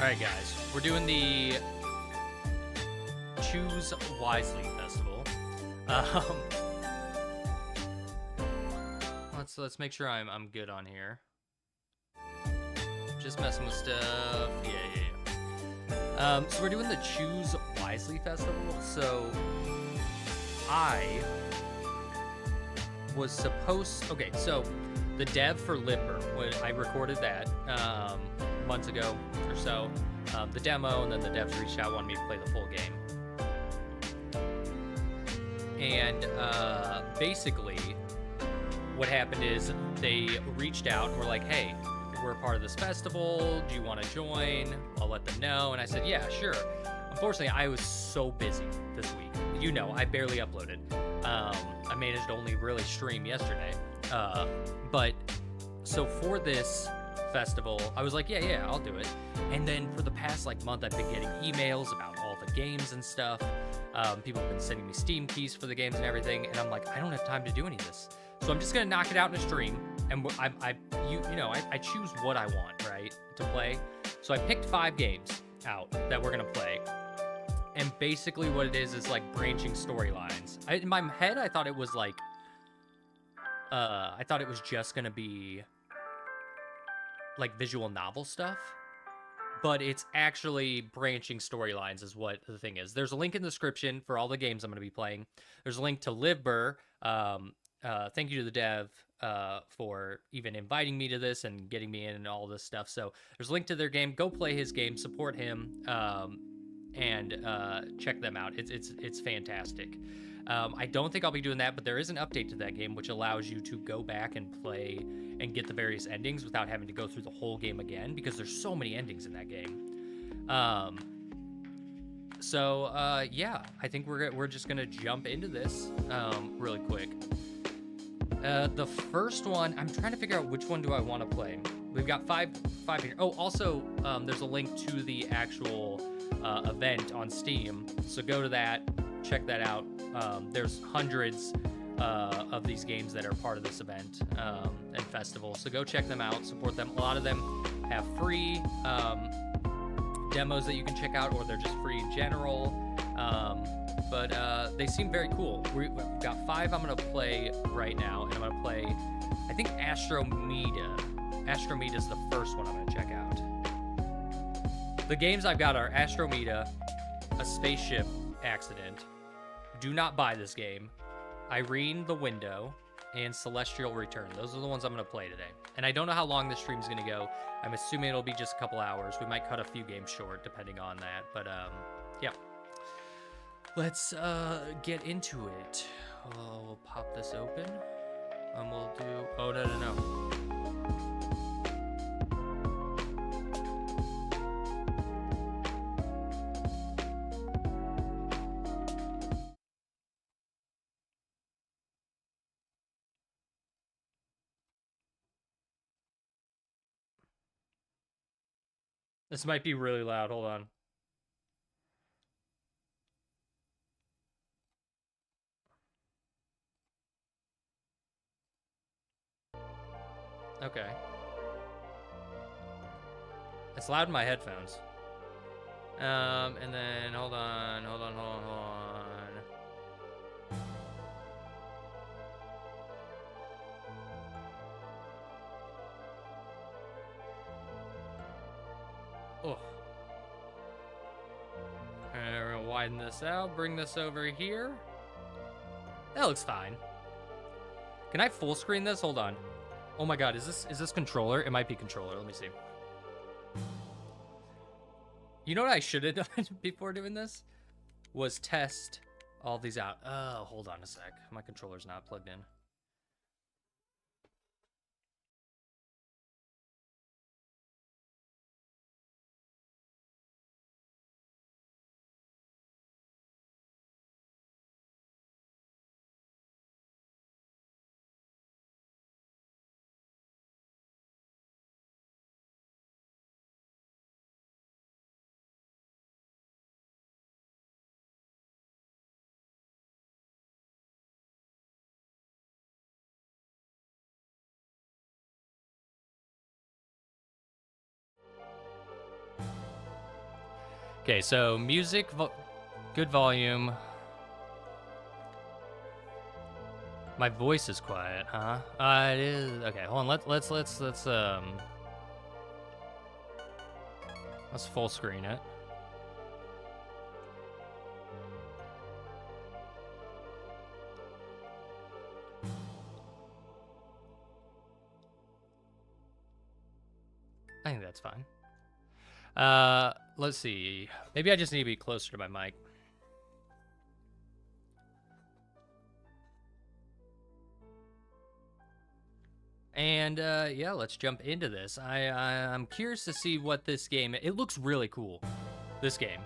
Alright guys, we're doing the Choose Wisely Festival. Um, let's make sure I'm good on here. Just messing with stuff. Yeah. So we're doing the Choose Wisely Festival. So I was supposed. Okay, so the dev for LIVBER, when I recorded that months ago or so, the demo, and then the devs reached out, wanted me to play the full game. And basically, what happened is they reached out and were like, "Hey, we're part of this festival. Do you want to join?" I'll let them know. And I said, "Yeah, sure." Unfortunately, I was so busy this week. You know, I barely uploaded. I managed to only really stream yesterday. But so for this festival, I was like, yeah, I'll do it. And then for the past month, I've been getting emails about all the games and stuff. People have been sending me Steam keys for the games and everything, and I'm like, I don't have time to do any of this. So I'm just gonna knock it out in a stream, and I choose what I want, right, to play. So I picked 5 games out that we're gonna play, and basically what it is like branching storylines. In my head, I thought it was just gonna be like visual novel stuff, but it's actually branching storylines is what the thing is. There's a link in the description for all the games I'm going to be playing. There's a link to LIVBER. Thank you to the dev for even inviting me to this and getting me in and all this stuff. So there's a link to their game. Go play his game, support him, and check them out. It's fantastic. I don't think I'll be doing that, but there is an update to that game which allows you to go back and play and get the various endings without having to go through the whole game again, because there's so many endings in that game. Yeah, I think we're just gonna jump into this really quick. The first one, I'm trying to figure out which one do I want to play. We've got five here. Oh, also, there's a link to the actual event on Steam, so go to that, check that out. There's hundreds of these games that are part of this event and festival, so go check them out, support them. A lot of them have free demos that you can check out, or they're just free in general, but they seem very cool. We've got 5 I'm going to play right now, and I'm going to play, I think, Astromeda. Astromeda is the first one I'm going to check out. The games I've got are Astromeda, A Spaceship Accident, Do Not Buy This Game, Irene the Window, and Celestial Return. Those are the ones I'm going to play today. And I don't know how long this stream's going to go. I'm assuming it'll be just a couple hours. We might cut a few games short depending on that. But, yeah. Let's get into it. We'll pop this open. And we'll do... Oh, no. This might be really loud. Hold on. Okay. It's loud in my headphones. And then, hold on. Oh. Alright, we're gonna widen this out, bring this over here. That looks fine. Can I full screen this? Hold on. Oh my god, is this controller? It might be controller. Let me see. You know what I should have done before doing this? Was test all these out. Oh, hold on a sec. My controller's not plugged in. Okay, so music, good volume. My voice is quiet, huh? It is. Okay, hold on. Let's full screen it. I think that's fine. Let's see. Maybe I just need to be closer to my mic. And yeah, let's jump into this. I'm curious to see what this game. It looks really cool. This game.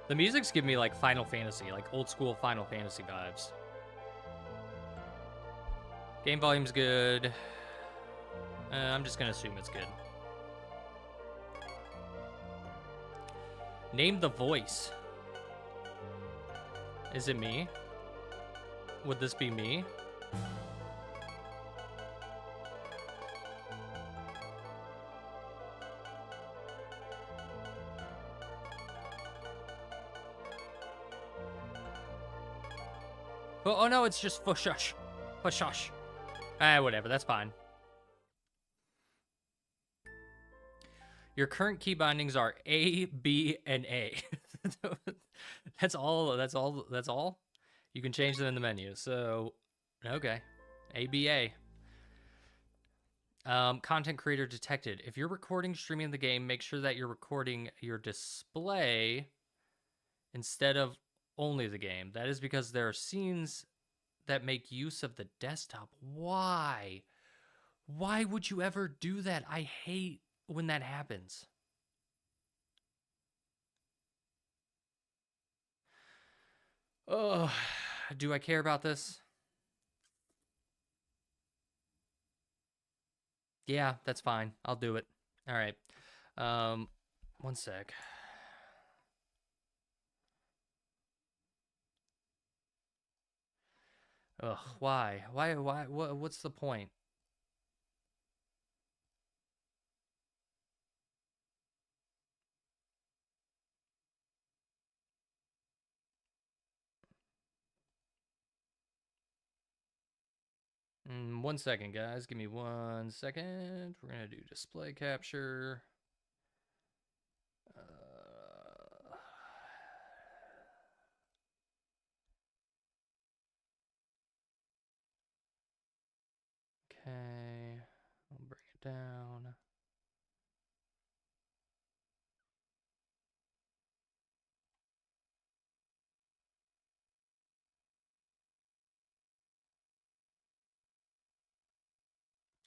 The music's giving me like Final Fantasy, like old school Final Fantasy vibes. Game volume's good. I'm just gonna assume it's good. Name the voice. Is it me? Would this be me? Oh no, it's just Fushush. Fushush. Whatever, that's fine. Your current key bindings are A, B, and A. That's all. You can change them in the menu. So, okay. A, B, A. Content creator detected. If you're recording, streaming the game, make sure that you're recording your display instead of only the game. That is because there are scenes that make use of the desktop. Why? Why would you ever do that? I hate when that happens. Oh, do I care about this? Yeah, that's fine. I'll do it. All right. One sec. Ugh, why? What's the point? One second, guys. Give me 1 second. We're going to do display capture. Okay. I'll bring it down.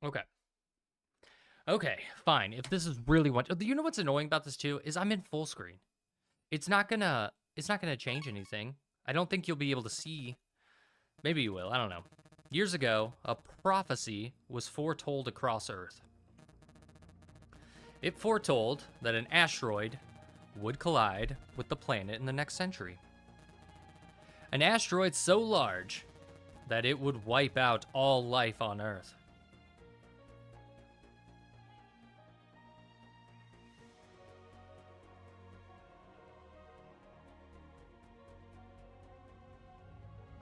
Okay. Okay, fine. If this is really what you know what's annoying about this too is I'm in full screen. It's not gonna change anything. I don't think you'll be able to see. Maybe you will. I don't know. Years ago, a prophecy was foretold across Earth. It foretold that an asteroid would collide with the planet in the next century. An asteroid so large that it would wipe out all life on Earth.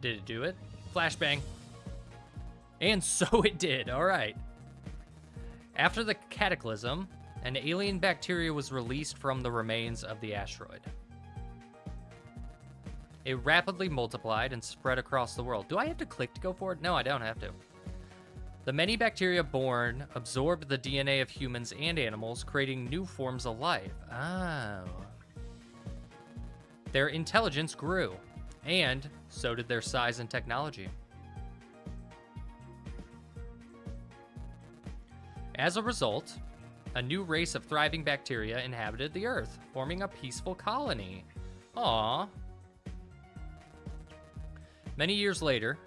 Did it do it? Flashbang. And so it did. All right. After the cataclysm, an alien bacteria was released from the remains of the asteroid. It rapidly multiplied and spread across the world. Do I have to click to go for it? No, I don't have to. The many bacteria born absorbed the DNA of humans and animals, creating new forms of life. Oh. Their intelligence grew, and so did their size and technology. As a result, a new race of thriving bacteria inhabited the Earth, forming a peaceful colony. Aww. Many years later,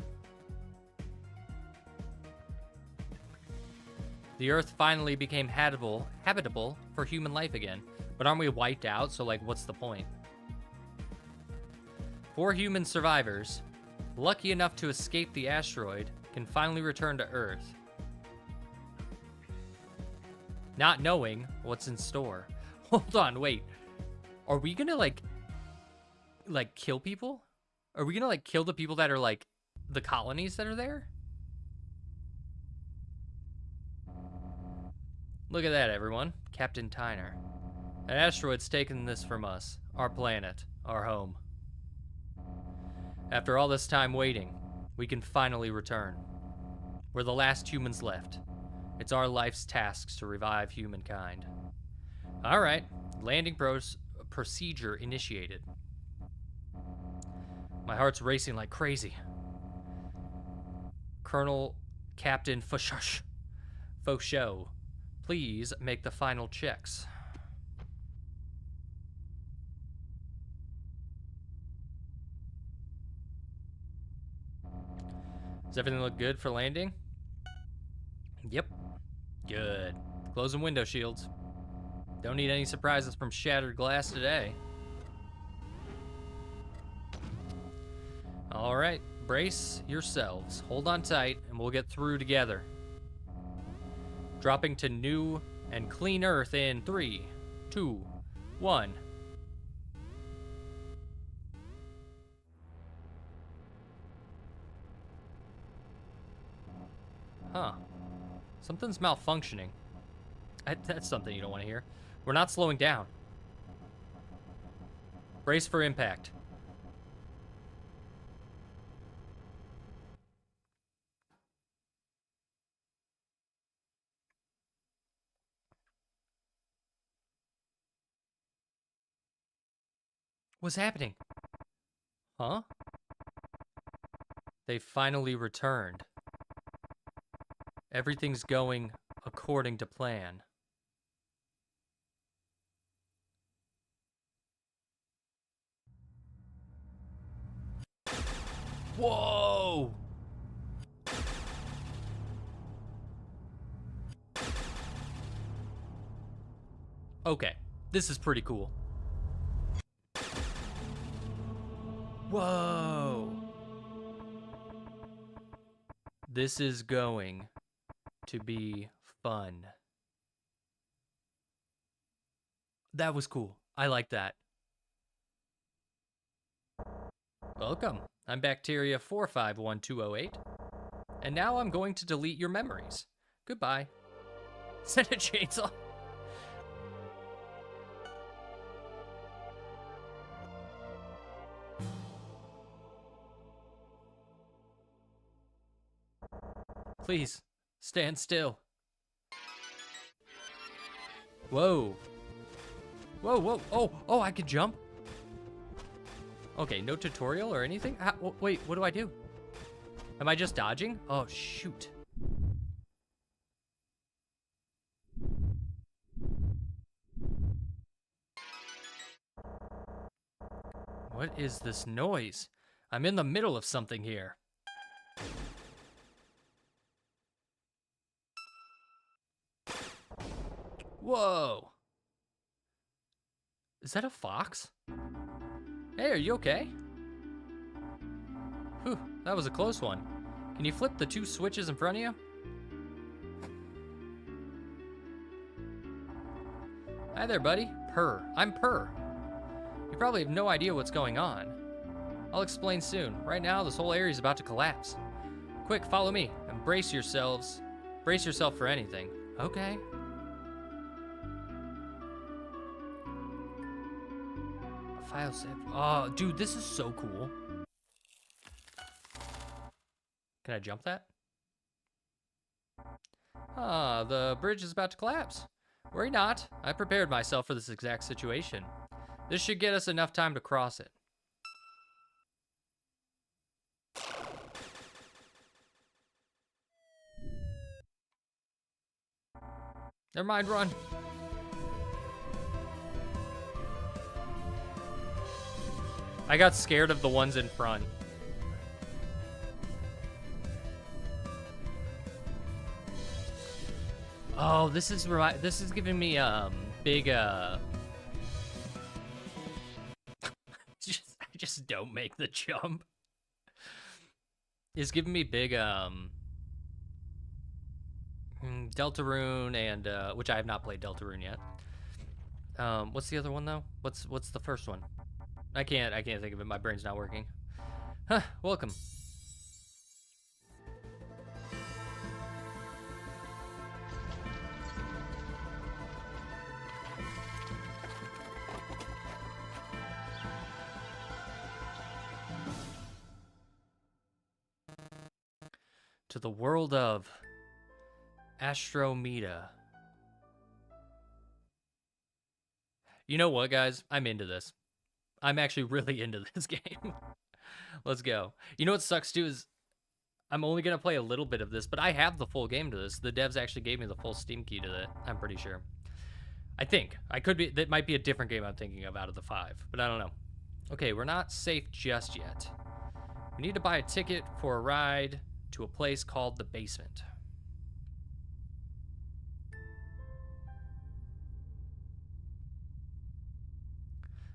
the Earth finally became habitable for human life again. But aren't we wiped out? So, like, what's the point? 4 human survivors, lucky enough to escape the asteroid, can finally return to Earth, not knowing what's in store. Hold on, wait. Are we gonna like kill people? Are we gonna like kill the people that are like the colonies that are there? Look at that, everyone. Captain Tyner. An asteroid's taken this from us. Our planet. Our home. After all this time waiting, we can finally return. We're the last humans left. It's our life's tasks to revive humankind. Alright. Landing procedure initiated. My heart's racing like crazy. Colonel Captain Fauchot, please make the final checks. Does everything look good for landing? Yep. Good. Closing window shields. Don't need any surprises from shattered glass today. All right, brace yourselves. Hold on tight, and we'll get through together. Dropping to new and clean Earth in 3, 2, 1. Huh. Something's malfunctioning. That's something you don't want to hear. We're not slowing down. Brace for impact. What's happening? Huh? They finally returned. Everything's going according to plan. Whoa! Okay, this is pretty cool. Whoa! This is going to be fun. That was cool. I like that. Welcome. I'm Bacteria 451208. And now I'm going to delete your memories. Goodbye. Send a chainsaw. Please, stand still. Whoa. Whoa, whoa. Oh, I could jump? Okay, no tutorial or anything? Wait, what do I do? Am I just dodging? Oh, shoot. What is this noise? I'm in the middle of something here. Whoa. Is that a fox? Hey, are you okay? Whew, that was a close one. Can you flip the 2 switches in front of you? Hi there, buddy. Purr. I'm Purr. You probably have no idea what's going on. I'll explain soon. Right now, this whole area is about to collapse. Quick, follow me and brace yourselves. Brace yourself for anything. Okay. File save. Oh, dude, this is so cool. Can I jump that? Ah, the bridge is about to collapse. Worry not. I prepared myself for this exact situation. This should get us enough time to cross it. Never mind, run. I got scared of the ones in front. Oh, this is giving me big I just don't make the jump. It's giving me big Deltarune and which I have not played Deltarune yet. What's the other one though? What's the first one? I can't think of it. My brain's not working. Huh, welcome. To the world of Astromeda. You know what, guys? I'm into this. I'm actually really into this game. Let's go. You know what sucks too is I'm only going to play a little bit of this, but I have the full game to this. The devs actually gave me the full Steam key to that, I'm pretty sure. I think. I could be, that might be a different game I'm thinking of out of the 5, but I don't know. Okay, we're not safe just yet. We need to buy a ticket for a ride to a place called the basement.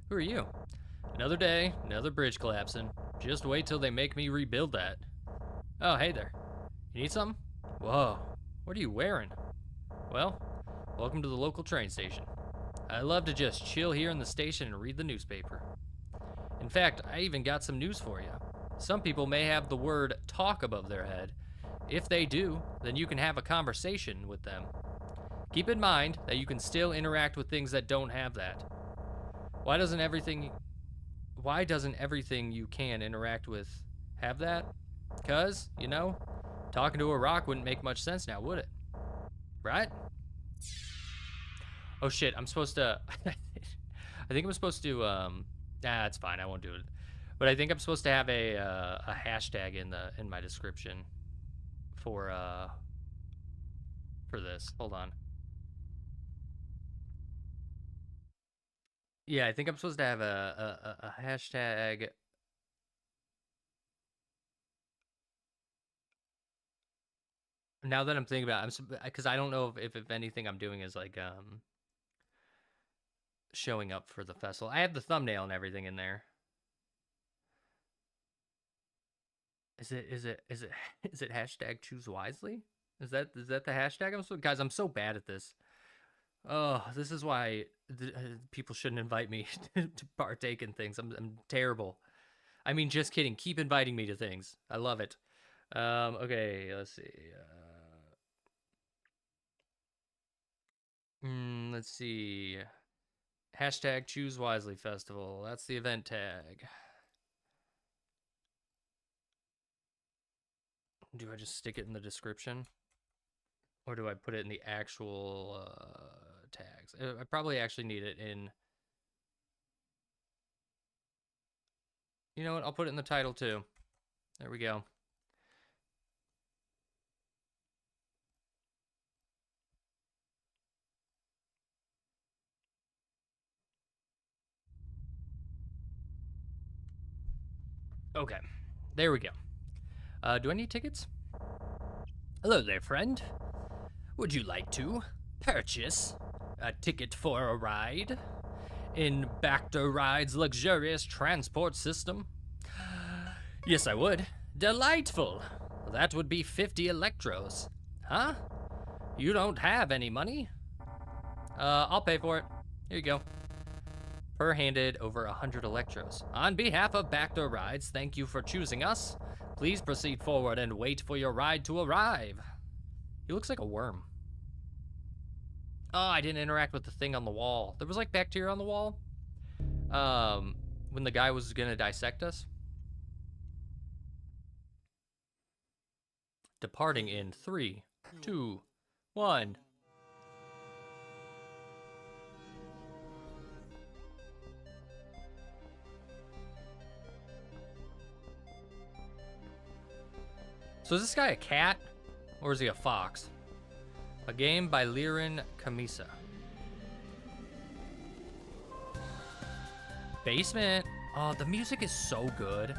Who are you? Another day, another bridge collapsing. Just wait till they make me rebuild that. Oh, hey there. You need something? Whoa, what are you wearing? Well, welcome to the local train station. I love to just chill here in the station and read the newspaper. In fact, I even got some news for you. Some people may have the word talk above their head. If they do, then you can have a conversation with them. Keep in mind that you can still interact with things that don't have that. Why doesn't everything you can interact with have that? Because, you know, talking to a rock wouldn't make much sense now, would it? Right? Oh shit, I'm supposed to... I think I'm supposed to, it's fine, I won't do it. But I think I'm supposed to have a hashtag in my description for this. Hold on. Yeah, I think I'm supposed to have a hashtag. Now that I'm thinking about it, because I don't know if anything I'm doing is like showing up for the festival. I have the thumbnail and everything in there. Is it hashtag choose wisely? Is that the hashtag? Guys, I'm so bad at this. Oh, this is why people shouldn't invite me to partake in things. I'm terrible. I mean, just kidding. Keep inviting me to things. I love it. Okay, let's see. Let's see. Hashtag choose wisely festival. That's the event tag. Do I just stick it in the description? Or do I put it in the actual tags? I probably actually need it in... You know what? I'll put it in the title too. There we go. Okay. There we go. Do I need tickets? Hello there, friend. Would you like to purchase a ticket for a ride in Bacta Ride's luxurious transport system? Yes, I would. Delightful. That would be 50 electros. Huh? You don't have any money? I'll pay for it. Here you go. Per handed over 100 electros. On behalf of Bacta Rides, thank you for choosing us. Please proceed forward and wait for your ride to arrive. He looks like a worm. Oh, I didn't interact with the thing on the wall. There was like bacteria on the wall. When the guy was gonna dissect us. Departing in 3, 2, 1. So is this guy a cat? Or is he a fox? A game by Liren Kamisa. Basement. Oh, the music is so good.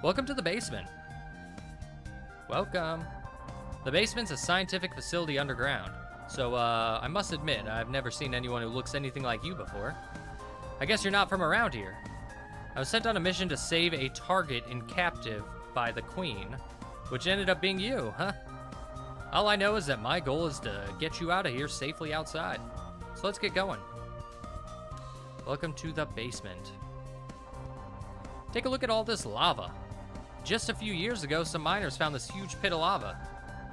Welcome to the basement. Welcome. The basement's a scientific facility underground. So, I must admit, I've never seen anyone who looks anything like you before. I guess you're not from around here. I was sent on a mission to save a target in captive by the Queen, which ended up being you, huh? All I know is that my goal is to get you out of here safely outside. So let's get going. Welcome to the basement. Take a look at all this lava. Just a few years ago, some miners found this huge pit of lava.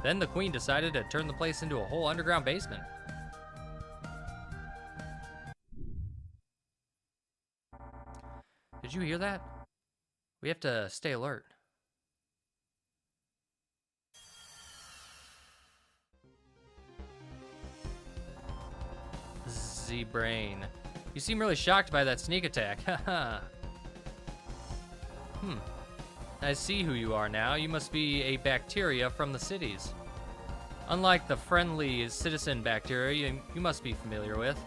Then the queen decided to turn the place into a whole underground basement. Did you hear that? We have to stay alert. Z-Brain. You seem really shocked by that sneak attack. Haha. I see who you are now. You must be a bacteria from the cities. Unlike the friendly citizen bacteria you must be familiar with,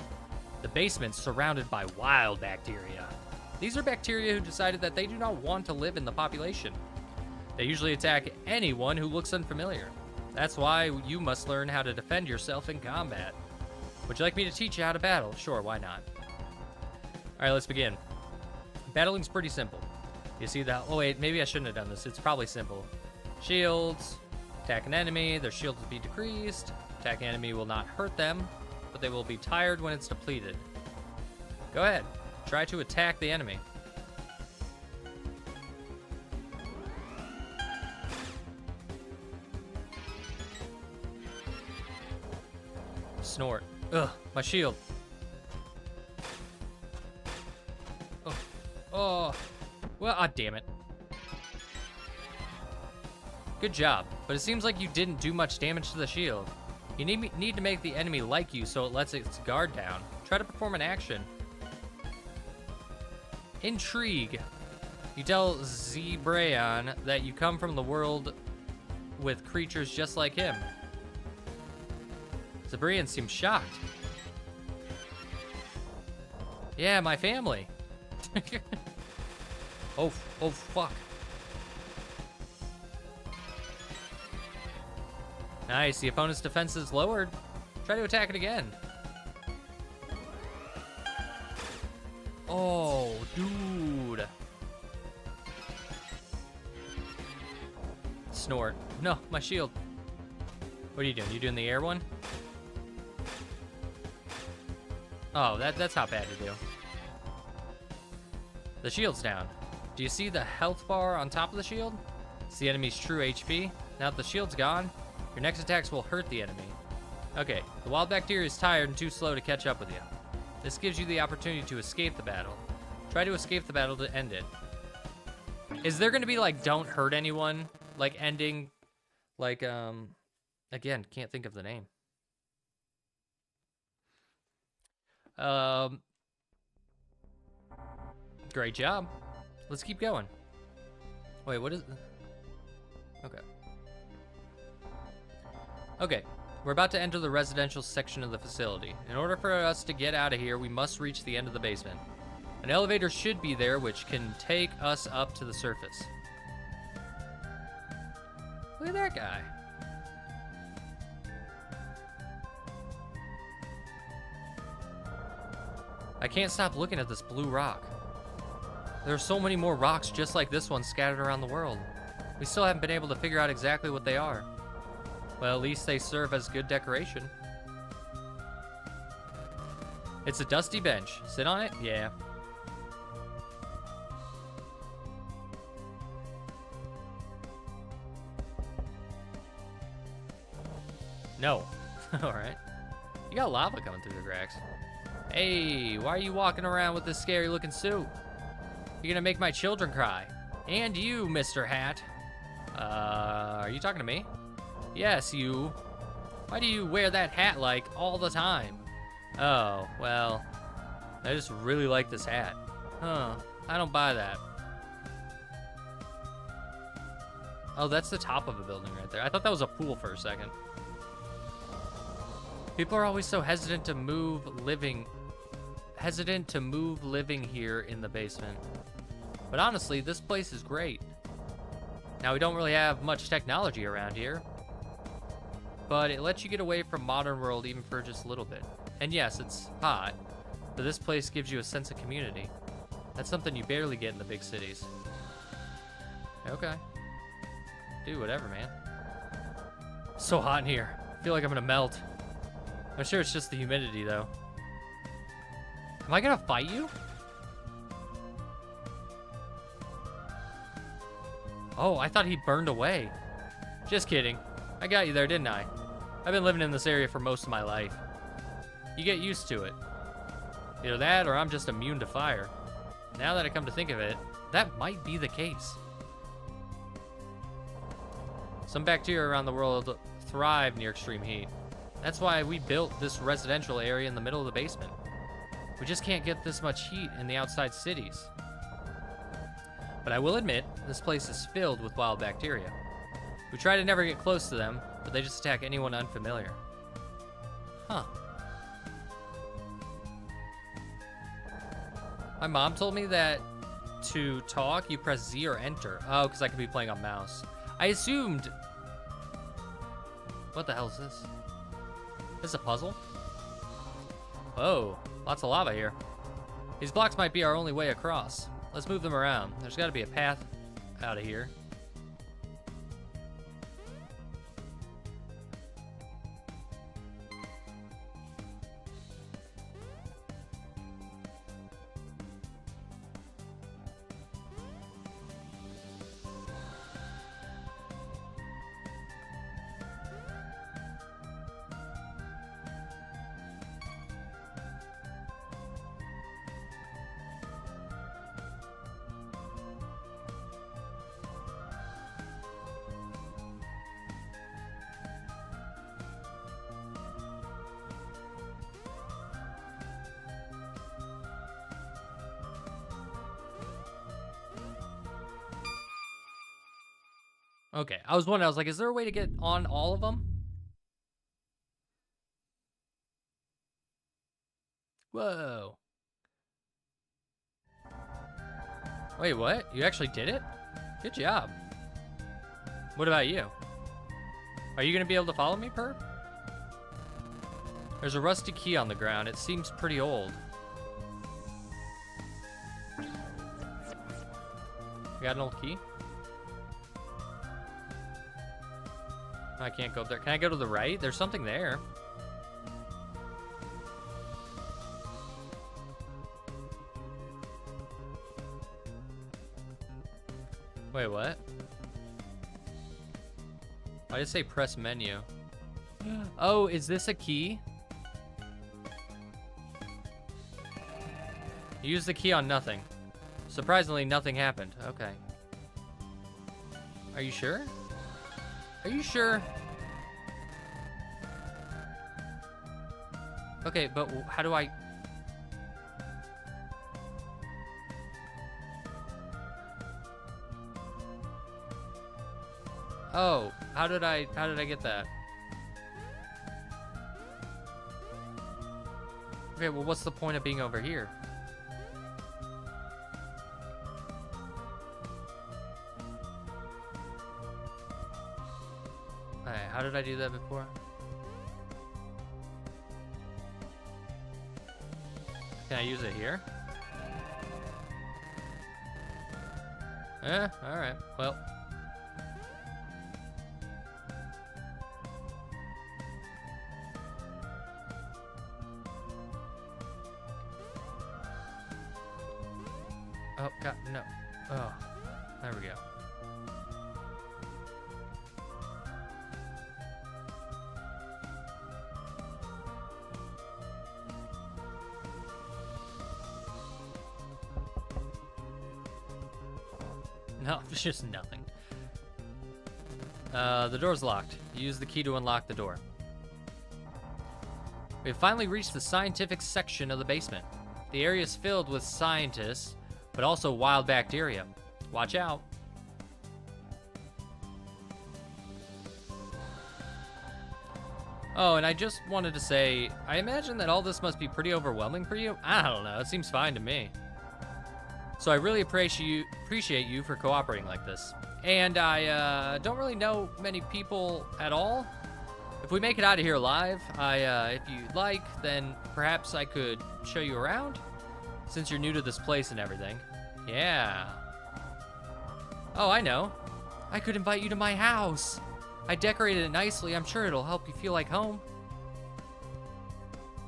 the basement's surrounded by wild bacteria. These are bacteria who decided that they do not want to live in the population. They usually attack anyone who looks unfamiliar. That's why you must learn how to defend yourself in combat. Would you like me to teach you how to battle? Sure, why not? Alright, let's begin. Battling's pretty simple. You see that? Oh wait, maybe I shouldn't have done this. It's probably simple. Shields. Attack an enemy. Their shield will be decreased. Attack enemy will not hurt them, but they will be tired when it's depleted. Go ahead. Try to attack the enemy. Snort. Ugh, my shield. Oh. Well, ah, damn it. Good job, but it seems like you didn't do much damage to the shield. You need to make the enemy like you so it lets its guard down. Try to perform an action. Intrigue. You tell Z-Brain that you come from the world with creatures just like him. Z-Brain seems shocked. Yeah, my family. Oh, fuck. Nice, the opponent's defense is lowered. Try to attack it again. Oh, dude. Snort. No, my shield. What are you doing? You doing the air one? Oh, that's not bad to do. The shield's down. Do you see the health bar on top of the shield? It's the enemy's true HP. Now that the shield's gone, your next attacks will hurt the enemy. Okay, the wild bacteria is tired and too slow to catch up with you. This gives you the opportunity to escape the battle. Try to escape the battle to end it. Is there gonna be like don't hurt anyone? Like ending, like, again, can't think of the name. Great job. Let's keep going. Wait, what is... Okay. Okay, we're about to enter the residential section of the facility. In order for us to get out of here, we must reach the end of the basement. An elevator should be there, which can take us up to the surface. Look at that guy. I can't stop looking at this blue rock. There are so many more rocks just like this one scattered around the world. We still haven't been able to figure out exactly what they are. Well, at least they serve as good decoration. It's a dusty bench. Sit on it? Yeah. No. Alright. You got lava coming through the cracks. Hey, why are you walking around with this scary looking suit? You're gonna make my children cry. And you, Mr. Hat. Are you talking to me? Yes, you. Why do you wear that hat like all the time? Oh, well, I just really like this hat. Huh, I don't buy that. Oh, that's the top of a building right there. I thought that was a pool for a second. People are always so hesitant to move living here in the basement. But honestly, this place is great. Now, we don't really have much technology around here, but it lets you get away from modern world even for just a little bit. And yes, it's hot, but this place gives you a sense of community. That's something you barely get in the big cities. Okay. Dude, whatever, man. So hot in here. I feel like I'm gonna melt. I'm sure it's just the humidity, though. Am I gonna fight you? Oh, I thought he burned away. Just kidding. I got you there, didn't I? I've been living in this area for most of my life. You get used to it. Either that or I'm just immune to fire. Now that I come to think of it, that might be the case. Some bacteria around the world thrive near extreme heat. That's why we built this residential area in the middle of the basement. We just can't get this much heat in the outside cities. But I will admit, this place is filled with wild bacteria. We try to never get close to them, but they just attack anyone unfamiliar. Huh. My mom told me that to talk, you press Z or enter. Oh, because I could be playing on mouse. I assumed... What the hell is this? Is this a puzzle? Whoa, lots of lava here. These blocks might be our only way across. Let's move them around. There's got to be a path out of here. Okay, I was wondering, I was like, is there a way to get on all of them? Whoa. Wait, what? You actually did it? Good job. What about you? Are you gonna be able to follow me, Perp? There's a rusty key on the ground. It seems pretty old. You got an old key? I can't go up there. Can I go to the right? There's something there. Wait, what? Why did it say press menu? Oh, is this a key? Use the key on nothing. Surprisingly, nothing happened. Okay. Are you sure? Are you sure? Okay, but how do I... Oh, how did I get that? Okay, well, what's the point of being over here? Alright, how did I do that before? Can I use it here? Alright, well. Oh, God, no. Oh, there we go. No, it's just nothing. The door's locked. Use the key to unlock the door. We've finally reached the scientific section of the basement. The area is filled with scientists, but also wild bacteria. Watch out. Oh, and I just wanted to say, I imagine that all this must be pretty overwhelming for you. I don't know, it seems fine to me. So I really appreciate you for cooperating like this. And I don't really know many people at all. If we make it out of here alive, if you'd like, then perhaps I could show you around, since you're new to this place and everything. Yeah. Oh, I know. I could invite you to my house. I decorated it nicely. I'm sure it'll help you feel like home.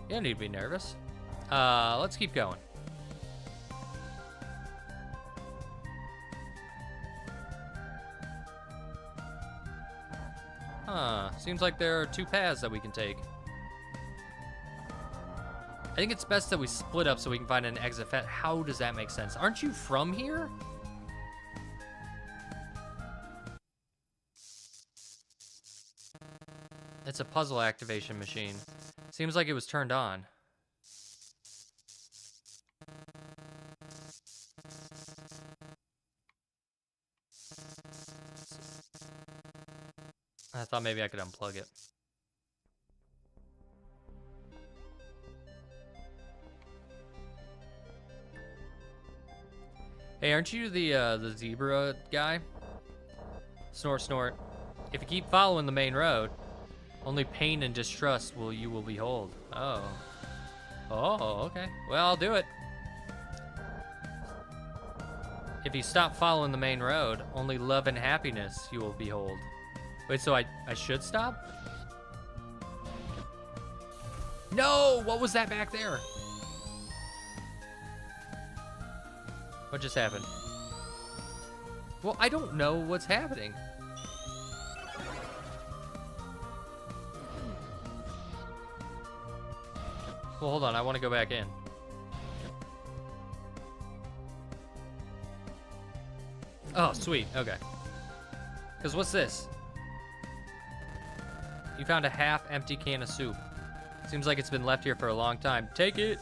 You don't need to be nervous. Let's keep going. Huh, seems like there are two paths that we can take. I think it's best that we split up so we can find an exit. How does that make sense? Aren't you from here? It's a puzzle activation machine. Seems like it was turned on. I thought maybe I could unplug it. Hey, aren't you the zebra guy? Snort, snort. If you keep following the main road, only pain and distrust you will behold. Oh. Oh, okay. Well, I'll do it. If you stop following the main road, only love and happiness you will behold. Wait, so I should stop? No! What was that back there? What just happened? Well, I don't know what's happening. Well, hold on. I want to go back in. Oh, sweet. Okay. Because what's this? You found a half-empty can of soup. Seems like it's been left here for a long time. Take it!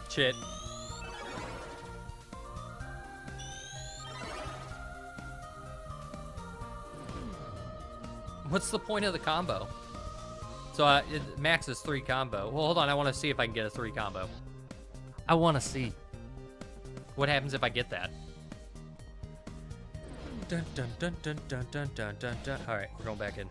Shit. What's the point of the combo? So max is 3 combo. Well, hold on. I want to see if I can get a 3 combo. I want to see. What happens if I get that? Dun, dun, dun, dun, dun, dun, dun, dun, dun. All right, we're going back in.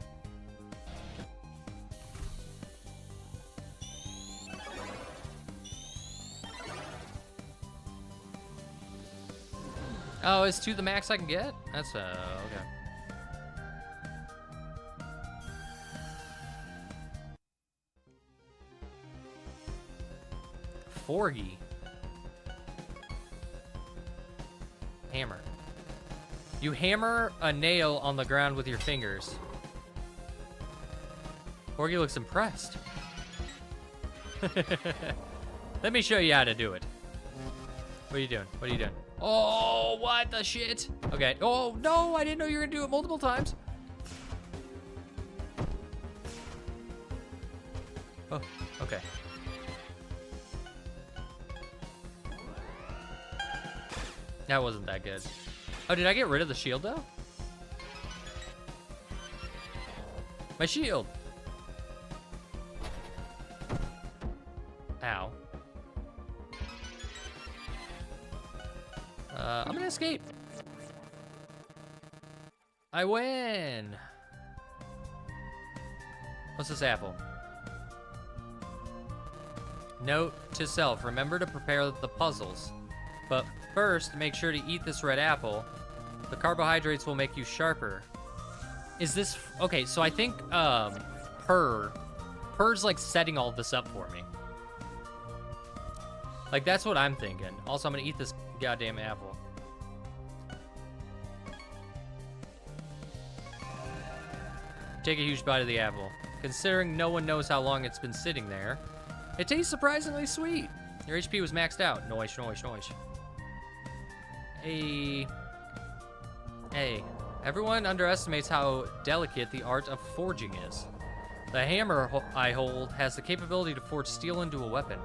Oh, is 2 the max I can get? That's, okay. Forgy. Hammer. You hammer a nail on the ground with your fingers. Forgy looks impressed. Let me show you how to do it. What are you doing? What are you doing? Oh, what the shit? Okay. Oh, no, I didn't know you were gonna do it multiple times. Oh, okay. That wasn't that good. Oh, did I get rid of the shield, though? My shield! Ow. I'm gonna escape. I win! What's this apple? Note to self, remember to prepare the puzzles. But first, make sure to eat this red apple. The carbohydrates will make you sharper. Is this... Okay, so I think, Purr's, like, setting all this up for me. Like, that's what I'm thinking. Also, I'm gonna eat this goddamn apple. Take a huge bite of the apple. Considering no one knows how long it's been sitting there, it tastes surprisingly sweet. Your HP was maxed out. Noise, noise, noise. Hey. Everyone underestimates how delicate the art of forging is. The hammer I hold has the capability to forge steel into a weapon.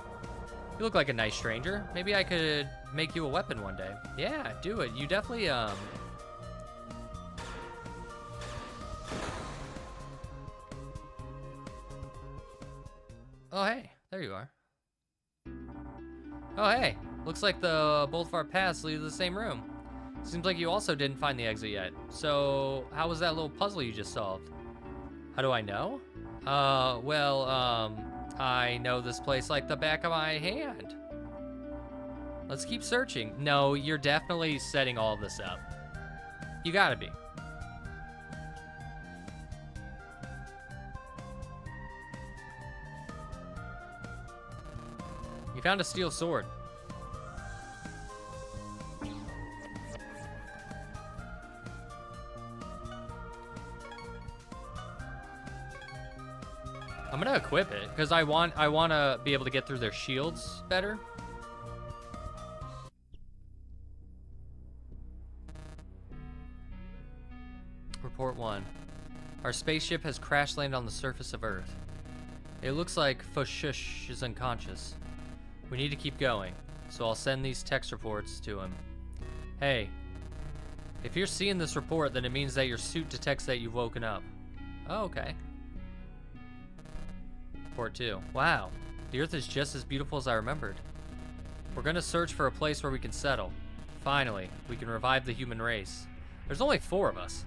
You look like a nice stranger. Maybe I could make you a weapon one day. Yeah, do it. You definitely, Oh, hey. There you are. Oh, hey. Looks like both of our paths lead to the same room. Seems like you also didn't find the exit yet. So, how was that little puzzle you just solved? How do I know? I know this place like the back of my hand. Let's keep searching. No, you're definitely setting all of this up. You gotta be. You found a steel sword. I'm gonna equip it because I want to be able to get through their shields better. Report 1. Our spaceship has crash landed on the surface of Earth. It looks like Foshush is unconscious. We need to keep going, so I'll send these text reports to him. Hey, if you're seeing this report, then it means that your suit detects that you've woken up. Oh, okay. Report 2. Wow, the Earth is just as beautiful as I remembered. We're gonna search for a place where we can settle. Finally, we can revive the human race. There's only 4 of us.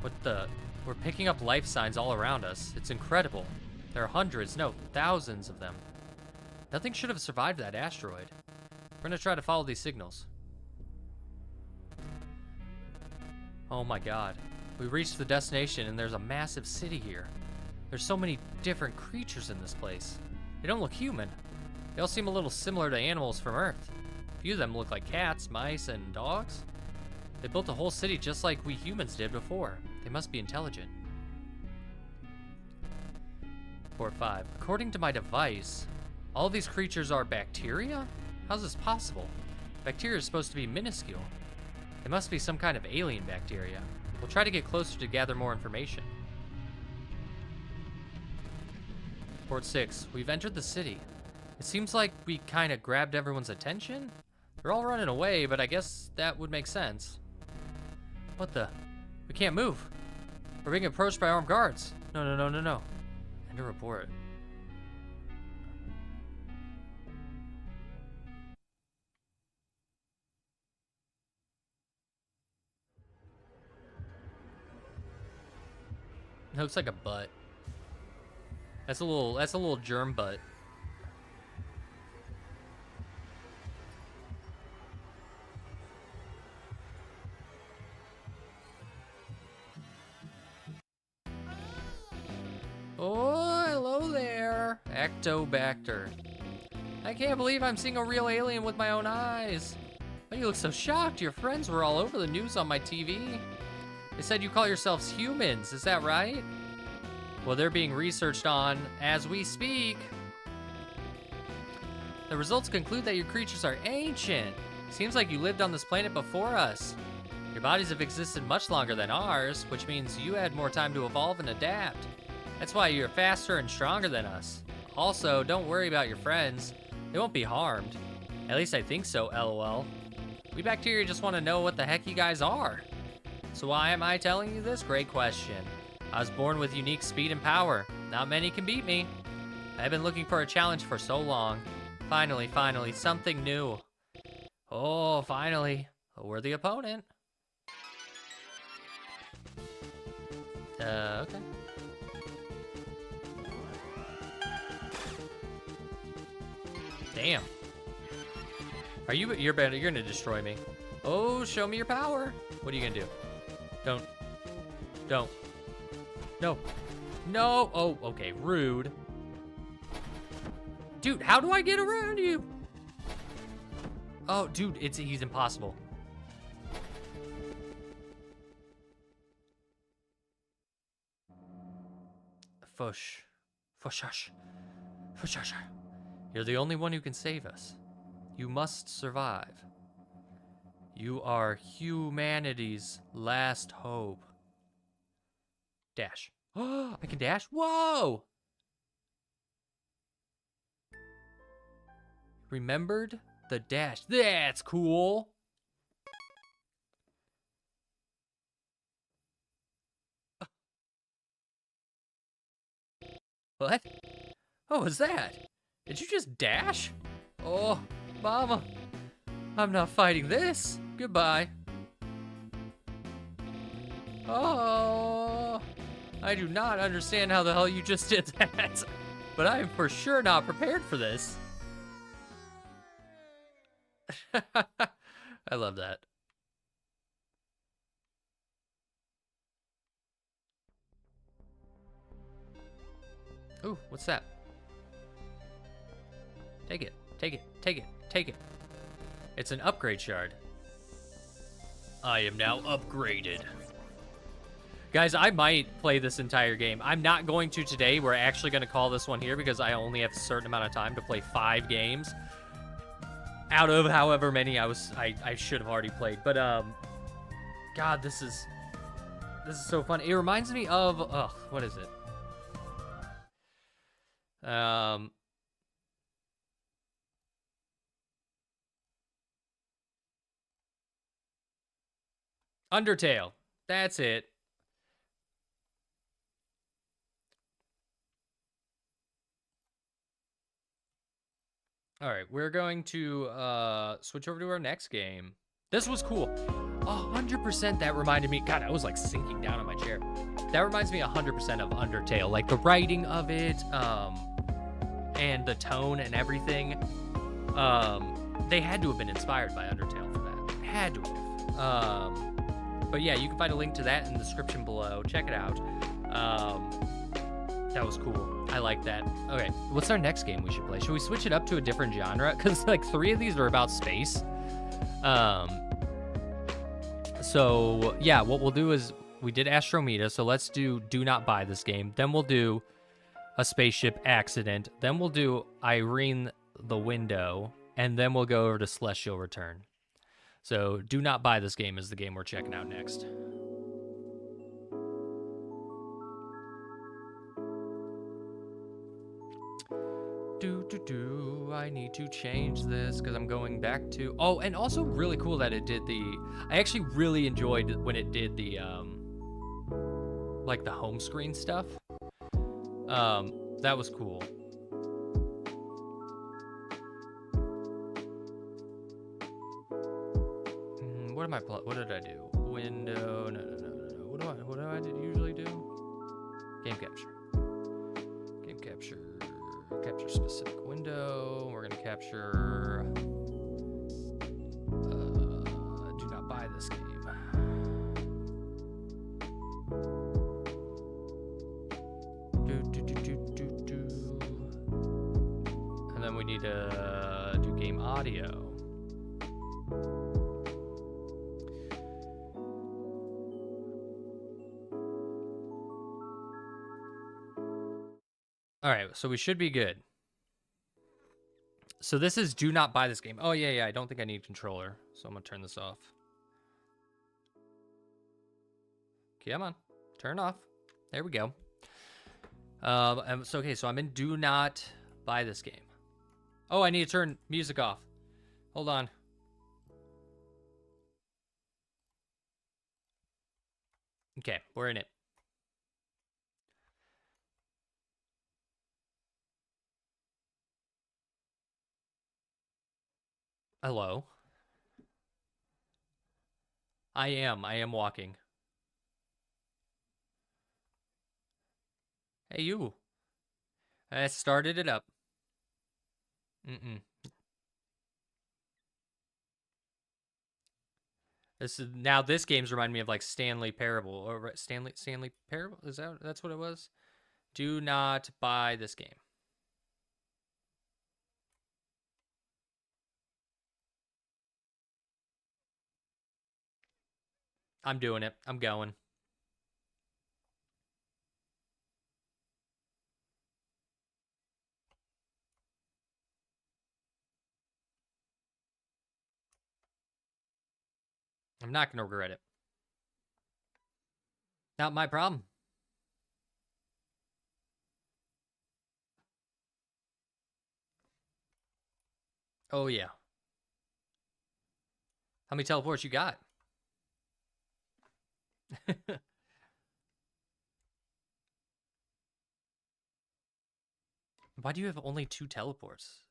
What the? We're picking up life signs all around us. It's incredible. There are hundreds, no, thousands of them. Nothing should have survived that asteroid. We're gonna try to follow these signals. Oh my god. We reached the destination and there's a massive city here. There's so many different creatures in this place. They don't look human. They all seem a little similar to animals from Earth. A few of them look like cats, mice, and dogs. They built a whole city just like we humans did before. They must be intelligent. Report 5. According to my device, all these creatures are bacteria? How's this possible? Bacteria is supposed to be minuscule. They must be some kind of alien bacteria. We'll try to get closer to gather more information. Report 6. We've entered the city. It seems like we kind of grabbed everyone's attention. They're all running away, but I guess that would make sense. What the? We can't move. We're being approached by armed guards. No. End a report. It looks like a butt. That's a little germ butt. Oh, hello there, Ectobacter. I can't believe I'm seeing a real alien with my own eyes. Why do you look so shocked? Your friends were all over the news on my TV. They said you call yourselves humans, is that right? Well, they're being researched on as we speak. The results conclude that your creatures are ancient. Seems like you lived on this planet before us. Your bodies have existed much longer than ours, which means you had more time to evolve and adapt. That's why you're faster and stronger than us. Also, don't worry about your friends. They won't be harmed. At least I think so, LOL. We bacteria just want to know what the heck you guys are. So why am I telling you this? Great question. I was born with unique speed and power. Not many can beat me. I've been looking for a challenge for so long. Finally, something new. Oh, finally, a worthy opponent. Okay. Damn. You're gonna destroy me. Oh, show me your power. What are you gonna do? Don't. No. Oh, okay, rude. Dude, how do I get around you? Oh, dude, he's impossible. Fush. You're the only one who can save us. You must survive. You are humanity's last hope. Dash. Oh, I can dash? Whoa! Remembered the dash. That's cool. What? What was that? Did you just dash? Oh, Mama. I'm not fighting this. Goodbye. Oh, I do not understand how the hell you just did that. But I am for sure not prepared for this. I love that. Ooh, what's that? Take it, take it, take it, take it. It's an upgrade shard. I am now upgraded. Guys, I might play this entire game. I'm not going to today. We're actually going to call this one here because I only have a certain amount of time to play 5 games out of however many I should have already played. But God, this is so fun. It reminds me of what is it? Undertale. That's it. All right, we're going to switch over to our next game. This was cool. 100% that reminded me. God, I was like sinking down in my chair. That reminds me 100% of Undertale. Like the writing of it, and the tone and everything. They had to have been inspired by Undertale for that. Had to have. But yeah, you can find a link to that in the description below. Check it out. That was cool. I like that. Okay, what's our next game we should play? Should we switch it up to a different genre? Because like 3 of these are about space. So yeah, what we'll do is we did Astromeda, so let's do Not Buy this game. Then we'll do a spaceship accident. Then we'll do Irene the Window, and then we'll go over to Celestial Return. So Do Not Buy this game is the game we're checking out next. I need to change this because I'm going back to... Oh, and also really cool that it did the... I actually really enjoyed when it did the, like the home screen stuff. That was cool. What did I do? Window, no. What do I usually do? Game capture. Game capture. Capture specific window. We're gonna capture Do Not Buy this game. And then we need to do game audio. All right, so we should be good. So this is Do Not Buy this game. Oh, yeah, I don't think I need a controller, so I'm going to turn this off. Come on, turn off. There we go. So I'm in Do Not Buy this game. Oh, I need to turn music off. Hold on. Okay, we're in it. Hello. I am walking. Hey, you. I started it up. This game's remind me of like Stanley Parable or Stanley Parable. That's what it was? Do not buy this game. I'm doing it. I'm going. I'm not going to regret it. Not my problem. Oh, yeah. How many teleports you got? Why do you have only 2 teleports?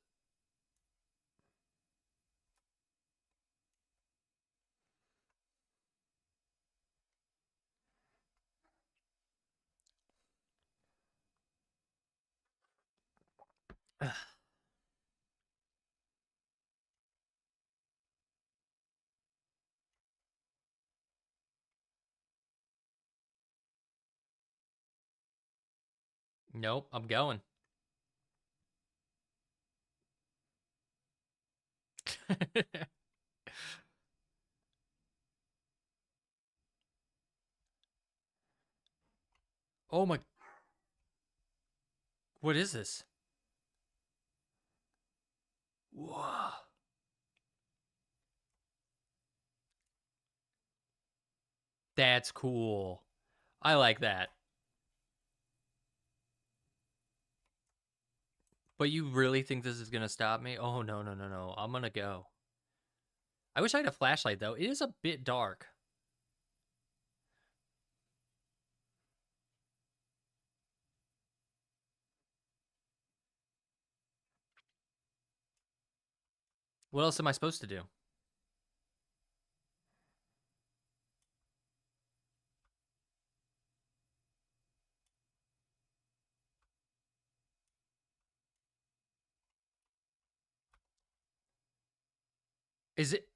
Nope, I'm going. Oh my, what is this? Whoa. That's cool. I like that. But you really think this is gonna stop me? Oh no, no, no, no. I'm gonna go. I wish I had a flashlight though. It is a bit dark. What else am I supposed to do? Is it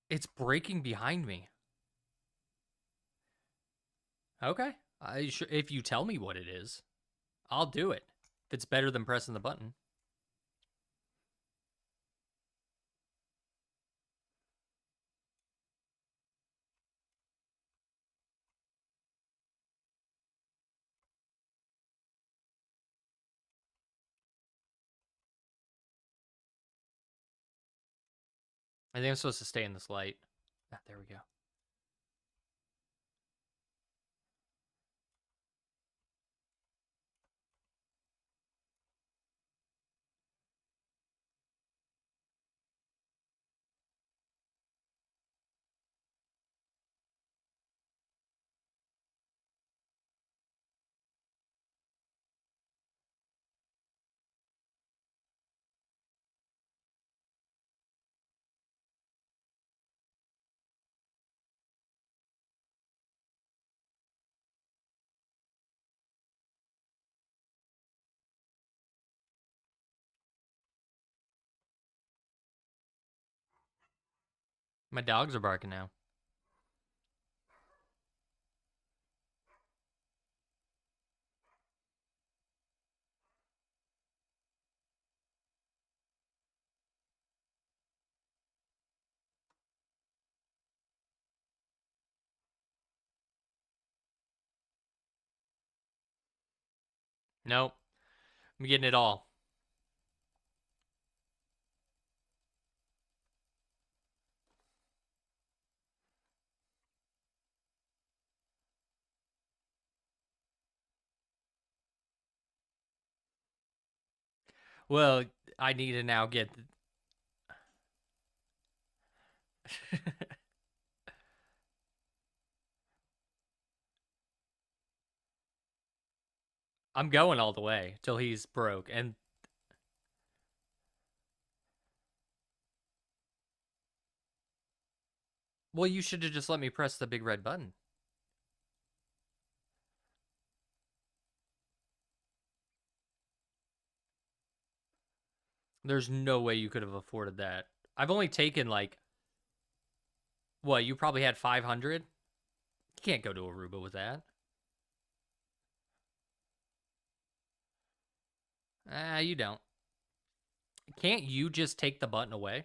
it's breaking behind me. Okay. If you tell me what it is, I'll do it. If it's better than pressing the button. I think I'm supposed to stay in this light. Ah, there we go. My dogs are barking now. Nope. I'm getting it all. Well, I need to now get. I'm going all the way till he's broke. And well, you should have just let me press the big red button. There's no way you could have afforded that. I've only taken like what? You probably had 500. You can't go to Aruba with that. Ah, you don't. Can't you just take the button away?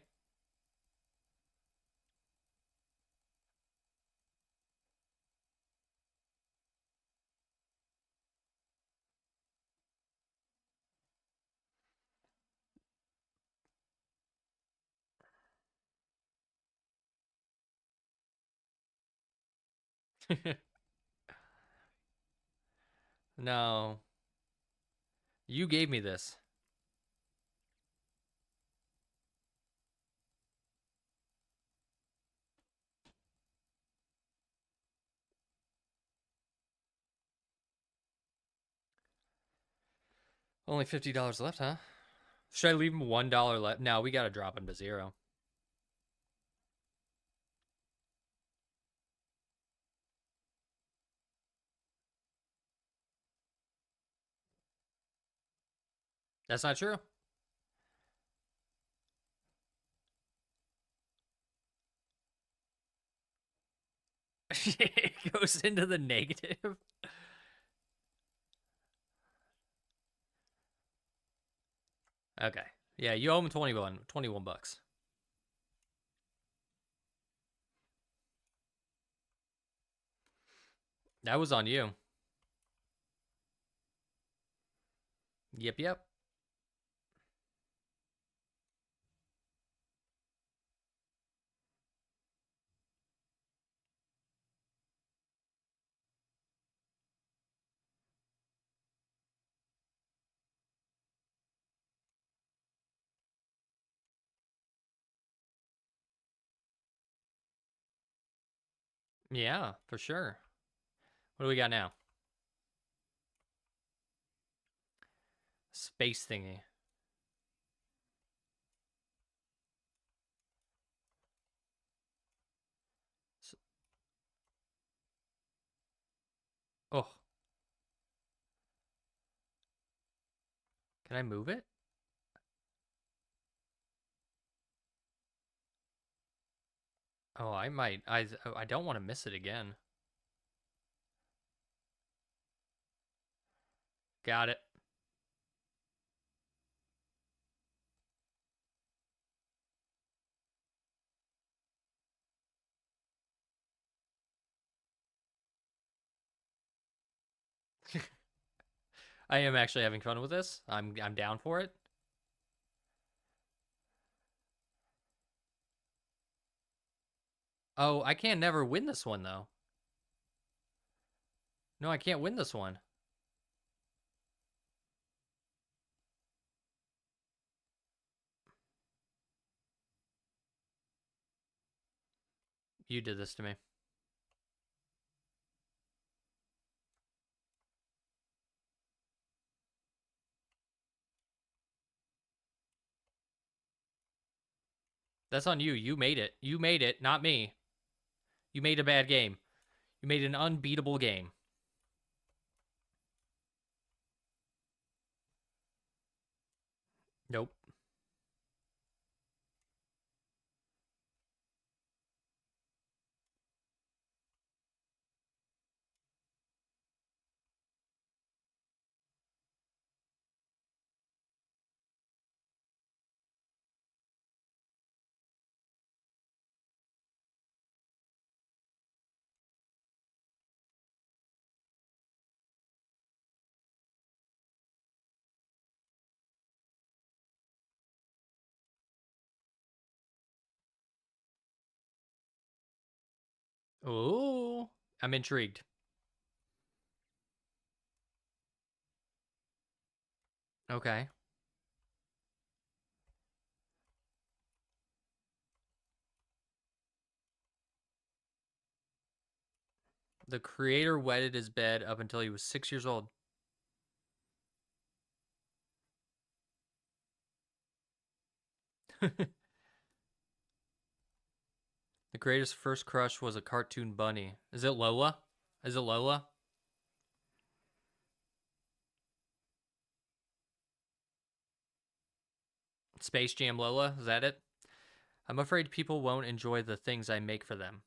No. You gave me this. Only $50 left, huh? Should I leave him $1 left? No, we got to drop him to 0. That's not true. It goes into the negative. Okay. Yeah, you owe him 21 bucks. That was on you. Yep, yep. Yeah, for sure. What do we got now? Space thingy. Oh, can I move it? Oh, I might. I don't want to miss it again. Got it. I am actually having fun with this. I'm down for it. Oh, I can't never win this one though. No, I can't win this one. You did this to me. That's on you. You made it. You made it, not me. You made a bad game. You made an unbeatable game. Nope. Ooh. I'm intrigued. Okay. The creator wetted his bed up until he was 6 years old. The creator's first crush was a cartoon bunny. Is it Lola? Is it Lola? Space Jam Lola? Is that it? I'm afraid people won't enjoy the things I make for them.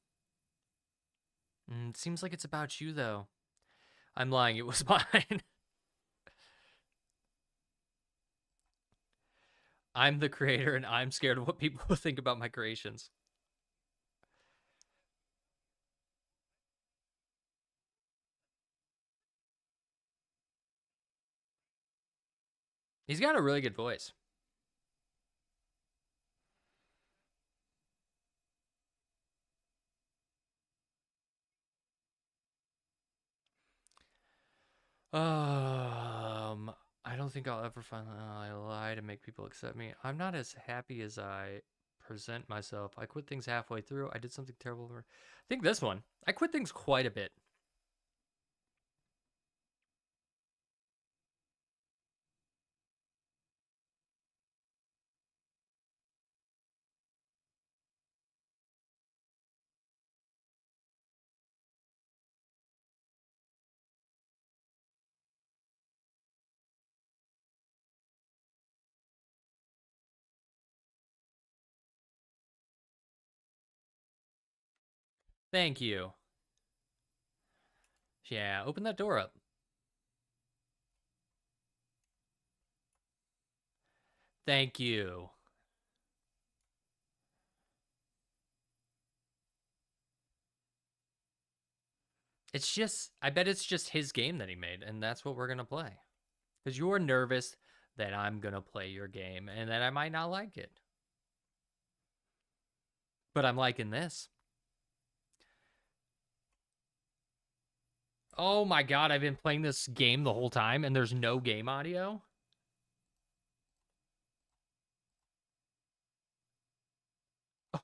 It seems like it's about you, though. I'm lying. It was mine. I'm the creator, and I'm scared of what people will think about my creations. He's got a really good voice. I don't think I'll ever find I lie to make people accept me. I'm not as happy as I present myself. I quit things halfway through. I did something terrible. I think this one. I quit things quite a bit. Thank you. Yeah, open that door up. Thank you. It's just, I bet it's just his game that he made, and that's what we're going to play. Because you're nervous that I'm going to play your game and that I might not like it. But I'm liking this. Oh my god, I've been playing this game the whole time and there's no game audio?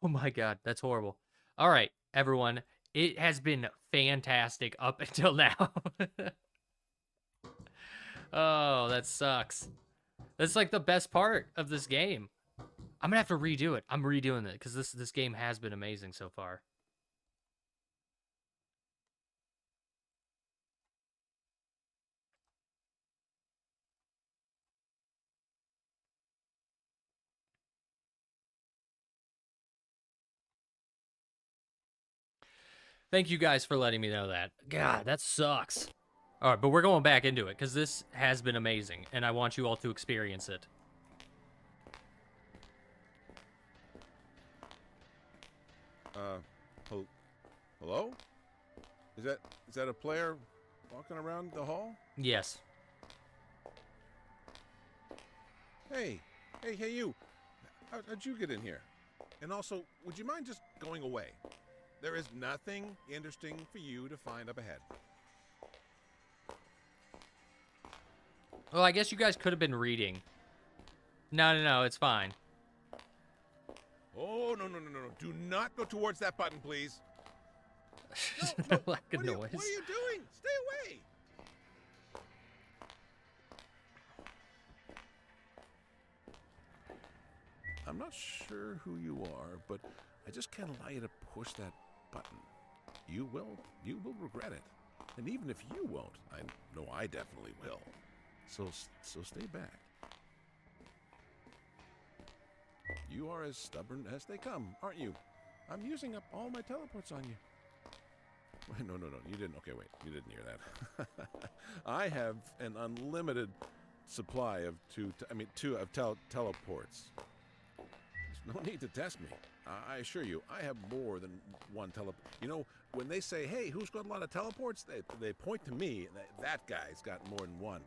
Oh my god, that's horrible. All right, everyone, it has been fantastic up until now. Oh, that sucks. That's like the best part of this game. I'm gonna have to redo it. I'm redoing it because this game has been amazing so far. Thank you guys for letting me know that. God, that sucks. All right, but we're going back into it because this has been amazing, and I want you all to experience it. Hello? Is that a player walking around the hall? Yes. Hey, you. How'd you get in here? And also, would you mind just going away? There is nothing interesting for you to find up ahead. Well, I guess you guys could have been reading. No, it's fine. Oh, no. Do not go towards that button, please. No, like a what noise. What are you doing? Stay away. I'm not sure who you are, but I just can't allow you to push that button. You will regret it. And even if you won't, I know I definitely will. So stay back. You are as stubborn as they come, aren't you? I'm using up all my teleports on you. Wait, no, you didn't. Okay, wait, you didn't hear that. I have an unlimited supply of teleports. There's no need to test me. I assure you, I have more than one teleport. You know, when they say, "Hey, who's got a lot of teleports?" They point to me. That guy's got more than one.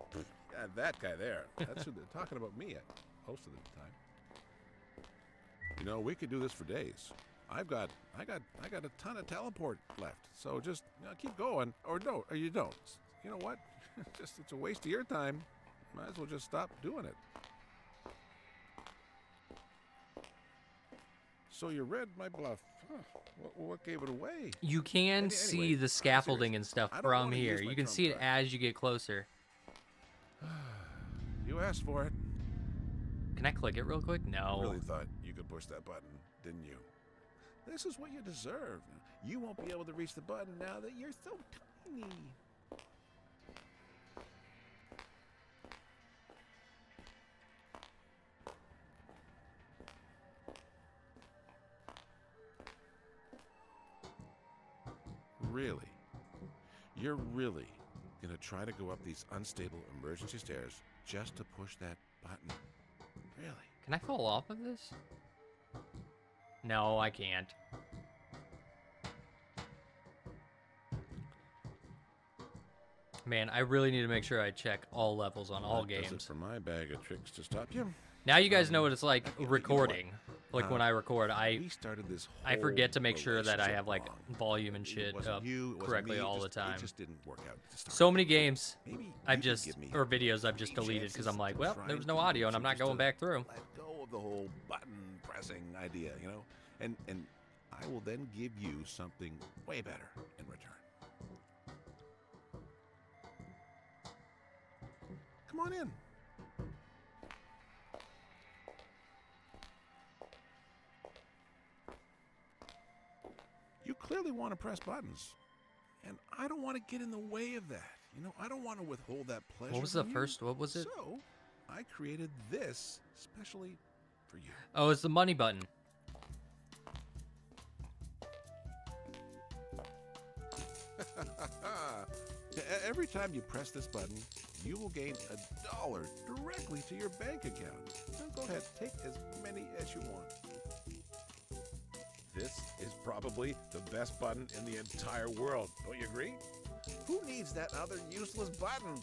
That guy there. That's who they're talking about me at most of the time. You know, we could do this for days. I got a ton of teleport left. So just keep going, or you don't. You know what? It's a waste of your time. Might as well just stop doing it. So you read my bluff. Huh. What gave it away? You can see the scaffolding and stuff from here. You can see it as you get closer. You asked for it. Can I click it real quick? No. You really thought you could push that button, didn't you? This is what you deserve. You won't be able to reach the button now that you're so tiny. Really? You're really gonna try to go up these unstable emergency stairs just to push that button? Really? Can I fall off of this? No, I can't. Man, I really need to make sure I check all levels on all games. Does it for my bag of tricks to stop you. Now you guys know what it's like recording. Like when I record, I forget to make sure that I have like volume and shit up correctly all the time. It just didn't work out. So many games or videos I've just deleted because I'm like, well, there was no audio and I'm not going back through. Let go of the whole button pressing idea, you know? And I will then give you something way better in return. Come on in. You clearly want to press buttons, and I don't want to get in the way of that. You know, I don't want to withhold that pleasure. What was the first? What was it? So, I created this specially for you. Oh, it's the money button. Every time you press this button, you will gain $1 directly to your bank account. So go ahead, take as many as you want. This is probably the best button in the entire world. Don't you agree? Who needs that other useless button?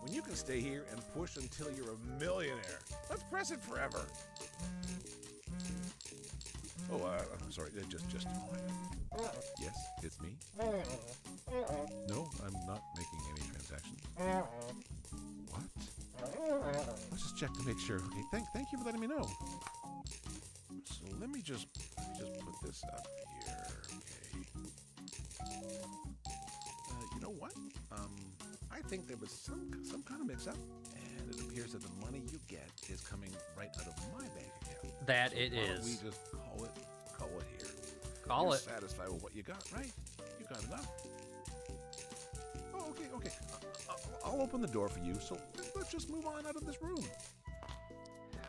When you can stay here and push until you're a millionaire. Let's press it forever. Oh, I'm sorry, just a moment. Yes, it's me. No, I'm not making any transactions. What? Let's just check to make sure. Okay, thank you for letting me know. So let me just put this up here. Okay. You know what? I think there was some kind of mix-up, and it appears that the money you get is coming right out of my bank account. That it Why don't is. we just call it here. Call You're it. satisfied with what you got, right? You got enough. Oh, okay. I'll open the door for you, so let's just move on out of this room.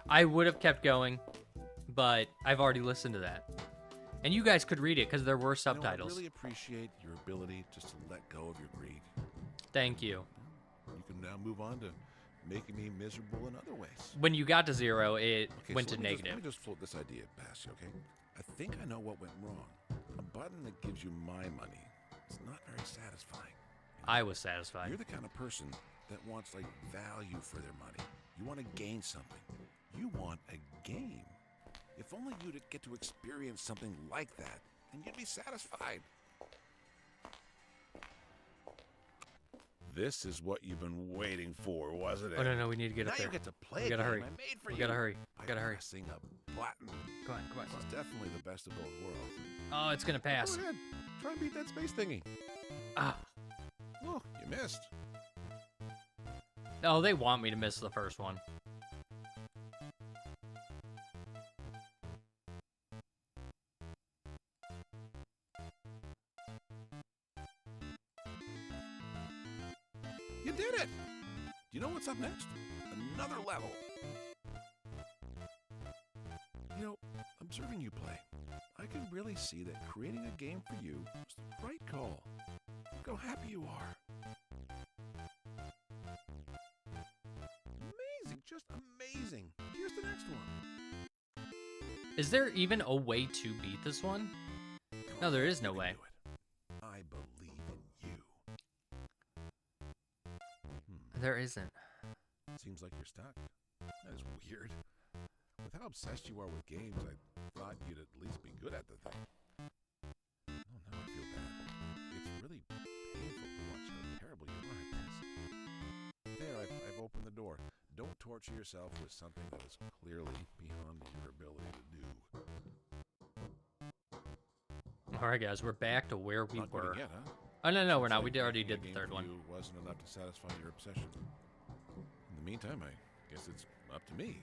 I would have kept going, but I've already listened to that. And you guys could read it because there were subtitles. I really appreciate your ability just to let go of your greed. Thank you. You can now move on to making me miserable in other ways. When you got to 0, it went so to let negative. me just float this idea past you, okay? I think I know what went wrong. A button that gives you my money. It's not very satisfying. I was satisfied. You're the kind of person that wants like value for their money. You want to gain something. You want a game. If only you'd get to experience something like that, then you'd be satisfied. This is what you've been waiting for, wasn't it? Oh, no, we need to get now up there. you get to play We a gotta game hurry. I made for We you. gotta hurry. by We gotta hurry. pressing a button. Come on, come on. This is definitely the best of both worlds. Oh, it's gonna pass. Go ahead. Try and beat that space thingy. Ah. Oh, you missed. Oh, they want me to miss the first one. You did it! Do you know what's up next? Another level. You know, observing you play, I can really see that creating a game for you was the right call. Look how happy you are. Amazing, just amazing. Here's the next one. Is there even a way to beat this one? No, there is no way. Do it. I believe in you. There isn't. Seems like you're stuck. That is weird. With how obsessed you are with games, I thought you'd at least be good at the thing. Oh, now I feel bad. It's really painful to watch how terrible you are at this. There, I've opened the door. Don't torture yourself with something that is clearly beyond your ability to do. All right, guys, we're back to where we Not were. quitting yet, huh? Oh, no, we're not. We Seems like already making a did the game third for one. you wasn't enough to satisfy your obsession. In the meantime, I guess it's up to me.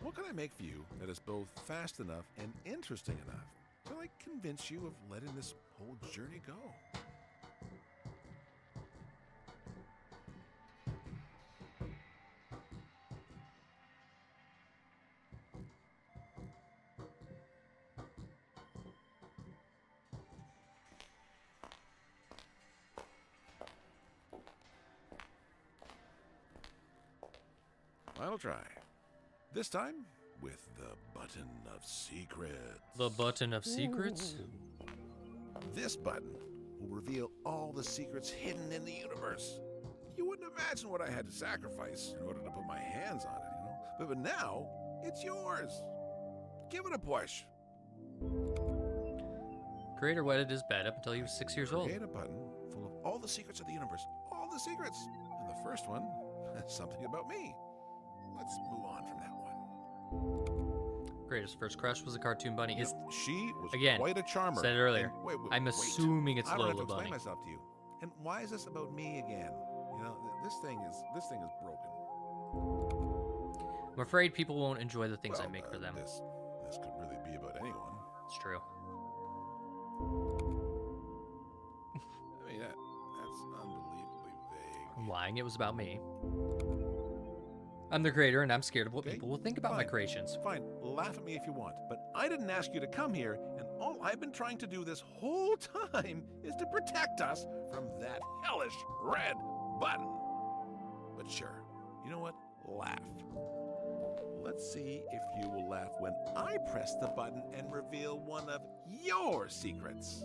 What can I make for you that is both fast enough and interesting enough to like convince you of letting this whole journey go? I'll try. This time with the button of secrets. The button of secrets? This button will reveal all the secrets hidden in the universe. You wouldn't imagine what I had to sacrifice in order to put my hands on it, you know? But now, it's yours. Give it a push. Creator wetted his bed up until he was 6 years old. Create a button full of all the secrets of the universe. All the secrets. And the first one, something about me. Let's move on from that one. Creator's first crush was a cartoon bunny. Is She was Again, quite a charmer. said it earlier. And wait, I'm assuming it's I don't have to Lola explain Bunny. myself to you. And why is this about me again? You know, this thing is broken. I'm afraid people won't enjoy the things I Well, make for them. This could really be about anyone. It's true. I mean, that's unbelievably vague. I'm lying. It was about me. I'm the creator, and I'm scared of what Okay, people will think about my fine. creations. Fine, laugh at me if you want, but I didn't ask you to come here, and All I've been trying to do this whole time is to protect us from that hellish red button. But sure, you know what? Laugh. Let's see if you will laugh when I press the button and reveal one of your secrets.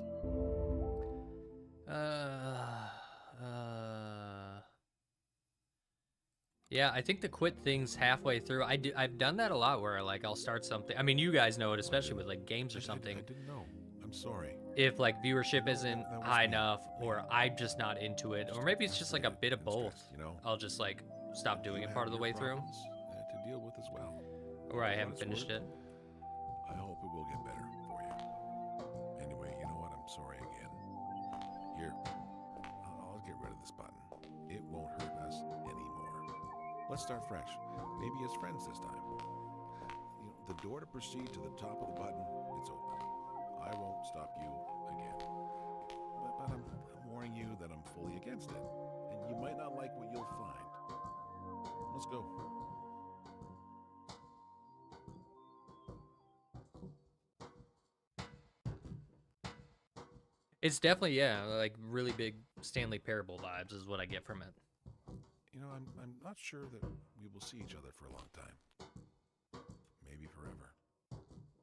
Yeah, I think the quit thing's halfway through. I've done that a lot where like I'll start something. I mean, you guys know it, especially with like games or something. I didn't know. I'm sorry. If like viewership isn't That was high me. enough, or I'm just not into it, or maybe it's just like a bit of Instead, both. you know, I'll just like stop doing you it part of have the way your through, problems, to deal with as well. or I For what haven't it's finished worth, it. I hope it will get better for you. Anyway, you know what? I'm sorry again. Here, I'll get rid of this button. It won't hurt us anymore. Let's start fresh. Maybe as friends this time. You know, the door to proceed to the top of the button, it's open. I won't stop you again. But I'm warning you that I'm fully against it. And you might not like what you'll find. Let's go. It's definitely, yeah, like really big Stanley Parable vibes is what I get from it. You know, I'm not sure that we will see each other for a long time. Maybe forever.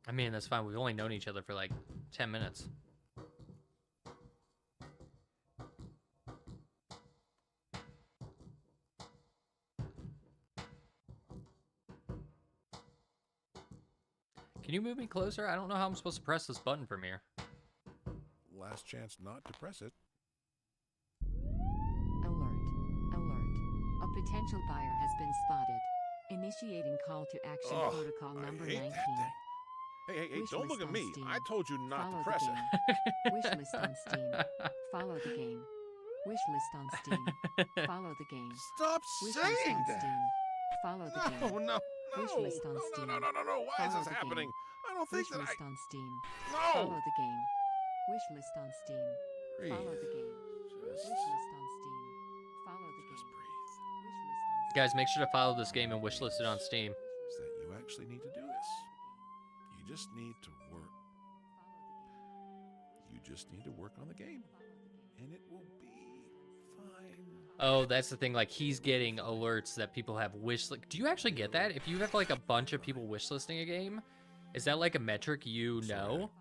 I mean, that's fine. We've only known each other for like 10 minutes. Can you move me closer? I don't know how I'm supposed to press this button from here. Last chance not to press it. Alert. Alert. A potential buyer has been spotted. Initiating call to action protocol I number hate 19. that thing. Hey, Wish don't look list at on me. Steam. I told you not Follow to the press game. it. Wish list on Steam. Follow the game. Wish list on Steam. Follow the game. Stop Wish list saying on that. Steam. Follow the No, game. no, Wish no. list on No, Steam. no, no, no, no. Why is Follow this the happening? game. I don't think Wish that list on Steam. No! Follow the game. Wish list on Steam. Follow the game. Wish list on Steam. Follow the Just game. breathe. Wish list on Steam. Guys, make sure to follow this game and wishlist it on Steam. Is that you actually need to do this. You just need to work. You just need to work on the game. And it will be fine. Oh, that's the thing. Like, he's getting alerts that people have wish. Like, do you actually get that? If you have like a bunch of people wishlisting a game, is that like a metric you know?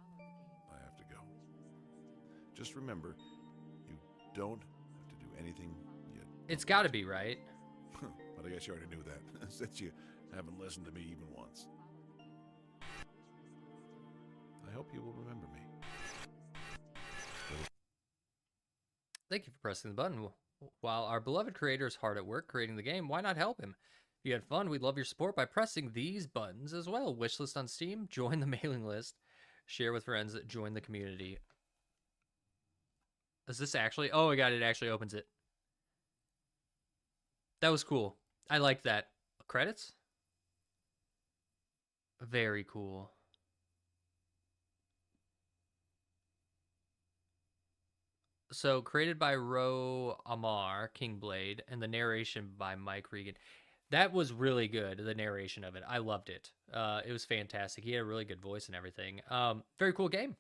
I have to go. Just remember, you don't have to do anything yet. It's got to be, right? But I guess you already knew that, since you haven't listened to me even once. I hope you will remember me. Thank you for pressing the button. While our beloved creator is hard at work creating the game, why not help him? If you had fun, we'd love your support by pressing these buttons as well. Wishlist on Steam, join the mailing list, share with friends, join the community. Is this actually? Oh my god, it actually opens it. That was cool. I liked that. Credits? Very cool. So, created by Ro Amar, Kingblade, and the narration by Mike Regan. That was really good, the narration of it. I loved it. It was fantastic. He had a really good voice and everything. Very cool game.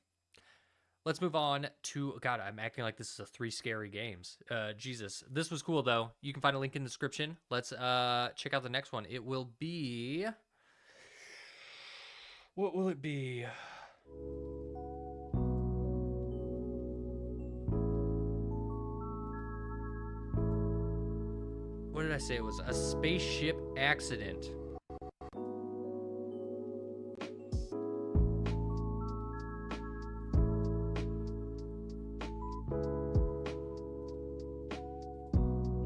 Let's move on to... God, I'm acting like this is a 3 scary games. Jesus. This was cool, though. You can find a link in the description. Let's check out the next one. It will be... What will it be? What did I say? It was a spaceship accident.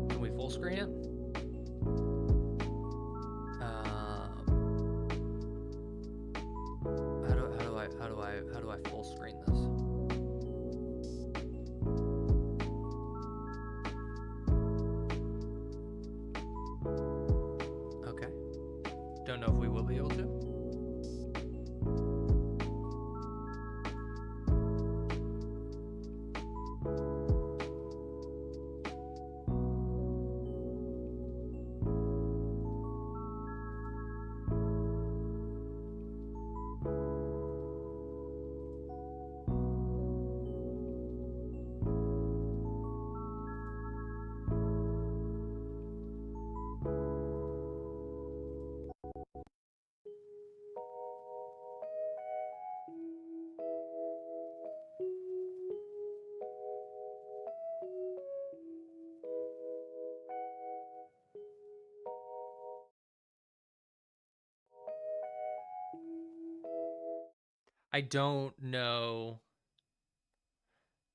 Can we full screen it? How do I full screen this? Okay. Don't know if we will be able to. I don't know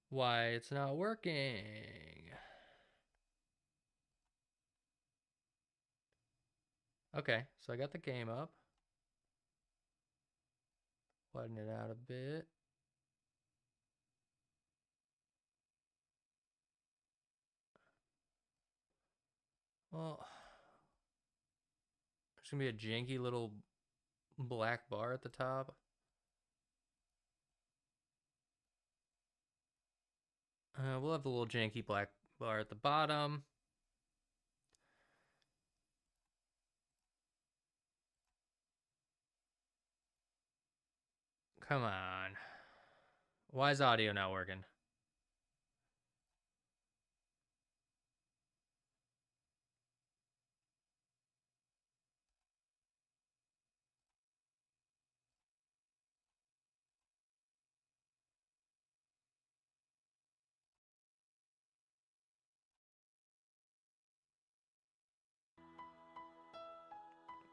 why it's not working. Okay, so I got the game up. Widen it out a bit. Well, there's gonna be a janky little black bar at the top. We'll have the little janky black bar at the bottom. Come on. Why is audio not working?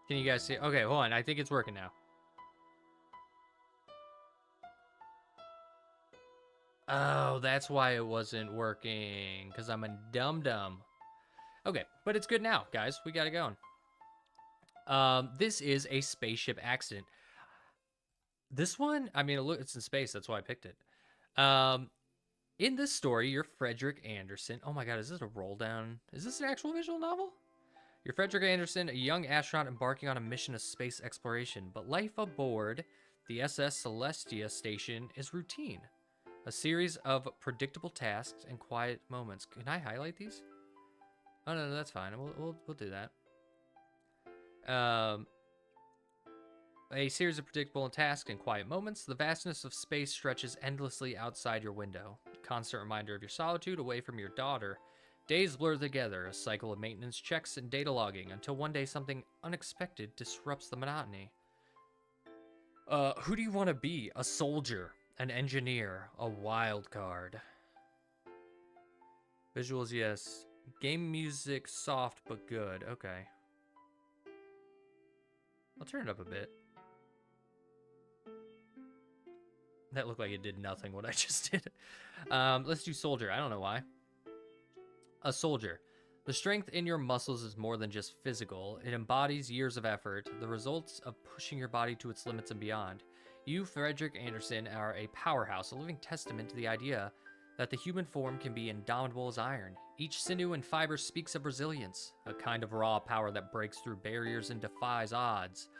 Can you guys see? Okay, hold on. I think it's working now. Oh, that's why it wasn't working. Because I'm a dum-dum. Okay, but it's good now, guys. We got it going. This is a spaceship accident. This one, I mean, look, it's in space. That's why I picked it. In this story, you're Frederick Anderson. Oh my god, is this a roll down? Is this an actual visual novel? You're Frederick Anderson, a young astronaut embarking on a mission of space exploration, but life aboard the SS Celestia station is routine. A series of predictable tasks and quiet moments. Can I highlight these? Oh no, that's fine. We'll do that. A series of predictable tasks and quiet moments. The vastness of space stretches endlessly outside your window. Constant reminder of your solitude away from your daughter. Days blur together, a cycle of maintenance checks and data logging, until one day something unexpected disrupts the monotony. Who do you want to be? A soldier, an engineer, a wild card. Visuals, yes. Game music, soft but good. Okay. I'll turn it up a bit. That looked like it did nothing, what I just did. Let's do soldier. I don't know why. A soldier. The strength in your muscles is more than just physical. It embodies years of effort, the results of pushing your body to its limits and beyond. You, Frederick Anderson, are a powerhouse, a living testament to the idea that the human form can be indomitable as iron. Each sinew and fiber speaks of resilience, a kind of raw power that breaks through barriers and defies odds.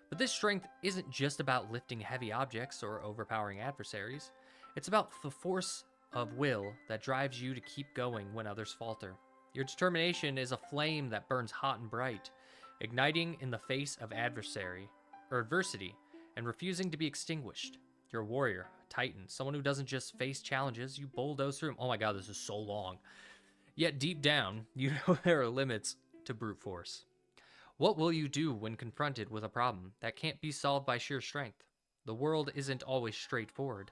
But this strength isn't just about lifting heavy objects or overpowering adversaries. It's about the force of will that drives you to keep going when others falter. Your determination is a flame that burns hot and bright, igniting in the face of adversity and refusing to be extinguished. You're a warrior, a titan, someone who doesn't just face challenges, you bulldoze through them. Oh my god, this is so long. Yet deep down, you know there are limits to brute force. What will you do when confronted with a problem that can't be solved by sheer strength? The world isn't always straightforward,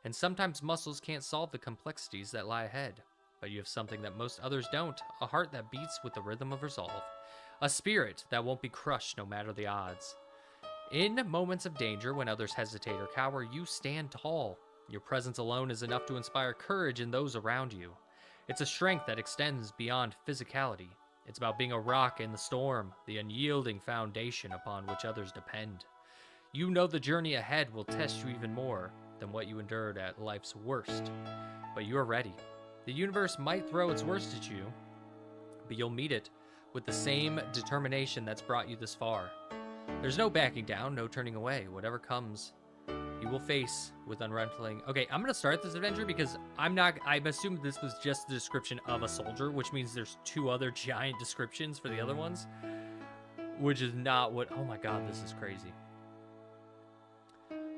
and sometimes muscles can't solve the complexities that lie ahead. But you have something that most others don't, a heart that beats with the rhythm of resolve, a spirit that won't be crushed no matter the odds. In moments of danger, when others hesitate or cower, you stand tall. Your presence alone is enough to inspire courage in those around you. It's a strength that extends beyond physicality. It's about being a rock in the storm, the unyielding foundation upon which others depend. You know the journey ahead will test you even more than what you endured at life's worst, but you're ready. The universe might throw its worst at you, but you'll meet it with the same determination that's brought you this far. There's no backing down, no turning away. Whatever comes, you will face with unrelenting. Okay, I'm gonna start this adventure because I'm assuming this was just the description of a soldier, which means there's two other giant descriptions for the other ones, which is not what. Oh my god, this is crazy.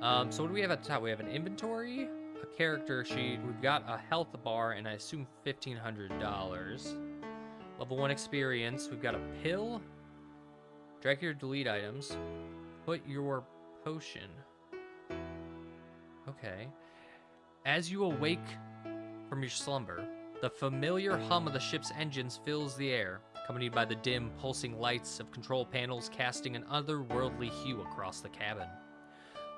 So what do we have at the top? We have an inventory, a character sheet. We've got a health bar, and I assume $1,500. Level 1 experience. We've got a pill. Drag your delete items. Put your potion. Okay. As you awake from your slumber, the familiar hum of the ship's engines fills the air, accompanied by the dim, pulsing lights of control panels casting an otherworldly hue across the cabin.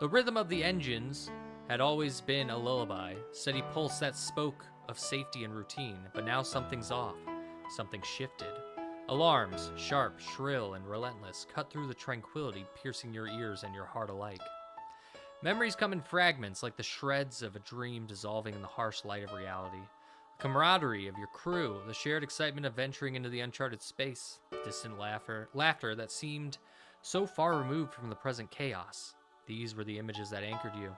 The rhythm of the engines had always been a lullaby, steady pulse that spoke of safety and routine, but now something's off. Something shifted. Alarms, sharp, shrill, and relentless, cut through the tranquility, piercing your ears and your heart alike. Memories come in fragments, like the shreds of a dream dissolving in the harsh light of reality. The camaraderie of your crew, the shared excitement of venturing into the uncharted space, distant laughter that seemed so far removed from the present chaos. These were the images that anchored you.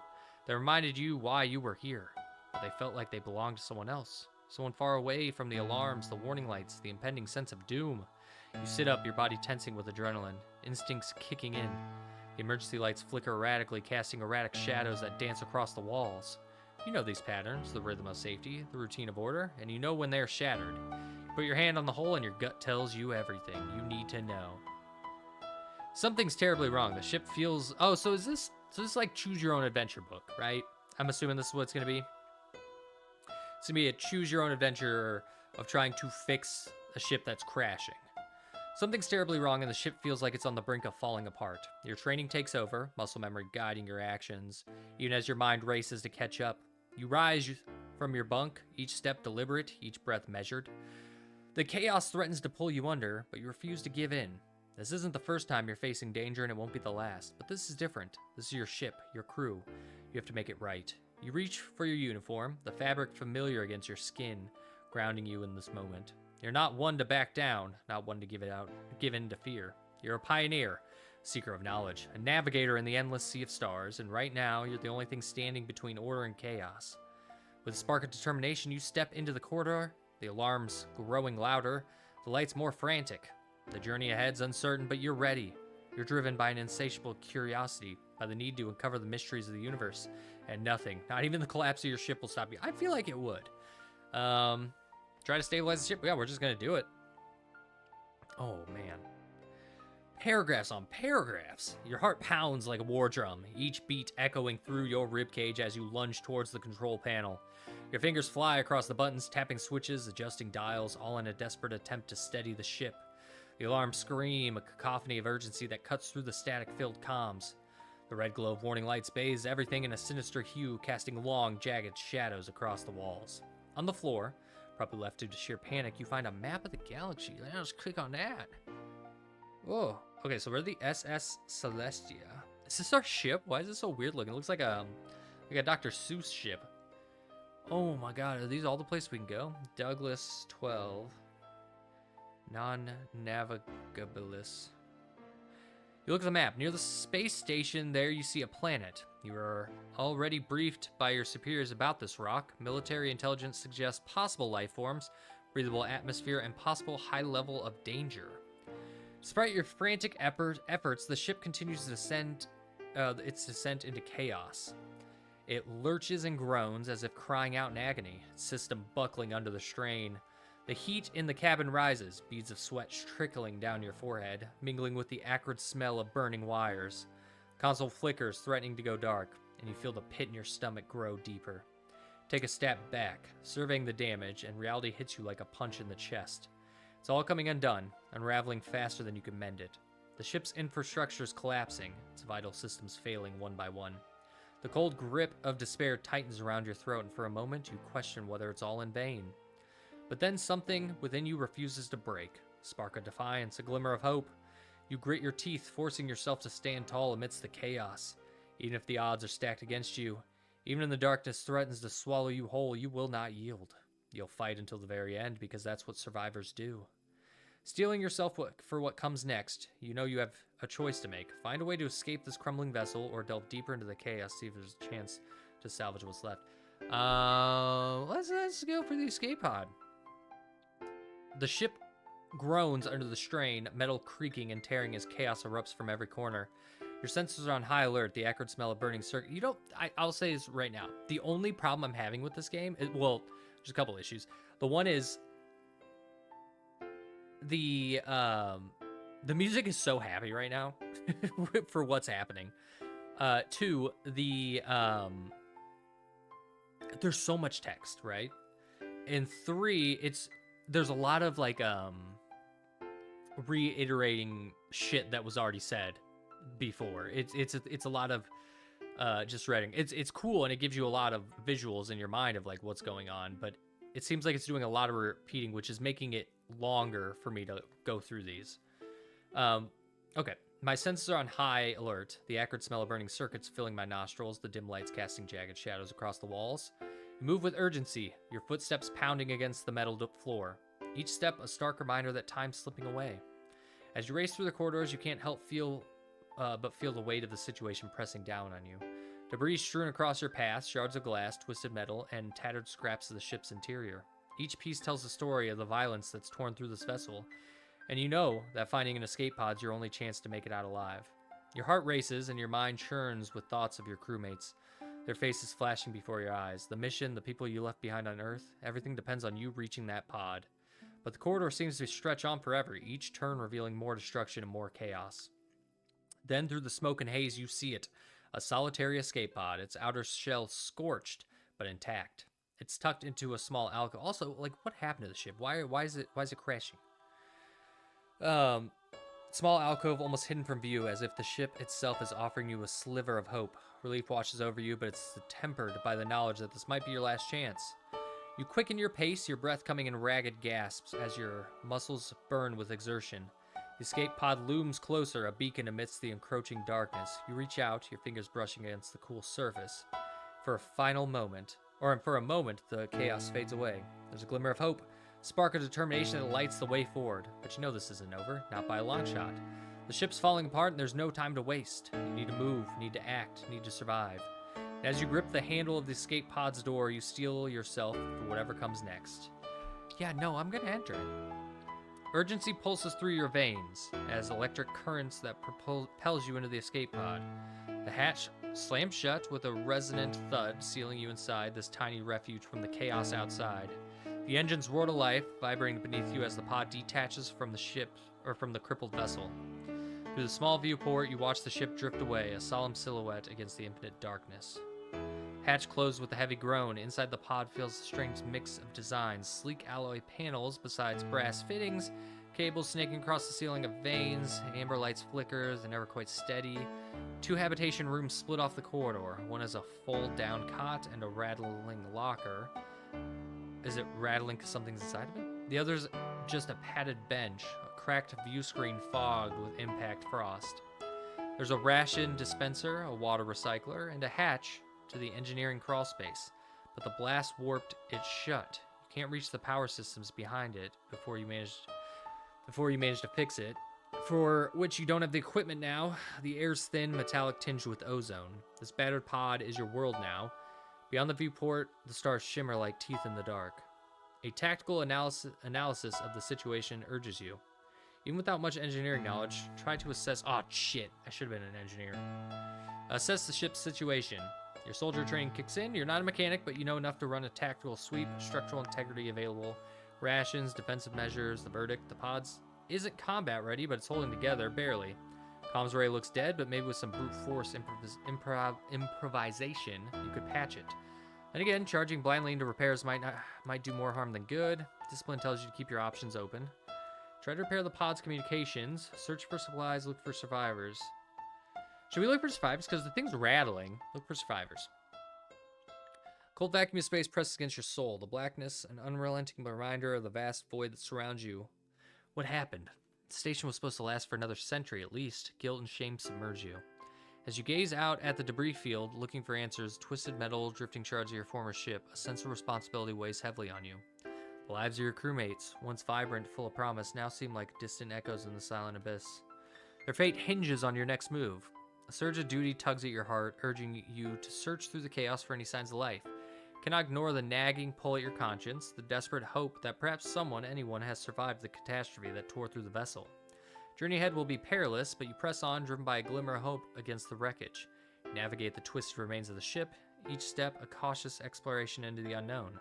They reminded you why you were here, but they felt like they belonged to someone else. Someone far away from the alarms, the warning lights, the impending sense of doom. You sit up, your body tensing with adrenaline, instincts kicking in. The emergency lights flicker erratically, casting erratic shadows that dance across the walls. You know these patterns, the rhythm of safety, the routine of order, and you know when they're shattered. You put your hand on the hole and your gut tells you everything you need to know. Something's terribly wrong. The ship feels... Oh, so is this like choose your own adventure book, right? I'm assuming this is what it's going to be. It's going to be a choose your own adventure of trying to fix a ship that's crashing. Something's terribly wrong and the ship feels like it's on the brink of falling apart. Your training takes over, muscle memory guiding your actions. Even as your mind races to catch up, you rise from your bunk, each step deliberate, each breath measured. The chaos threatens to pull you under, but you refuse to give in. This isn't the first time you're facing danger and it won't be the last, but this is different. This is your ship, your crew. You have to make it right. You reach for your uniform, the fabric familiar against your skin, grounding you in this moment. You're not one to back down, not one to give in to fear. You're a pioneer, seeker of knowledge, a navigator in the endless sea of stars, and right now, you're the only thing standing between order and chaos. With a spark of determination, you step into the corridor, the alarms growing louder, the lights more frantic. The journey ahead's uncertain, but you're ready. You're driven by an insatiable curiosity, by the need to uncover the mysteries of the universe, and nothing, not even the collapse of your ship, will stop you. I feel like it would. Try to stabilize the ship. Yeah, we're just gonna do it. Oh, man. Paragraphs on paragraphs. Your heart pounds like a war drum, each beat echoing through your ribcage as you lunge towards the control panel. Your fingers fly across the buttons, tapping switches, adjusting dials, all in a desperate attempt to steady the ship. The alarms scream, a cacophony of urgency that cuts through the static-filled comms. The red glow of warning lights bathes everything in a sinister hue, casting long, jagged shadows across the walls. On the floor, probably left due to sheer panic, you find a map of the galaxy. Let's click on that. Whoa. Okay, so we're the SS Celestia. Is this our ship? Why is it so weird looking? It looks like a Dr. Seuss ship. Oh my god, are these all the places we can go? Douglas 12. Non-navigabilis. You look at the map. Near the space station there you see a planet. You are already briefed by your superiors about this rock. Military intelligence suggests possible life forms, breathable atmosphere, and possible high level of danger. Despite your frantic efforts, the ship continues to descend its descent into chaos. It lurches and groans as if crying out in agony, its system buckling under the strain. The heat in the cabin rises, beads of sweat trickling down your forehead, mingling with the acrid smell of burning wires. Console flickers, threatening to go dark, and you feel the pit in your stomach grow deeper. Take a step back, surveying the damage, and reality hits you like a punch in the chest. It's all coming undone, unraveling faster than you can mend it. The ship's infrastructure is collapsing, its vital systems failing one by one. The cold grip of despair tightens around your throat, and for a moment you question whether it's all in vain. But then something within you refuses to break. A spark of defiance, a glimmer of hope. You grit your teeth, forcing yourself to stand tall amidst the chaos. Even if the odds are stacked against you, even in the darkness threatens to swallow you whole, you will not yield. You'll fight until the very end, because that's what survivors do. Steeling yourself for what comes next, you know you have a choice to make. Find a way to escape this crumbling vessel, or delve deeper into the chaos, see if there's a chance to salvage what's left. Let's go for the escape pod. The ship groans under the strain, metal creaking and tearing as chaos erupts from every corner. Your senses are on high alert, the acrid smell of burning circuit. I'll say this right now. The only problem I'm having with this game, well, there's a couple issues. The one is the music is so happy right now for what's happening. Two, there's so much text, right? And three, there's a lot of like reiterating shit that was already said before. It's a lot of just reading. It's cool, and it gives you a lot of visuals in your mind of like what's going on, but it seems like it's doing a lot of repeating, which is making it longer for me to go through these. Okay. My senses are on high alert, the acrid smell of burning circuits filling my nostrils, the dim lights casting jagged shadows across the walls. You move with urgency, your footsteps pounding against the metal floor. Each step a stark reminder that time's slipping away. As you race through the corridors, you can't help but feel the weight of the situation pressing down on you. Debris strewn across your path, shards of glass, twisted metal, and tattered scraps of the ship's interior. Each piece tells the story of the violence that's torn through this vessel, and you know that finding an escape pod's your only chance to make it out alive. Your heart races and your mind churns with thoughts of your crewmates, their faces flashing before your eyes. The mission, the people you left behind on Earth, everything depends on you reaching that pod. But the corridor seems to stretch on forever, each turn revealing more destruction and more chaos. Then through the smoke and haze you see it, a solitary escape pod, its outer shell scorched but intact. It's tucked into a small alcove. Also, like, what happened to the ship? Why is it crashing? Small alcove almost hidden from view, as if the ship itself is offering you a sliver of hope. Relief washes over you, but it's tempered by the knowledge that this might be your last chance. You quicken your pace, your breath coming in ragged gasps as your muscles burn with exertion. The escape pod looms closer, a beacon amidst the encroaching darkness. You reach out, your fingers brushing against the cool surface. For a moment, the chaos fades away. There's a glimmer of hope, a spark of determination that lights the way forward. But you know this isn't over, not by a long shot. The ship's falling apart and there's no time to waste. You need to move, need to act, need to survive. And as you grip the handle of the escape pod's door, you steel yourself for whatever comes next. Yeah, no, I'm gonna enter it. Urgency pulses through your veins as electric currents that propels you into the escape pod. The hatch slams shut with a resonant thud, sealing you inside this tiny refuge from the chaos outside. The engines roar to life, vibrating beneath you as the pod detaches from the ship or from the crippled vessel. Through the small viewport, you watch the ship drift away, a solemn silhouette against the infinite darkness. Hatch closed with a heavy groan. Inside the pod feels a strange mix of designs, sleek alloy panels besides brass fittings, cables snaking across the ceiling of vanes, amber lights flicker, they're never quite steady. 2 habitation rooms split off the corridor. One is a fold-down cot and a rattling locker. Is it rattling because something's inside of it? The other's just a padded bench, a cracked view screen fogged with impact frost. There's a ration dispenser, a water recycler, and a hatch to the engineering crawl space, but the blast warped it shut. You can't reach the power systems behind it before you manage to fix it, for which you don't have the equipment now. The air's thin, metallic tinged with ozone. This battered pod is your world now. Beyond the viewport, the stars shimmer like teeth in the dark. A tactical analysis of the situation urges you. Even without much engineering knowledge, try to assess... Oh, shit. I should have been an engineer. Assess the ship's situation. Your soldier training kicks in. You're not a mechanic, but you know enough to run a tactical sweep, structural integrity available, rations, defensive measures, the verdict. The pods isn't combat ready, but it's holding together, barely. Comms array looks dead, but maybe with some brute force improvisation, you could patch it. And again, charging blindly into repairs might do more harm than good. Discipline tells you to keep your options open. Try to repair the pod's communications. Search for supplies, look for survivors. Should we look for survivors? Because the thing's rattling. Look for survivors. Cold vacuum of space presses against your soul. The blackness, an unrelenting reminder of the vast void that surrounds you. What happened? The station was supposed to last for another century at least. Guilt and shame submerge you. As you gaze out at the debris field, looking for answers, twisted metal, drifting shards of your former ship, a sense of responsibility weighs heavily on you. The lives of your crewmates, once vibrant, full of promise, now seem like distant echoes in the silent abyss. Their fate hinges on your next move. A surge of duty tugs at your heart, urging you to search through the chaos for any signs of life. Cannot ignore the nagging pull at your conscience, the desperate hope that perhaps anyone has survived the catastrophe that tore through the vessel. Journey ahead will be perilous, but you press on, driven by a glimmer of hope against the wreckage. You navigate the twisted remains of the ship, each step a cautious exploration into the unknown.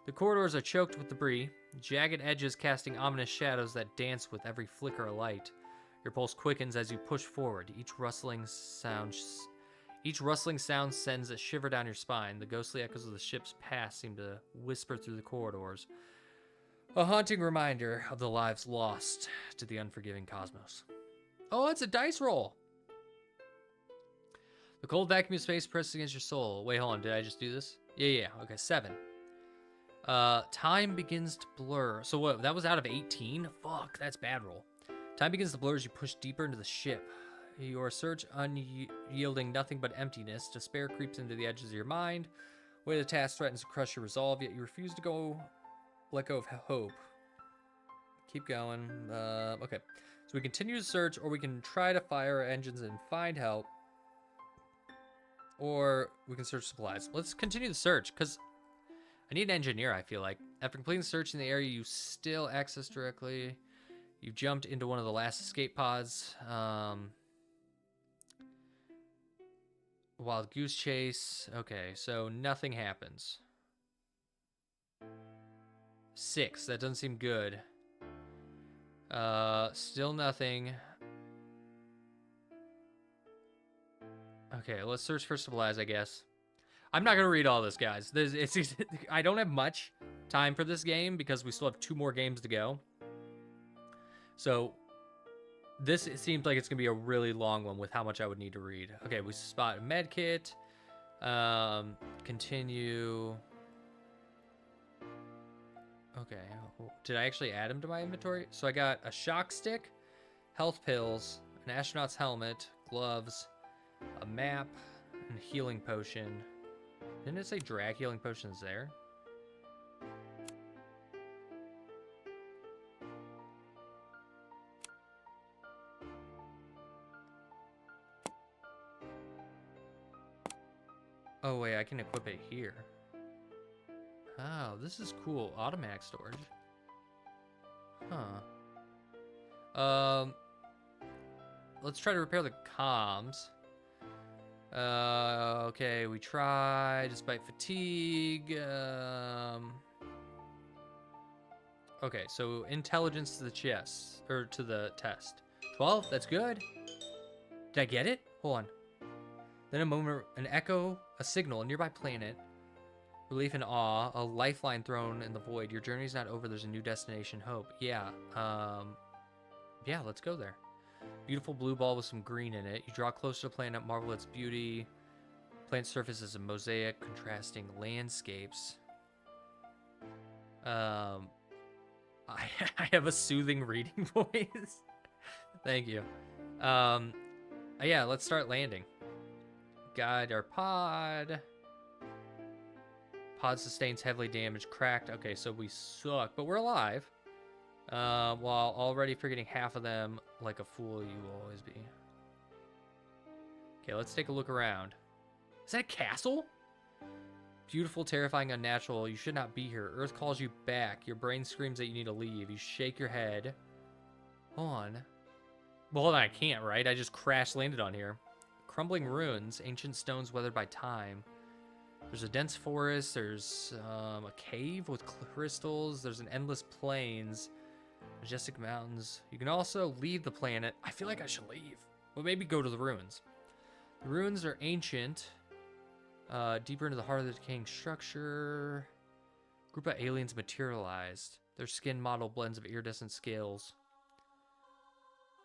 The corridors are choked with debris, jagged edges casting ominous shadows that dance with every flicker of light. Your pulse quickens as you push forward. Each rustling sound sends a shiver down your spine. The ghostly echoes of the ship's past seem to whisper through the corridors. A haunting reminder of the lives lost to the unforgiving cosmos. Oh, it's a dice roll! The cold vacuum of space presses against your soul. Wait, hold on. Did I just do this? Yeah. Okay, 7. Time begins to blur. So what? That was out of 18? Fuck, that's bad roll. Time begins to blur as you push deeper into the ship. Your search unyielding nothing but emptiness. Despair creeps into the edges of your mind. Where the task threatens to crush your resolve, yet you refuse to let go of hope. Keep going. Okay. So we continue to search, or we can try to fire our engines and find help. Or we can search supplies. Let's continue the search, because I need an engineer, I feel like. After completing the search in the area you still access directly, you've jumped into one of the last escape pods. Wild goose chase. Okay, so nothing happens. 6. That doesn't seem good. Still nothing. Okay, let's search for supplies, I guess. I'm not gonna read all this, guys. I don't have much time for this game because we still have 2 more games to go. So this, it seems like it's gonna be a really long one with how much I would need to read. Okay, we spot a med kit. Continue. Okay, did I actually add him to my inventory? So I got a shock stick, health pills, an astronaut's helmet, gloves, a map, and a healing potion. Didn't it say drag healing potions there? Oh wait, I can equip it here. Oh, this is cool. Automatic storage. Huh. Let's try to repair the comms. Okay, we try despite fatigue. Okay, so intelligence to the chest, or to the test. 12, that's good. Did I get it? Hold on. Then a moment, an echo, a signal, a nearby planet. Relief and awe, a lifeline thrown in the void. Your journey's not over, there's a new destination, hope. Yeah, yeah, let's go there. Beautiful blue ball with some green in it. You draw closer to the planet, marvel its beauty. Planet surface is a mosaic, contrasting landscapes. I have a soothing reading voice. Thank you. Yeah, let's start landing. Guide our pod. Pod sustains heavily damaged, cracked. Okay, so we suck, but we're alive. While already forgetting half of them, like a fool you will always be. Okay, let's take a look around. Is that a castle? Beautiful, terrifying, unnatural. You should not be here. Earth calls you back. Your brain screams that you need to leave. You shake your head. Hold on. Well, hold on, I can't, right? I just crash landed on here. Crumbling ruins, ancient stones weathered by time. There's a dense forest. There's a cave with crystals. There's an endless plains. Majestic mountains. You can also leave the planet. I feel like I should leave. Well, maybe go to the ruins. The ruins are ancient. Deeper into the heart of the decaying structure. Group of aliens materialized. Their skin model blends of iridescent scales.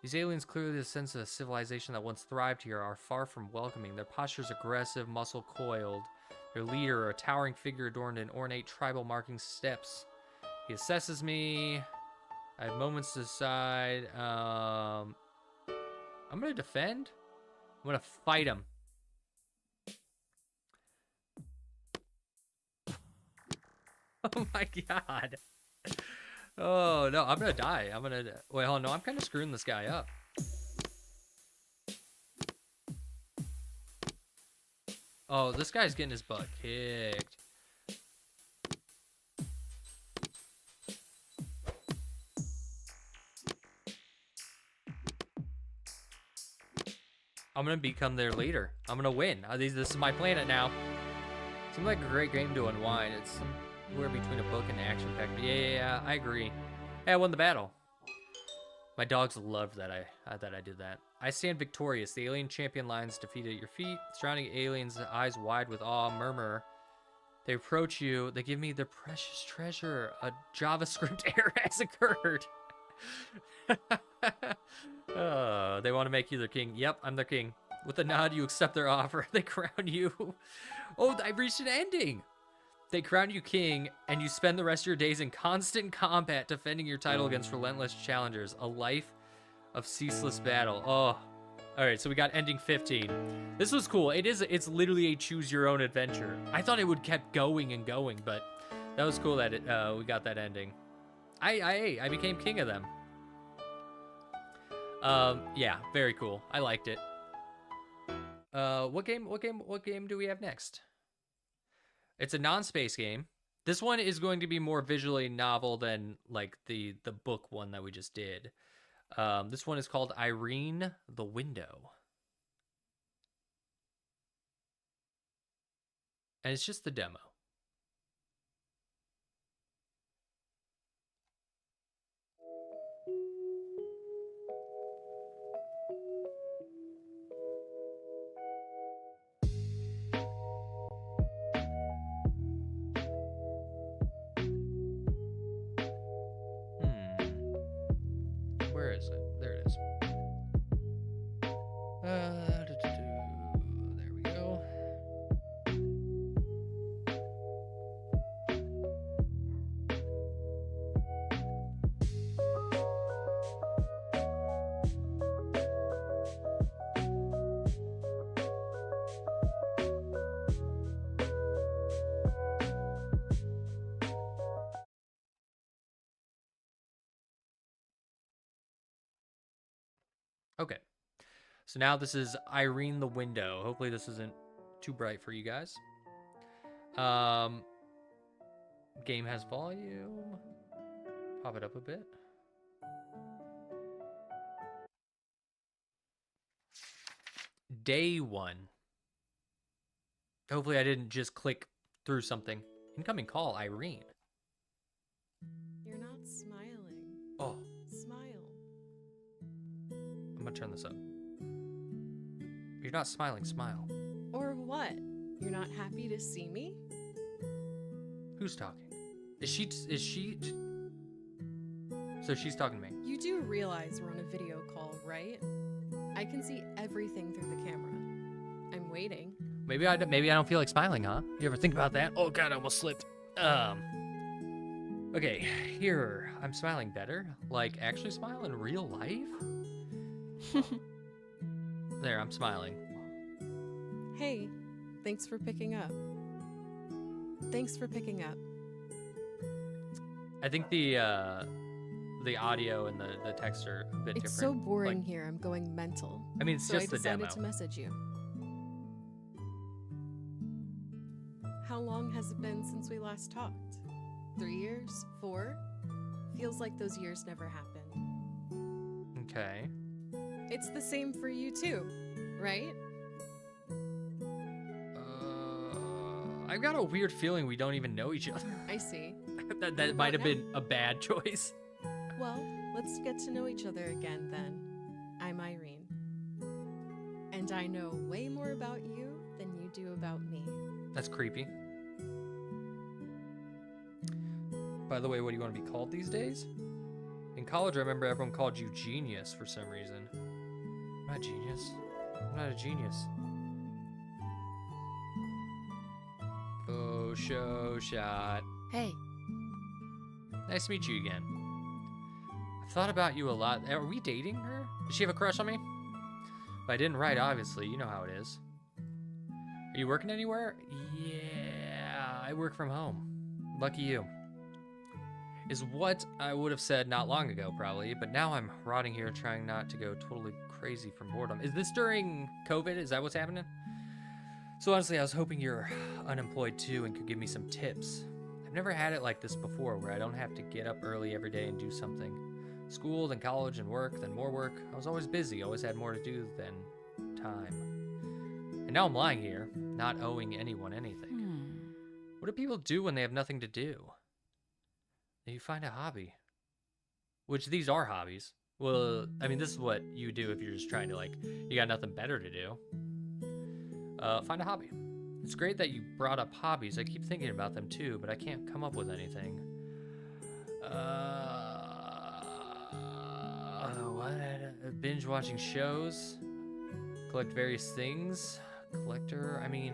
These aliens, clearly the sense of a civilization that once thrived here, are far from welcoming. Their postures aggressive, muscle coiled. Their leader, a towering figure adorned in ornate tribal marking steps. He assesses me. I have moments to decide. I'm gonna defend. I'm gonna fight him. Oh my god. Oh no, I'm gonna die. Wait, hold on, no, I'm kind of screwing this guy up. Oh, this guy's getting his butt kicked. I'm gonna become their leader. I'm gonna win. This is my planet now. Seems like a great game to unwind. It's somewhere between a book and action pack. But yeah, I agree. Hey, I won the battle. My dogs loved that I did that. I stand victorious. The alien champion lions defeated at your feet. Surrounding aliens, eyes wide with awe, murmur. They approach you. They give me their precious treasure. A JavaScript error has occurred. They want to make you their king. Yep, I'm their king. With a nod, you accept their offer. They crown you. Oh, I've reached an ending. They crown you king, and you spend the rest of your days in constant combat, defending your title against relentless challengers. A life of ceaseless battle. Oh. All right, so we got ending 15. This was cool. It's literally a choose your own adventure. I thought it would kept going and going, but that was cool that we got that ending. I became king of them. Yeah, very cool. I liked it. What game do we have next? It's a non-space game. This one is going to be more visually novel than like the book one that we just did. This one is called Irene the Window. And it's just the demo. Where is it? There it is. There we go. Okay, so now this is Irene the Window. Hopefully this isn't too bright for you guys. Game has volume. Pop it up a bit. Day 1. Hopefully I didn't just click through something. Incoming call, Irene. You're not smiling. Oh. Smile. I'm gonna turn this up. You're not smiling, smile. Or what? You're not happy to see me? Who's talking? Is she? So she's talking to me. You do realize we're on a video call, right? I can see everything through the camera. I'm waiting. Maybe I don't feel like smiling, huh? You ever think about that? Oh God, I almost slipped. Okay, here, I'm smiling better. Like, actually smile in real life? There, I'm smiling. Hey, thanks for picking up. Thanks for picking up. I think the audio and the text are a bit different. It's so boring Like, here, I'm going mental. I mean, it's So just I the demo. decided to message you. How long has it been since we last talked? 3 years? 4? Feels like those years never happened. Okay. It's the same for you too, right? I've got a weird feeling we don't even know each other. I see. that might have been a bad choice. Well, let's get to know each other again then. I'm Irene. And I know way more about you than you do about me. That's creepy. By the way, what do you want to be called these days? In college, I remember everyone called you genius for some reason. I'm not genius. I'm not a genius. Oh, show shot. Hey. Nice to meet you again. I've thought about you a lot. Are we dating her? Does she have a crush on me? If I didn't write, obviously. You know how it is. Are you working anywhere? Yeah, I work from home. Lucky you. Is what I would have said not long ago, probably, but now I'm rotting here trying not to go totally crazy from boredom. Is this during COVID? Is that what's happening? So honestly, I was hoping you're unemployed too and could give me some tips. I've never had it like this before, where I don't have to get up early every day and do something. School, then college, and work, then more work. I was always busy, always had more to do than time. And now I'm lying here, not owing anyone anything. What do people do when they have nothing to do? You find a hobby. Which these are hobbies. Well, I mean, this is what you do if you're just trying to, like, you got nothing better to do. Find a hobby. It's great that you brought up hobbies. I keep thinking about them too, but I can't come up with anything. What? Binge watching shows? Collect various things. Collector, I mean,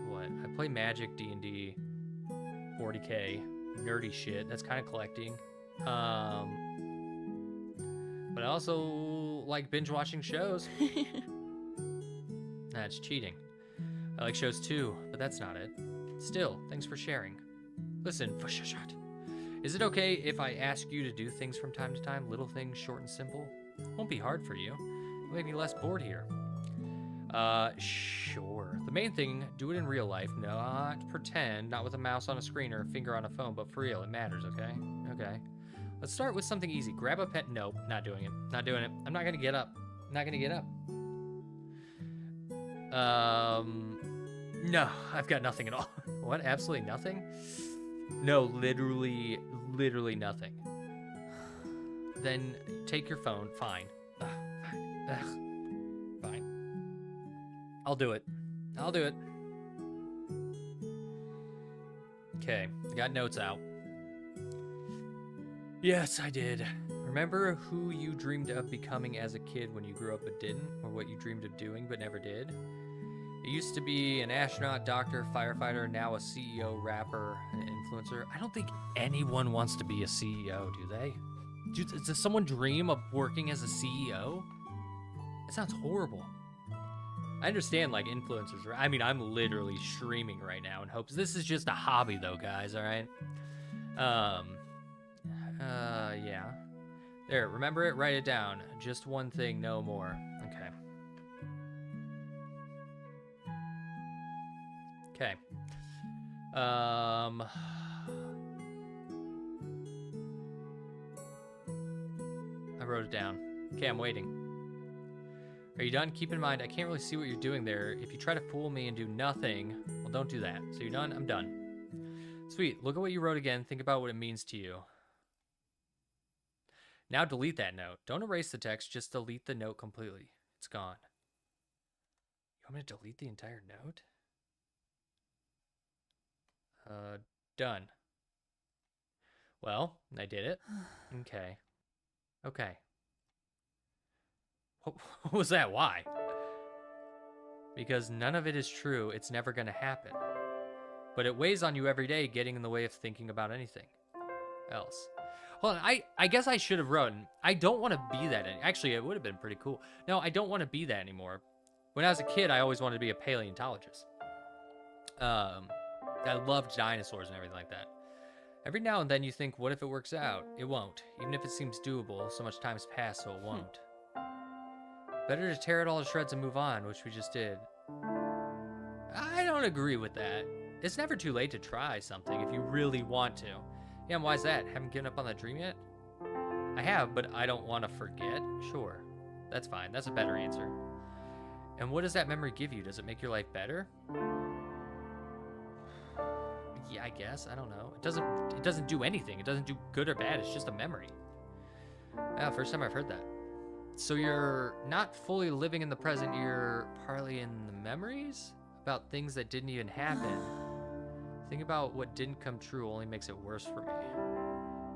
what? I play Magic, D&D, 40K, nerdy shit. That's kind of collecting. But I also like binge watching shows. That's cheating. I like shows too, but that's not it. Still, thanks for sharing. Listen, is it okay if I ask you to do things from time to time? Little things, short and simple? Won't be hard for you. It'll make me less bored here. Sure. The main thing, do it in real life, not pretend, not with a mouse on a screen or a finger on a phone, but for real, it matters, okay? Okay. Let's start with something easy. Grab a pen. Nope, not doing it. Not doing it. I'm not gonna get up. I'm not gonna get up. No, I've got nothing at all. What? Absolutely nothing? No, literally nothing. Then take your phone. Fine. Ugh, fine. Ugh. Fine. I'll do it. I'll do it. Okay, I got notes out. Yes, I did. Remember who you dreamed of becoming as a kid when you grew up but didn't? Or what you dreamed of doing but never did? It used to be an astronaut, doctor, firefighter, now a CEO, rapper, an influencer. I don't think anyone wants to be a CEO, do they? Does someone dream of working as a CEO? That sounds horrible. I understand, like, influencers. I mean, I'm literally streaming right now in hopes. This is just a hobby, though, guys, all right? Yeah. There, remember it? Write it down. Just one thing, no more. Okay. Okay. I wrote it down. Okay, I'm waiting. Are you done? Keep in mind, I can't really see what you're doing there. If you try to fool me and do nothing, well, don't do that. So you're done? I'm done. Sweet. Look at what you wrote again. Think about what it means to you. Now delete that note. Don't erase the text. Just delete the note completely. It's gone. You want me to delete the entire note? Done. Well, I did it. Okay. Okay. What was that? Why? Because none of it is true. It's never going to happen. But it weighs on you every day, getting in the way of thinking about anything else. Hold on, I guess I should have written, I don't want to be that. Actually, it would have been pretty cool. No, I don't want to be that anymore. When I was a kid, I always wanted to be a paleontologist. I loved dinosaurs and everything like that. Every now and then you think, what if it works out? It won't. Even if it seems doable, so much time's passed, so it won't. Better to tear it all to shreds and move on, which we just did. I don't agree with that. It's never too late to try something if you really want to. Yeah, and why's that? Haven't given up on that dream yet? I have, but I don't want to forget. Sure. That's fine. That's a better answer. And what does that memory give you? Does it make your life better? Yeah, I guess. I don't know. It doesn't do anything. It doesn't do good or bad. It's just a memory. Yeah, first time I've heard that. So you're not fully living in the present, you're partly in the memories about things that didn't even happen. Think about what didn't come true only makes it worse for me.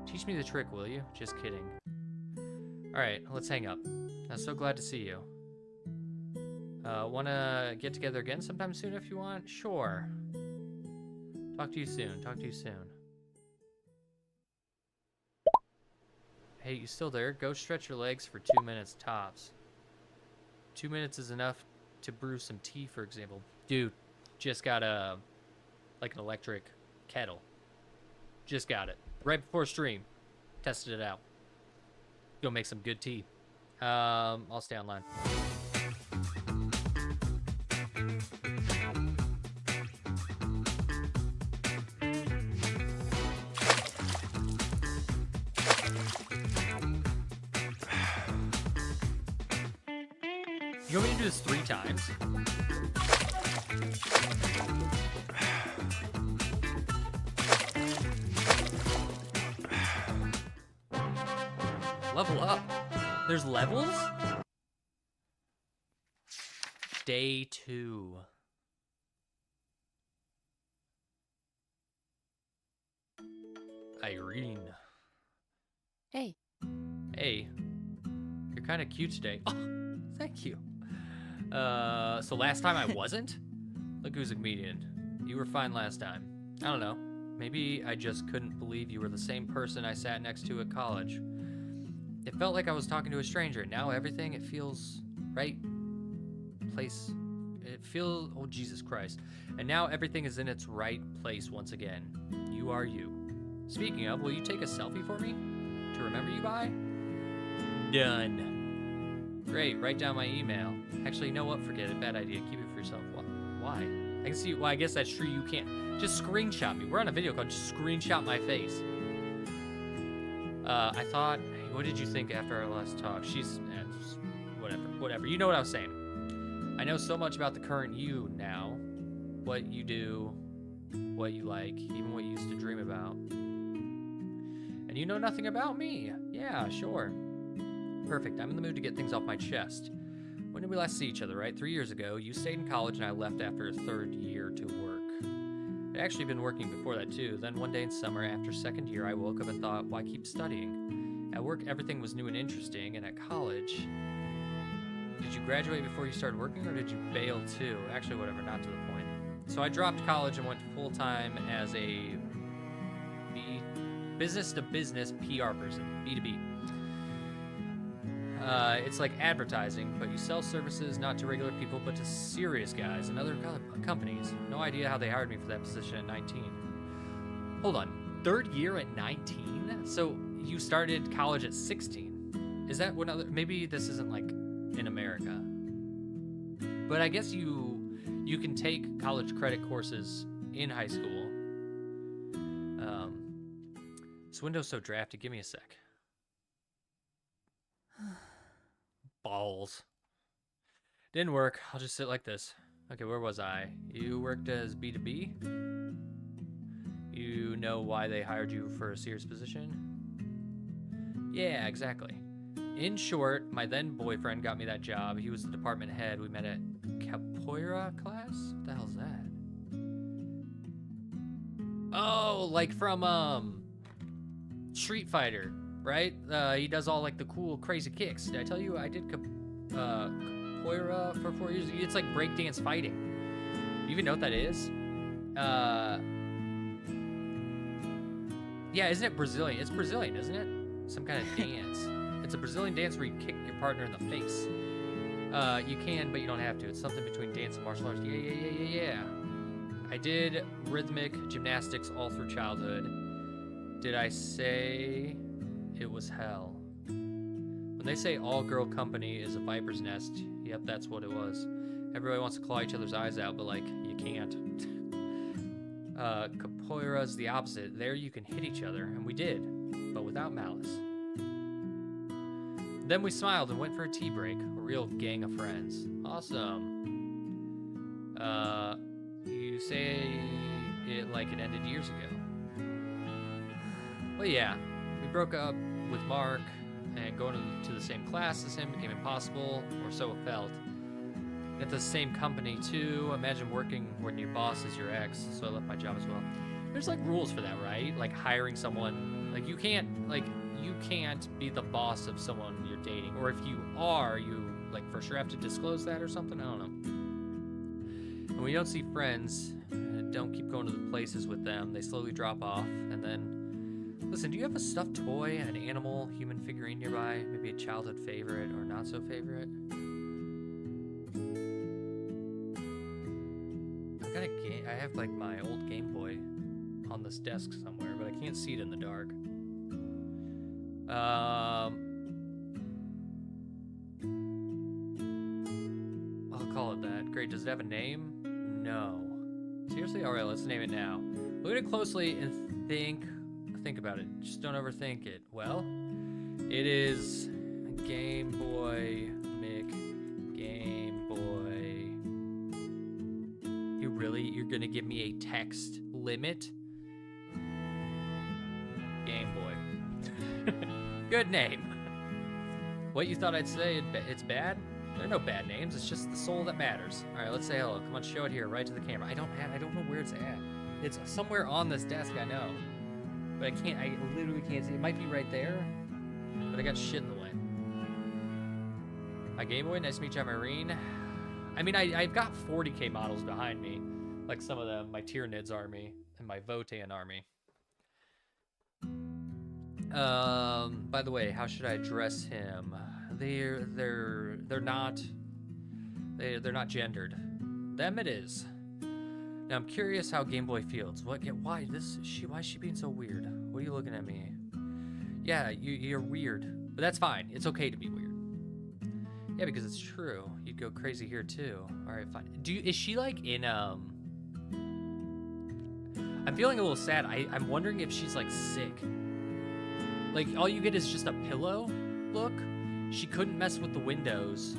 Teach me the trick, will you? Just kidding. All right, let's hang up. I'm so glad to see you. Wanna get together again sometime soon if you want? Sure. Talk to you soon. Talk to you soon. Hey, you still there? Go stretch your legs for 2 minutes tops. 2 minutes is enough to brew some tea, for example. Dude, just got like an electric kettle. Just got it. Right before stream. Tested it out. Go make some good tea. I'll stay online. You want me to do this 3 times? Level up. There's levels? Day 2. Irene. Hey. Hey. You're kind of cute today. Oh, thank you. So last time I wasn't? Look who's a comedian. You were fine last time. I don't know. Maybe I just couldn't believe you were the same person I sat next to at college. It felt like I was talking to a stranger. Now everything, it feels right. Place. It feels, oh Jesus Christ. And now everything is in its right place once again. You are you. Speaking of, will you take a selfie for me? To remember you by? Done. Great, write down my email. Actually, you know what? Forget it. Bad idea. Keep it for yourself. Why? I can see, well, I guess that's true. You can't. Just screenshot me. We're on a video call. Just screenshot my face. I thought, what did you think after our last talk? She's, whatever. You know what I was saying. I know so much about the current you now. What you do, what you like, even what you used to dream about. And you know nothing about me. Yeah, sure. Perfect. I'm in the mood to get things off my chest. When did we last see each other, right? 3 years ago. You stayed in college and I left after a third year to work. I'd actually been working before that too. Then one day in summer, after second year, I woke up and thought, why keep studying? At work, everything was new and interesting, and at college... Did you graduate before you started working, or did you bail too? Actually, whatever, not to the point. So I dropped college and went full-time as a business-to-business PR person, B2B. It's like advertising, but you sell services not to regular people, but to serious guys and other companies. No idea how they hired me for that position at 19. Hold on, third year at 19? So you started college at 16. Is that what other, maybe this isn't like in America. But I guess you can take college credit courses in high school. This window's so drafty, give me a sec. Balls. Didn't work. I'll just sit like this. Okay, where was I? You worked as B2B? You know why they hired you for a serious position? Yeah, exactly. In short, my then boyfriend got me that job. He was the department head. We met at capoeira class? What the hell's that? Oh, like from Street Fighter, right? He does all like the cool, crazy kicks. Did I tell you I did capoeira for 4 years? It's like breakdance fighting. You even know what that is? Yeah, isn't it Brazilian? It's Brazilian, isn't it? Some kind of dance. It's a Brazilian dance where you kick your partner in the face. You can, but you don't have to. It's something between dance and martial arts. Yeah. I did rhythmic gymnastics all through childhood. Did I say it was hell? When they say all-girl company is a viper's nest, yep, that's what it was. Everybody wants to claw each other's eyes out, but, like, you can't. Capoeira's the opposite. There you can hit each other, and we did, but without malice. Then we smiled and went for a tea break. A real gang of friends. Awesome. You say it like it ended years ago. Well, yeah. We broke up with Mark, and going to the same class as him became impossible, or so it felt. At the same company, too. Imagine working when your boss is your ex, so I left my job as well. There's, like, rules for that, right? Like, hiring someone. Like, you can't be the boss of someone you're dating. Or if you are, you, like, for sure have to disclose that or something? I don't know. And when you don't see friends, don't keep going to the places with them. They slowly drop off, and then... Listen, do you have a stuffed toy, an animal, human figurine nearby? Maybe a childhood favorite or not so favorite? I've got a game. I have, like, my old Game Boy on this desk somewhere, but I can't see it in the dark. I'll call it that. Great. Does it have a name? No. Seriously? Alright, let's name it now. Look at it closely and think about it. Just don't overthink it. Well, it is Game Boy Game Boy. You're gonna give me a text limit? Game Boy. Good name. What you thought I'd say? It's bad? There are no bad names. It's just the soul that matters. All right, let's say hello. Come on, show it here, right to the camera. I don't know where it's at. It's somewhere on this desk, I know, but I literally can't see. It might be right there, but I got shit in the way. Hi, Game Boy. Nice to meet you. I'm Irene. I mean, I've got 40K models behind me, like some of them, my Tyranids army and my Votan army. By the way, how should I address him? They're not gendered. Them it is. Now I'm curious how Game Boy feels. Why is she being so weird? What are you looking at me? Yeah, you're weird, but that's fine. It's okay to be weird. Yeah, because it's true. You'd go crazy here too. All right, fine. Is she like in I'm feeling a little sad. I'm wondering if she's like sick. Like all you get is just a pillow. Look, she couldn't mess with the windows.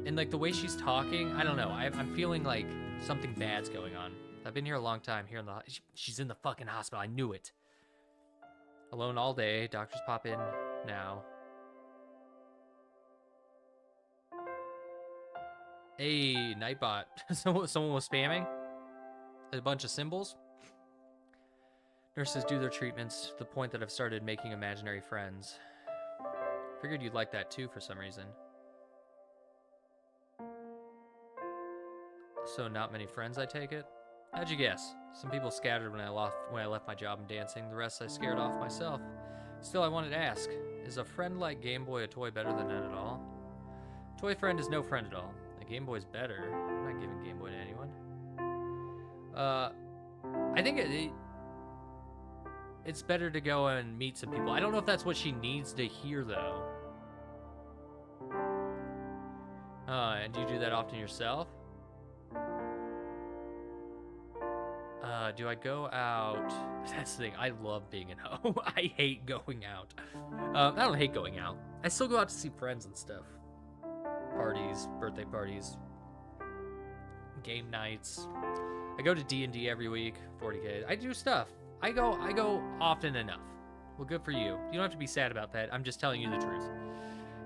And like the way she's talking, I don't know. I'm feeling like something bad's going on. I've been here a long time. Here in the she's in the fucking hospital. I knew it. Alone all day. Doctors pop in now. Hey, Nightbot. Someone was spamming a bunch of symbols. Nurses do their treatments to the point that I've started making imaginary friends. Figured you'd like that too for some reason. So not many friends, I take it? How'd you guess? Some people scattered when I left my job in dancing. The rest I scared off myself. Still, I wanted to ask, is a friend like Game Boy a toy better than none at all? Toy friend is no friend at all. A Game Boy's better. I'm not giving Game Boy to anyone. I think it's better to go and meet some people. I don't know if that's what she needs to hear, though. And do you do that often yourself? Do I go out? That's the thing. I love being at home. I hate going out. I don't hate going out. I still go out to see friends and stuff. Parties, birthday parties, game nights. I go to D&D every week, 40K. I do stuff. I go often enough. Well, good for you. You don't have to be sad about that. I'm just telling you the truth.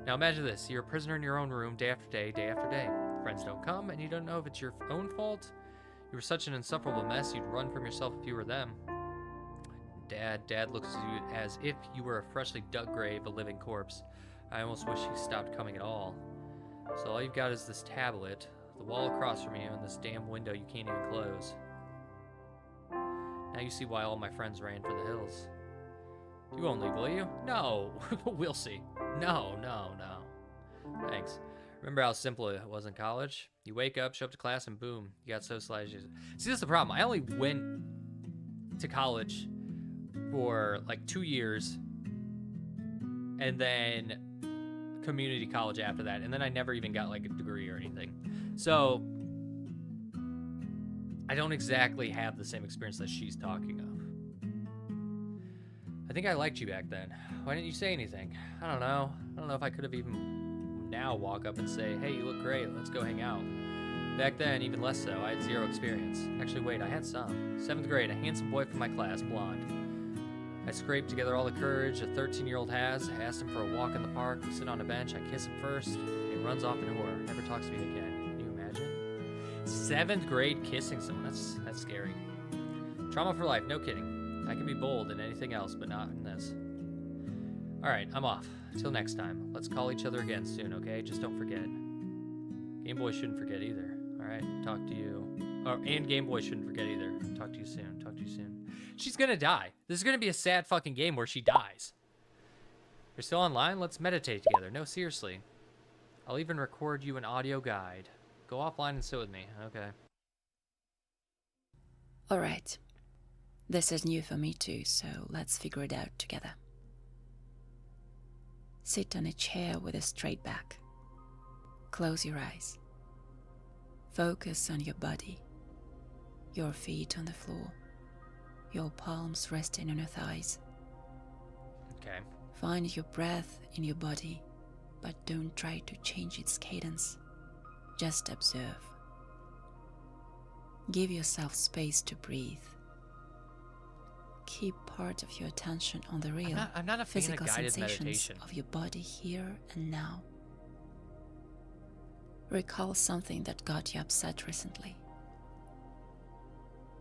Now imagine this. You're a prisoner in your own room day after day, day after day. Friends don't come, and you don't know if it's your own fault. You were such an insufferable mess, you'd run from yourself if you were them. Dad looks at you as if you were a freshly dug grave, a living corpse. I almost wish he stopped coming at all. So all you've got is this tablet, the wall across from you, and this damn window you can't even close. Now you see why all my friends ran for the hills. You won't leave, will you? No. We'll see. No. Thanks. Remember how simple it was in college? You wake up, show up to class, and boom, you got socialized. See, that's the problem. I only went to college for like 2 years, and then community college after that, and then I never even got like a degree or anything. So I don't exactly have the same experience that she's talking of. I think I liked you back then. Why didn't you say anything? I don't know if I could have even now walk up and say, hey, you look great, let's go hang out. Back then, even less so. I had zero experience. Actually, wait, I had some. 7th grade, a handsome boy from my class, blonde. I scraped together all the courage a 13-year-old has. I asked him for a walk in the park. We sit on a bench. I kiss him first. He runs off in horror. Never talks to me again. Can you imagine? 7th grade kissing someone. That's scary. Trauma for life. No kidding. I can be bold in anything else, but not in this. All right, I'm off. Till next time. Let's call each other again soon, okay? Just don't forget. Game Boy shouldn't forget either. All right, talk to you. Oh, and Game Boy shouldn't forget either. Talk to you soon. She's gonna die. This is gonna be a sad fucking game where she dies. You're still online? Let's meditate together. No, seriously. I'll even record you an audio guide. Go offline and sit with me. Okay. All right. This is new for me too, so let's figure it out together. Sit on a chair with a straight back. Close your eyes. Focus on your body. Your feet on the floor. Your palms resting on your thighs. Okay. Find your breath in your body, but don't try to change its cadence. Just observe. Give yourself space to breathe. Keep part of your attention on the real, I'm not a fan physical of guided sensations meditation. of your body here and now. Recall something that got you upset recently.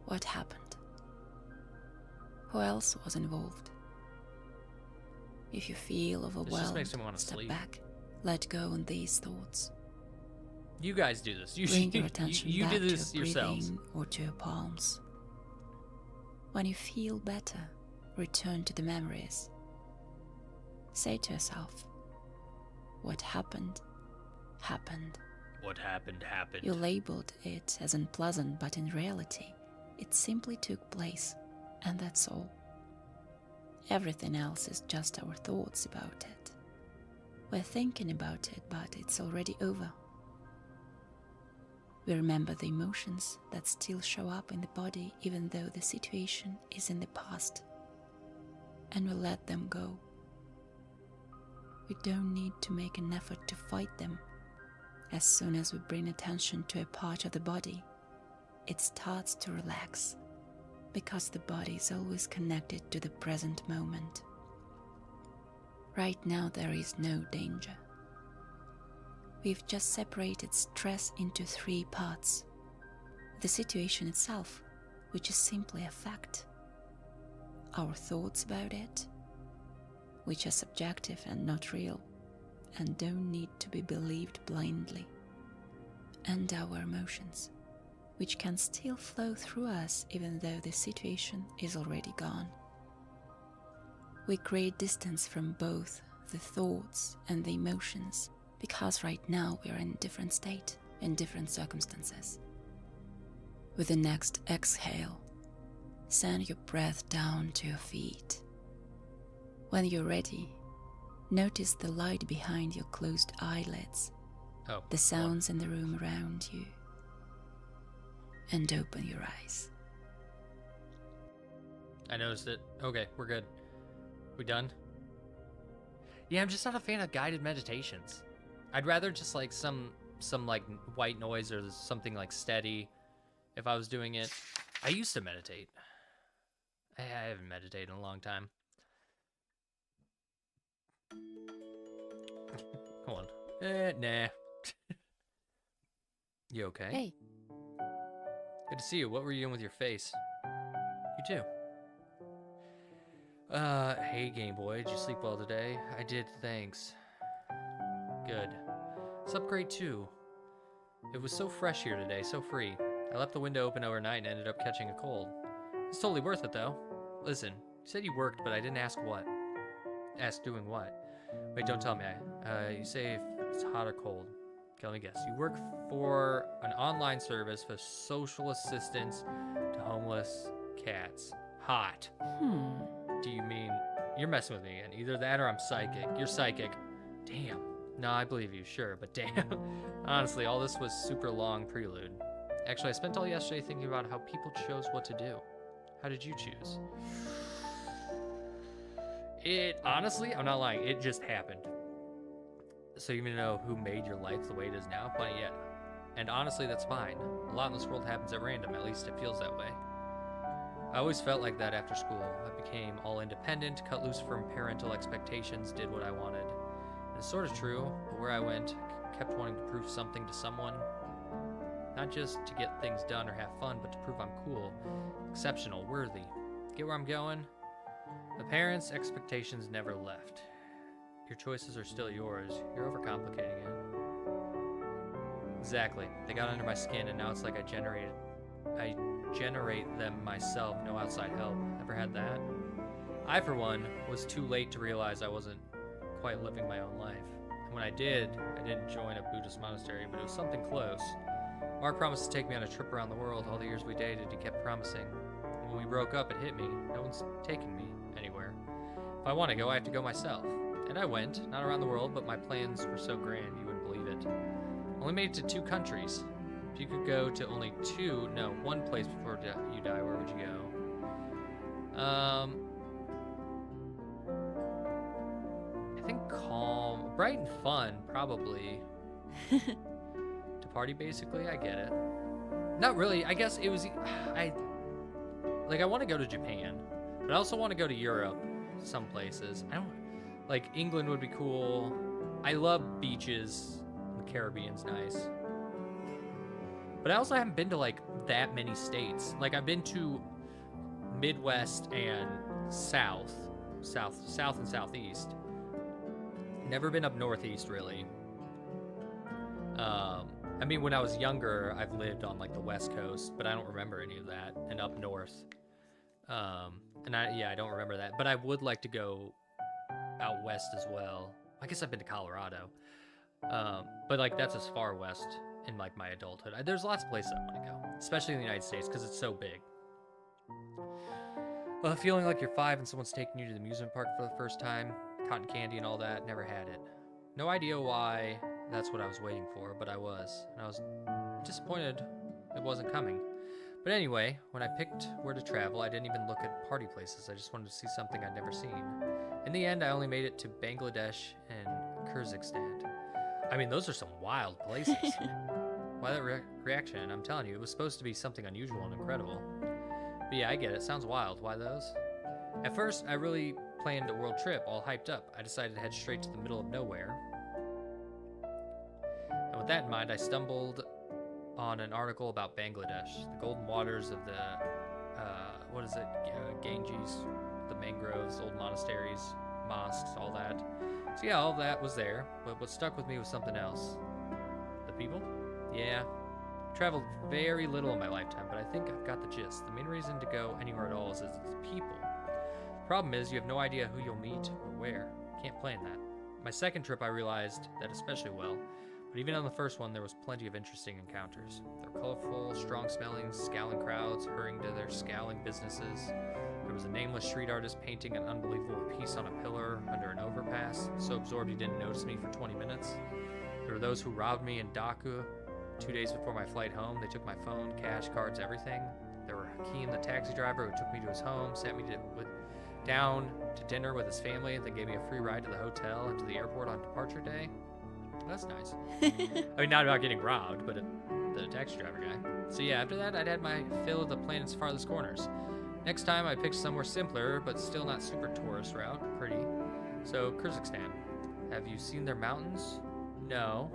What happened? Who else was involved? If you feel overwhelmed, makes me want to step sleep. back, let go on these thoughts. You guys do this. You Bring your attention you back do to this your yourselves. breathing or to your palms. When you feel better, return to the memories. Say to yourself, what happened, happened. What happened, happened. You labeled it as unpleasant, but in reality, it simply took place, and that's all. Everything else is just our thoughts about it. We're thinking about it, but it's already over. We remember the emotions that still show up in the body even though the situation is in the past. And we let them go. We don't need to make an effort to fight them. As soon as we bring attention to a part of the body, it starts to relax, because the body is always connected to the present moment. Right now there is no danger. We've just separated stress into 3 parts. The situation itself, which is simply a fact. Our thoughts about it, which are subjective and not real, and don't need to be believed blindly. And our emotions, which can still flow through us even though the situation is already gone. We create distance from both the thoughts and the emotions, because right now we are in a different state, in different circumstances. With the next exhale, send your breath down to your feet. When you're ready, notice the light behind your closed eyelids, the sounds in the room around you, and open your eyes. I noticed it. Okay, we're good. We done? Yeah, I'm just not a fan of guided meditations. I'd rather just like some like white noise or something like steady if I was doing it. I used to meditate. I haven't meditated in a long time. Hold on. Nah. You okay? Hey, Good to see you. What were you doing with your face? You too. Hey Game Boy, did you sleep well today? I did, thanks. Good. Slept great too. It was so fresh here today, so free. I left the window open overnight and ended up catching a cold. It's totally worth it though. Listen, you said you worked, but I didn't ask what. Ask doing what? Wait, don't tell me. You say if it's hot or cold. Okay, let me guess. You work for an online service for social assistance to homeless cats. Hot. Do you mean you're messing with me again? Either that or I'm psychic. You're psychic. Damn. No, I believe you, sure, but damn. Honestly, all this was super long prelude. Actually, I spent all yesterday thinking about how people chose what to do. How did you choose? It, honestly, I'm not lying, it just happened. So you even know who made your life the way it is now? Plenty yet. And honestly, that's fine. A lot in this world happens at random, at least it feels that way. I always felt like that after school. I became all independent, cut loose from parental expectations, did what I wanted. And it's sort of true, but where I went, kept wanting to prove something to someone. Not just to get things done or have fun, but to prove I'm cool, exceptional, worthy. Get where I'm going? The parents' expectations never left. Your choices are still yours. You're overcomplicating it. Exactly. They got under my skin, and now it's like I generate them myself, no outside help. Ever had that? I, for one, was too late to realize I wasn't quite living my own life. And when I didn't join a Buddhist monastery, but it was something close. Mark promised to take me on a trip around the world. All the years we dated, he kept promising. And when we broke up, it hit me. No one's taking me anywhere. If I want to go, I have to go myself. And I went, not around the world, but my plans were so grand you wouldn't believe it. Only made it to 2 countries. If you could go to only 1 place before you die, where would you go? I think calm, bright and fun, probably. To party, basically, I get it. Not really, I guess it was, I want to go to Japan, but I also want to go to Europe, some places. Like, England would be cool. I love beaches. The Caribbean's nice. But I also haven't been to, like, that many states. Like, I've been to Midwest and South and Southeast. Never been up Northeast, really. I've I mean, when I was younger, I've lived on like the West Coast, but I don't remember any of that, and up north. I don't remember that, but I would like to go out west as well. I guess I've been to Colorado, but like that's as far west in like my adulthood. There's lots of places I want to go, especially in the United States because it's so big. Well, feeling like you're 5 and someone's taking you to the amusement park for the first time, cotton candy and all that, never had it. No idea why that's what I was waiting for, but I was. And I was disappointed it wasn't coming. But anyway, when I picked where to travel, I didn't even look at party places. I just wanted to see something I'd never seen. In the end, I only made it to Bangladesh and Kyrgyzstan. I mean, those are some wild places. Why that reaction? I'm telling you, it was supposed to be something unusual and incredible. But yeah, I get it. Sounds wild. Why those? At first, I really planned a world trip, all hyped up. I decided to head straight to the middle of nowhere. And with that in mind, I stumbled on an article about Bangladesh, the golden waters of the, Ganges, the mangroves, old monasteries, mosques, all that. So yeah, all of that was there, but what stuck with me was something else. The people? Yeah. Traveled very little in my lifetime, but I think I've got the gist. The main reason to go anywhere at all is it's people. The problem is you have no idea who you'll meet or where. Can't plan that. My second trip I realized that especially well, but even on the first one there was plenty of interesting encounters. There were colorful, strong-smelling, scowling crowds hurrying to their scowling businesses. There was a nameless street artist painting an unbelievable piece on a pillar under an overpass, so absorbed he didn't notice me for 20 minutes. There were those who robbed me in Dhaka. 2 days before my flight home, they took my phone, cash, cards, everything. There were Hakeem, the taxi driver, who took me to his home, sat me down to dinner with his family, then gave me a free ride to the hotel and to the airport on departure day. That's nice. I mean, not about getting robbed, but the taxi driver guy. So yeah, after that, I'd had my fill of the planet's farthest corners. Next time, I picked somewhere simpler, but still not super tourist route. Pretty. So, Kyrgyzstan. Have you seen their mountains? No.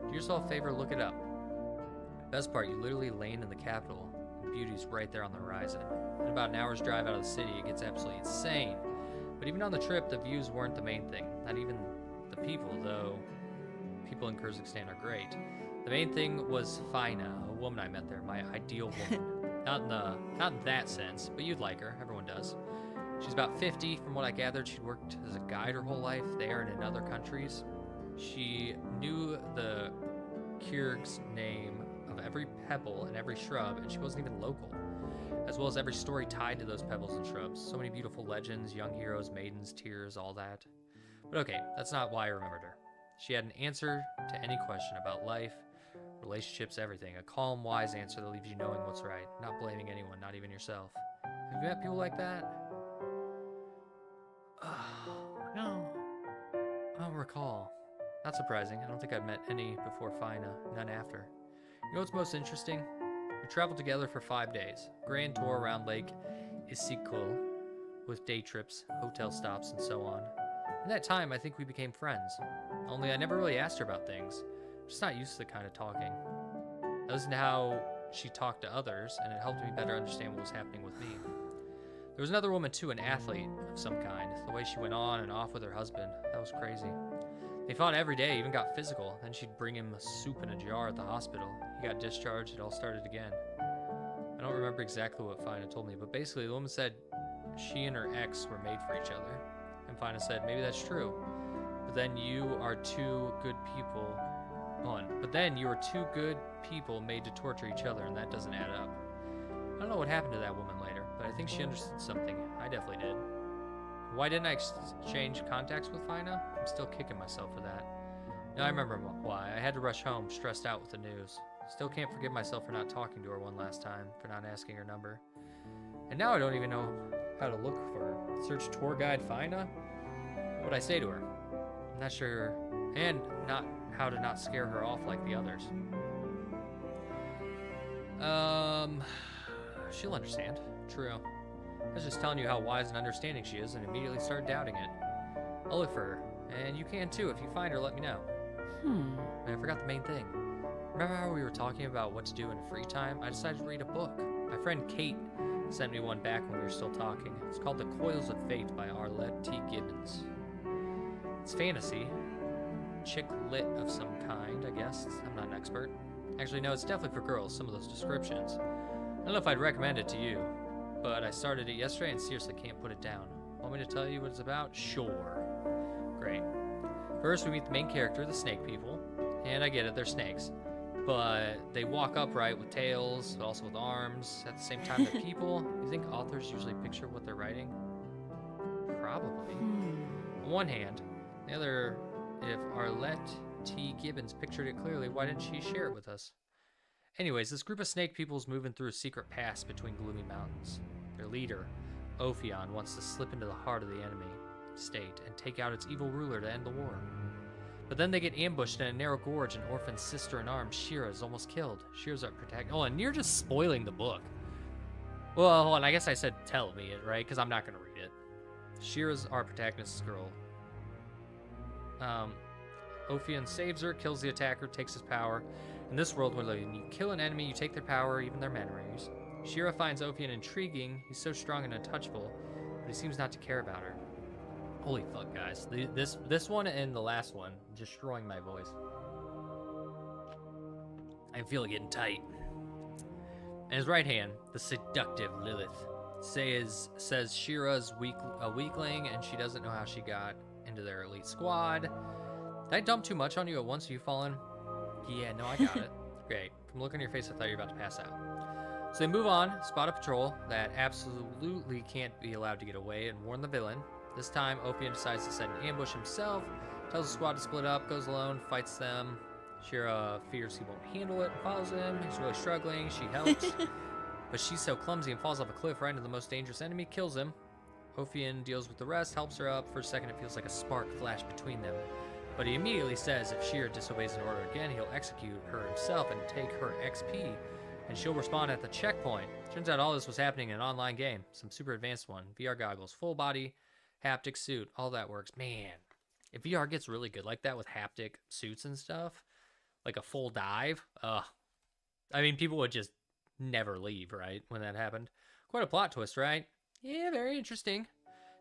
Do yourself a favor, look it up. Best part, you literally land in the capital. Beauty's right there on the horizon. In about an hour's drive out of the city, it gets absolutely insane. But even on the trip, the views weren't the main thing. Not even the people, though people in Kyrgyzstan are great. The main thing was Fina, a woman I met there, my ideal woman. Not in that sense, but you'd like her. Everyone does. She's about 50, from what I gathered. She'd worked as a guide her whole life there and in other countries. She knew the Kyrgyz name of every pebble and every shrub, and she wasn't even local, as well as every story tied to those pebbles and shrubs. So many beautiful legends, young heroes, maidens, tears, all that. But okay, that's not why I remembered her. She had an answer to any question about life, relationships, everything. A calm, wise answer that leaves you knowing what's right, not blaming anyone, not even yourself. Have you met people like that? No. I don't recall. Not surprising. I don't think I've met any before Fina, none after. You know what's most interesting? We traveled together for 5 days. Grand tour around Lake Isikul with day trips, hotel stops, and so on. In that time, I think we became friends. Only I never really asked her about things. I'm just not used to the kind of talking. I listened to how she talked to others, and it helped me better understand what was happening with me. There was another woman too, an athlete of some kind. The way she went on and off with her husband, that was crazy. They fought every day, even got physical. Then she'd bring him soup in a jar at the hospital. He got discharged, it all started again. I don't remember exactly what Fina told me, but basically the woman said she and her ex were made for each other. And Fina said, maybe that's true. But then you are two good people. But then you are two good people made to torture each other, and that doesn't add up. I don't know what happened to that woman later, but I think she understood something. I definitely did. Why didn't I exchange contacts with Fina? I'm still kicking myself for that. Now I remember why. I had to rush home, stressed out with the news. Still can't forgive myself for not talking to her one last time, for not asking her number. And now I don't even know how to look for her. Search tour guide Fina? What would I say to her? I'm not sure, and not how to not scare her off like the others. She'll understand. True. I was just telling you how wise and understanding she is and immediately started doubting it. I'll look for her, and you can too. If you find her, let me know. And I forgot the main thing. Remember how we were talking about what to do in free time? I decided to read a book. My friend Kate sent me one back when we were still talking. It's called The Coils of Fate by Arlette T. Gibbons. It's fantasy. chick lit of some kind, I guess. I'm not an expert. Actually, no, it's definitely for girls, some of those descriptions. I don't know if I'd recommend it to you, but I started it yesterday and seriously can't put it down. Want me to tell you what it's about? Sure. Great. First, we meet the main character, the snake people. And I get it, they're snakes. But they walk upright with tails, but also with arms. At the same time, they're people. You think authors usually picture what they're writing? Probably. On one hand. The other, if Arlette T. Gibbons pictured it clearly, why didn't she share it with us? Anyways, this group of snake people is moving through a secret pass between gloomy mountains. Their leader, Ophion, wants to slip into the heart of the enemy state and take out its evil ruler to end the war. But then they get ambushed in a narrow gorge, and Orphan's sister-in-arms, Shira, is almost killed. Shira's our protagonist. Oh, and you're just spoiling the book. Well, hold on, I guess I said tell me it, right? Because I'm not going to read it. Shira's our protagonist's girl. Ophion saves her, kills the attacker, takes his power. In this world, when you kill an enemy, you take their power, even their memories. Shira finds Ophion intriguing. He's so strong and untouchable, but he seems not to care about her. Holy fuck, guys. This one and the last one, destroying my voice. I feel it getting tight. In his right hand, the seductive Lilith says Shira's a weakling and she doesn't know how she got into their elite squad. Did I dump too much on you at once? Are you falling? Yeah, no, I got it. Great. From looking at your face, I thought you were about to pass out. So they move on, spot a patrol that absolutely can't be allowed to get away, and warn the villain. This time, Ophion decides to set an ambush himself, tells the squad to split up, goes alone, fights them. Shira fears he won't handle it, follows him. He's really struggling. She helps. But she's so clumsy and falls off a cliff right into the most dangerous enemy, kills him. Ophion deals with the rest, helps her up. For a second, it feels like a spark flashed between them. But he immediately says if Shira disobeys an order again, he'll execute her himself and take her XP. And she'll respond at the checkpoint. Turns out all this was happening in an online game. Some super advanced one. VR goggles, full body, haptic suit, all that works. Man, if VR gets really good like that with haptic suits and stuff, like a full dive, I mean, people would just never leave, right, when that happened. Quite a plot twist, right? Yeah, very interesting.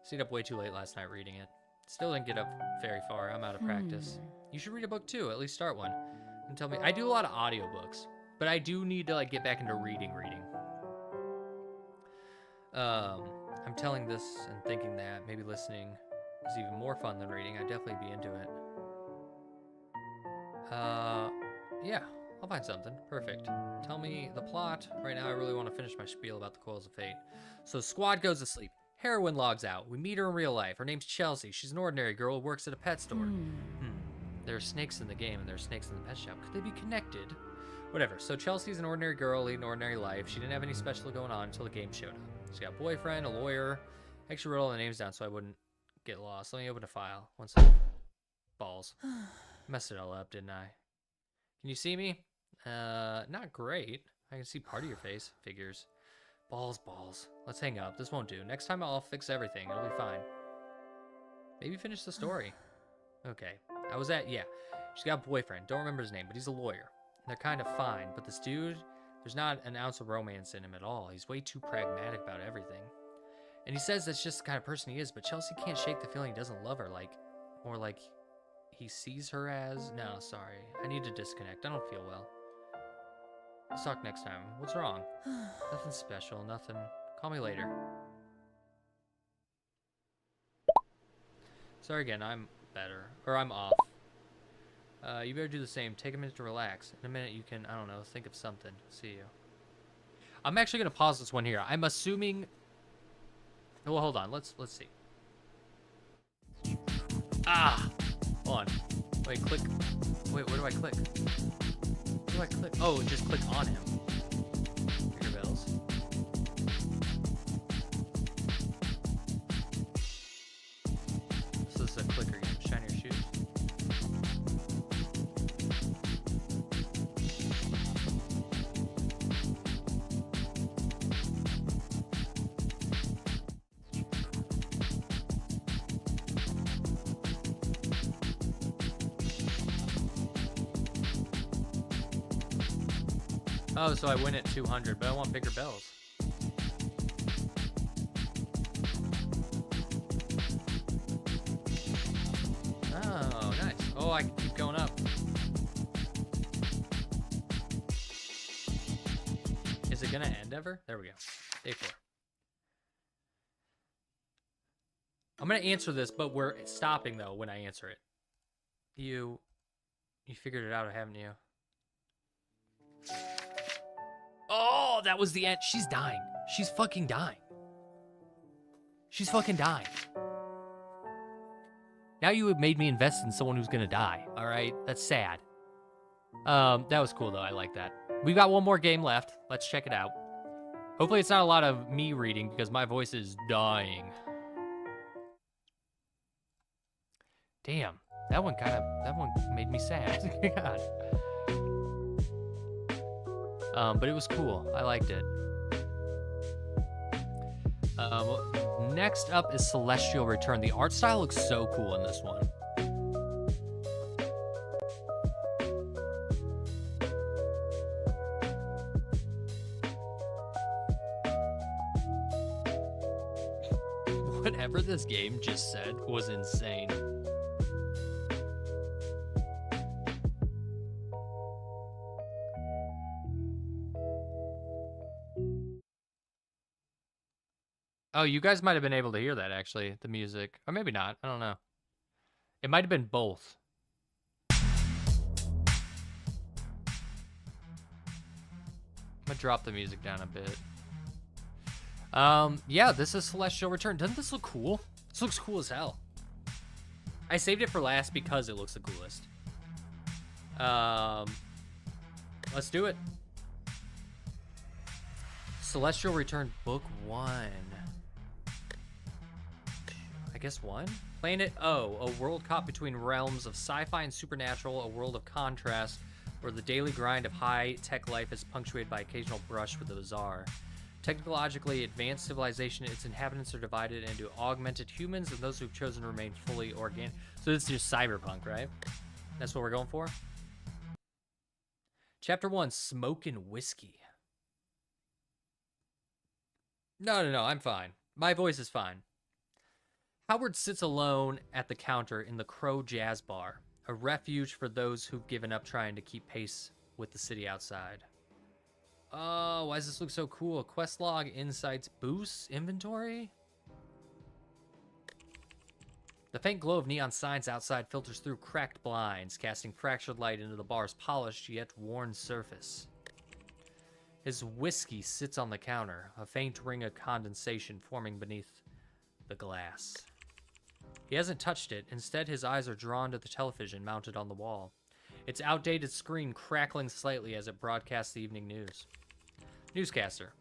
Stayed up way too late last night reading it. Still didn't get up very far. I'm out of practice. You should read a book too, at least start one. And tell me, I do a lot of audiobooks, but I do need to like get back into reading. I'm telling this and thinking that maybe listening is even more fun than reading. I'd definitely be into it. Yeah, I'll find something. Perfect. Tell me the plot. Right now I really want to finish my spiel about the Coils of Fate. So Squad goes to sleep. Heroine logs out. We meet her in real life. Her name's Chelsea. She's an ordinary girl who works at a pet store. There are snakes in the game and there are snakes in the pet shop. Could they be connected? Whatever. So Chelsea's an ordinary girl leading an ordinary life. She didn't have any special going on until the game showed up. She's got a boyfriend, a lawyer. I actually wrote all the names down so I wouldn't get lost. Let me open a file. One second. Balls. Messed it all up, didn't I? Can you see me? Not great. I can see part of your face. Figures. Balls. Let's hang up. This won't do. Next time I'll fix everything. It'll be fine. Maybe finish the story. Okay. Yeah. She's got a boyfriend. Don't remember his name, but he's a lawyer. And they're kind of fine. But this dude, there's not an ounce of romance in him at all. He's way too pragmatic about everything. And he says that's just the kind of person he is, but Chelsea can't shake the feeling he doesn't love her, more like he sees her as... No, sorry. I need to disconnect. I don't feel well. Let's talk next time. What's wrong? Nothing special, nothing. Call me later. Sorry again, I'm better. Or I'm off. You better do the same. Take a minute to relax. In a minute you can, I don't know, think of something. See you. I'm actually going to pause this one here. I'm assuming... Well, hold on. Let's see. Ah! Hold on. Wait, click. Wait, where do I click? Where do I click? Oh, just click on him. Finger bells. So this is a clicker game. Shine your shoes. Oh, so I win at 200, but I want bigger bells. Oh, nice. Oh, I can keep going up. Is it gonna end ever? There we go. Day 4. I'm gonna answer this, but we're stopping though when I answer it. You figured it out, haven't you? Oh, that was the end. She's dying. She's fucking dying. She's fucking dying. Now you have made me invest in someone who's gonna die. All right, that's sad. That was cool though. I like that. We've got one more game left. Let's check it out. Hopefully it's not a lot of me reading because my voice is dying. Damn, that one made me sad. God. But it was cool. I liked it. Next up is Celestial Return. The art style looks so cool in this one. Whatever this game just said was insane. Oh, you guys might have been able to hear that, actually, the music. Or maybe not. I don't know. It might have been both. I'm going to drop the music down a bit. Yeah, this is Celestial Return. Doesn't this look cool? This looks cool as hell. I saved it for last because it looks the coolest. Let's do it. Celestial Return Book 1. I guess 1? Planet O, a world caught between realms of sci-fi and supernatural, a world of contrast, where the daily grind of high-tech life is punctuated by occasional brush with the bizarre. Technologically advanced civilization, its inhabitants are divided into augmented humans and those who've chosen to remain fully organic. So it's just cyberpunk, right? That's what we're going for? Chapter 1, Smokin' Whiskey. No, I'm fine. My voice is fine. Howard sits alone at the counter in the Crow Jazz Bar, a refuge for those who've given up trying to keep pace with the city outside. Oh, why does this look so cool? Quest log, insights, boosts, inventory? The faint glow of neon signs outside filters through cracked blinds, casting fractured light into the bar's polished yet worn surface. His whiskey sits on the counter, a faint ring of condensation forming beneath the glass. He hasn't touched it. Instead, his eyes are drawn to the television mounted on the wall, its outdated screen crackling slightly as it broadcasts the evening news. Newscaster.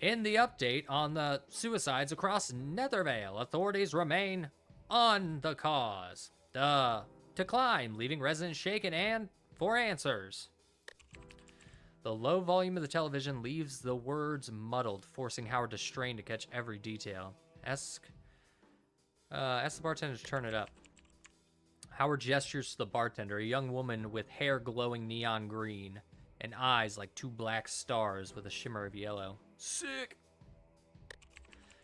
In the update on the suicides across Nethervale, authorities remain on the cause. To climb, leaving residents shaken and for answers. The low volume of the television leaves the words muddled, forcing Howard to strain to catch every detail. Ask the bartender to turn it up. Howard gestures to the bartender, a young woman with hair glowing neon green and eyes like two black stars with a shimmer of yellow. Sick!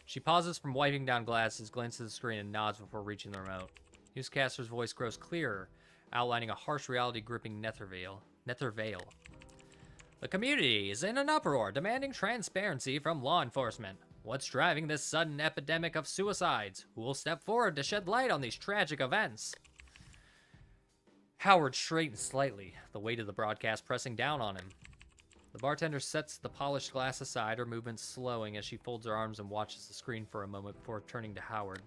She pauses from wiping down glasses, glances at the screen, and nods before reaching the remote. Newscaster's voice grows clearer, outlining a harsh reality gripping Nethervale. The community is in an uproar, demanding transparency from law enforcement. What's driving this sudden epidemic of suicides? Who will step forward to shed light on these tragic events? Howard straightens slightly, the weight of the broadcast pressing down on him. The bartender sets the polished glass aside, her movements slowing as she folds her arms and watches the screen for a moment before turning to Howard.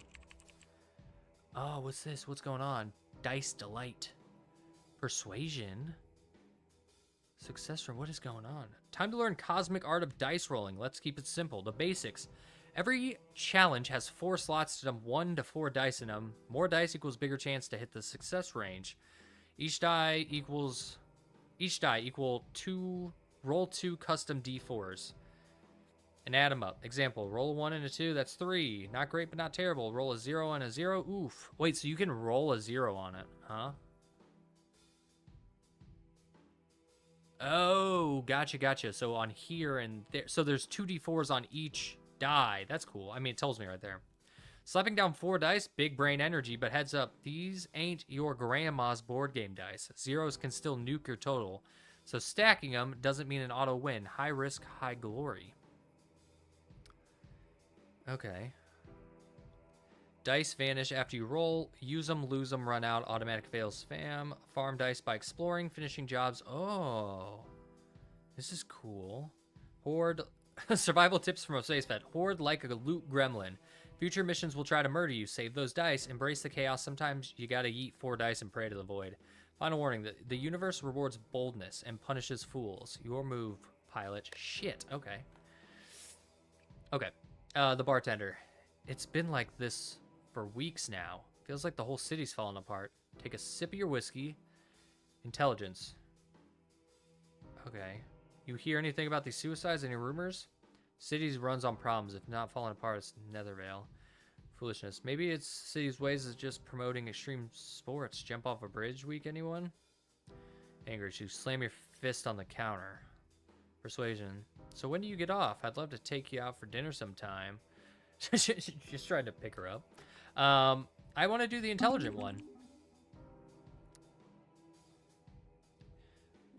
Oh, what's this? What's going on? Dice Delight. Persuasion? Success, or what is going on? Time to learn cosmic art of dice rolling. Let's keep it simple. The basics. Every challenge has 4 slots to dump 1 to 4 dice in them. More dice equals bigger chance to hit the success range. Each die equal 2. Roll 2 custom d4s and add them up. Example: roll a 1 and a 2. That's 3. Not great, but not terrible. Roll a 0 and a 0. Oof. Wait, so you can roll a 0 on it, huh? Oh, gotcha. So on here and there, so there's 2d4s on each die. That's cool. I mean, it tells me right there. Slapping down 4 dice, big brain energy, but heads up, these ain't your grandma's board game dice. Zeros can still nuke your total. So stacking them doesn't mean an auto win. High risk, high glory. Okay. Dice vanish after you roll. Use them, lose them, run out. Automatic fails spam. Farm dice by exploring, finishing jobs. Oh. This is cool. Hoard. Survival tips from Jose's Pet. Hoard like a loot gremlin. Future missions will try to murder you. Save those dice. Embrace the chaos. Sometimes you gotta yeet 4 dice and pray to the void. Final warning. The universe rewards boldness and punishes fools. Your move, pilot. Shit. Okay. Okay. The bartender. It's been like this for weeks now. Feels like the whole city's falling apart. Take a sip of your whiskey. Intelligence. Okay. You hear anything about these suicides? Any rumors? Cities runs on problems. If not falling apart, it's Nethervale. Foolishness. Maybe it's city's ways is just promoting extreme sports. Jump off a bridge week, anyone? Anger issue. Slam your fist on the counter. Persuasion. So when do you get off? I'd love to take you out for dinner sometime. Just trying to pick her up. I want to do the intelligent one.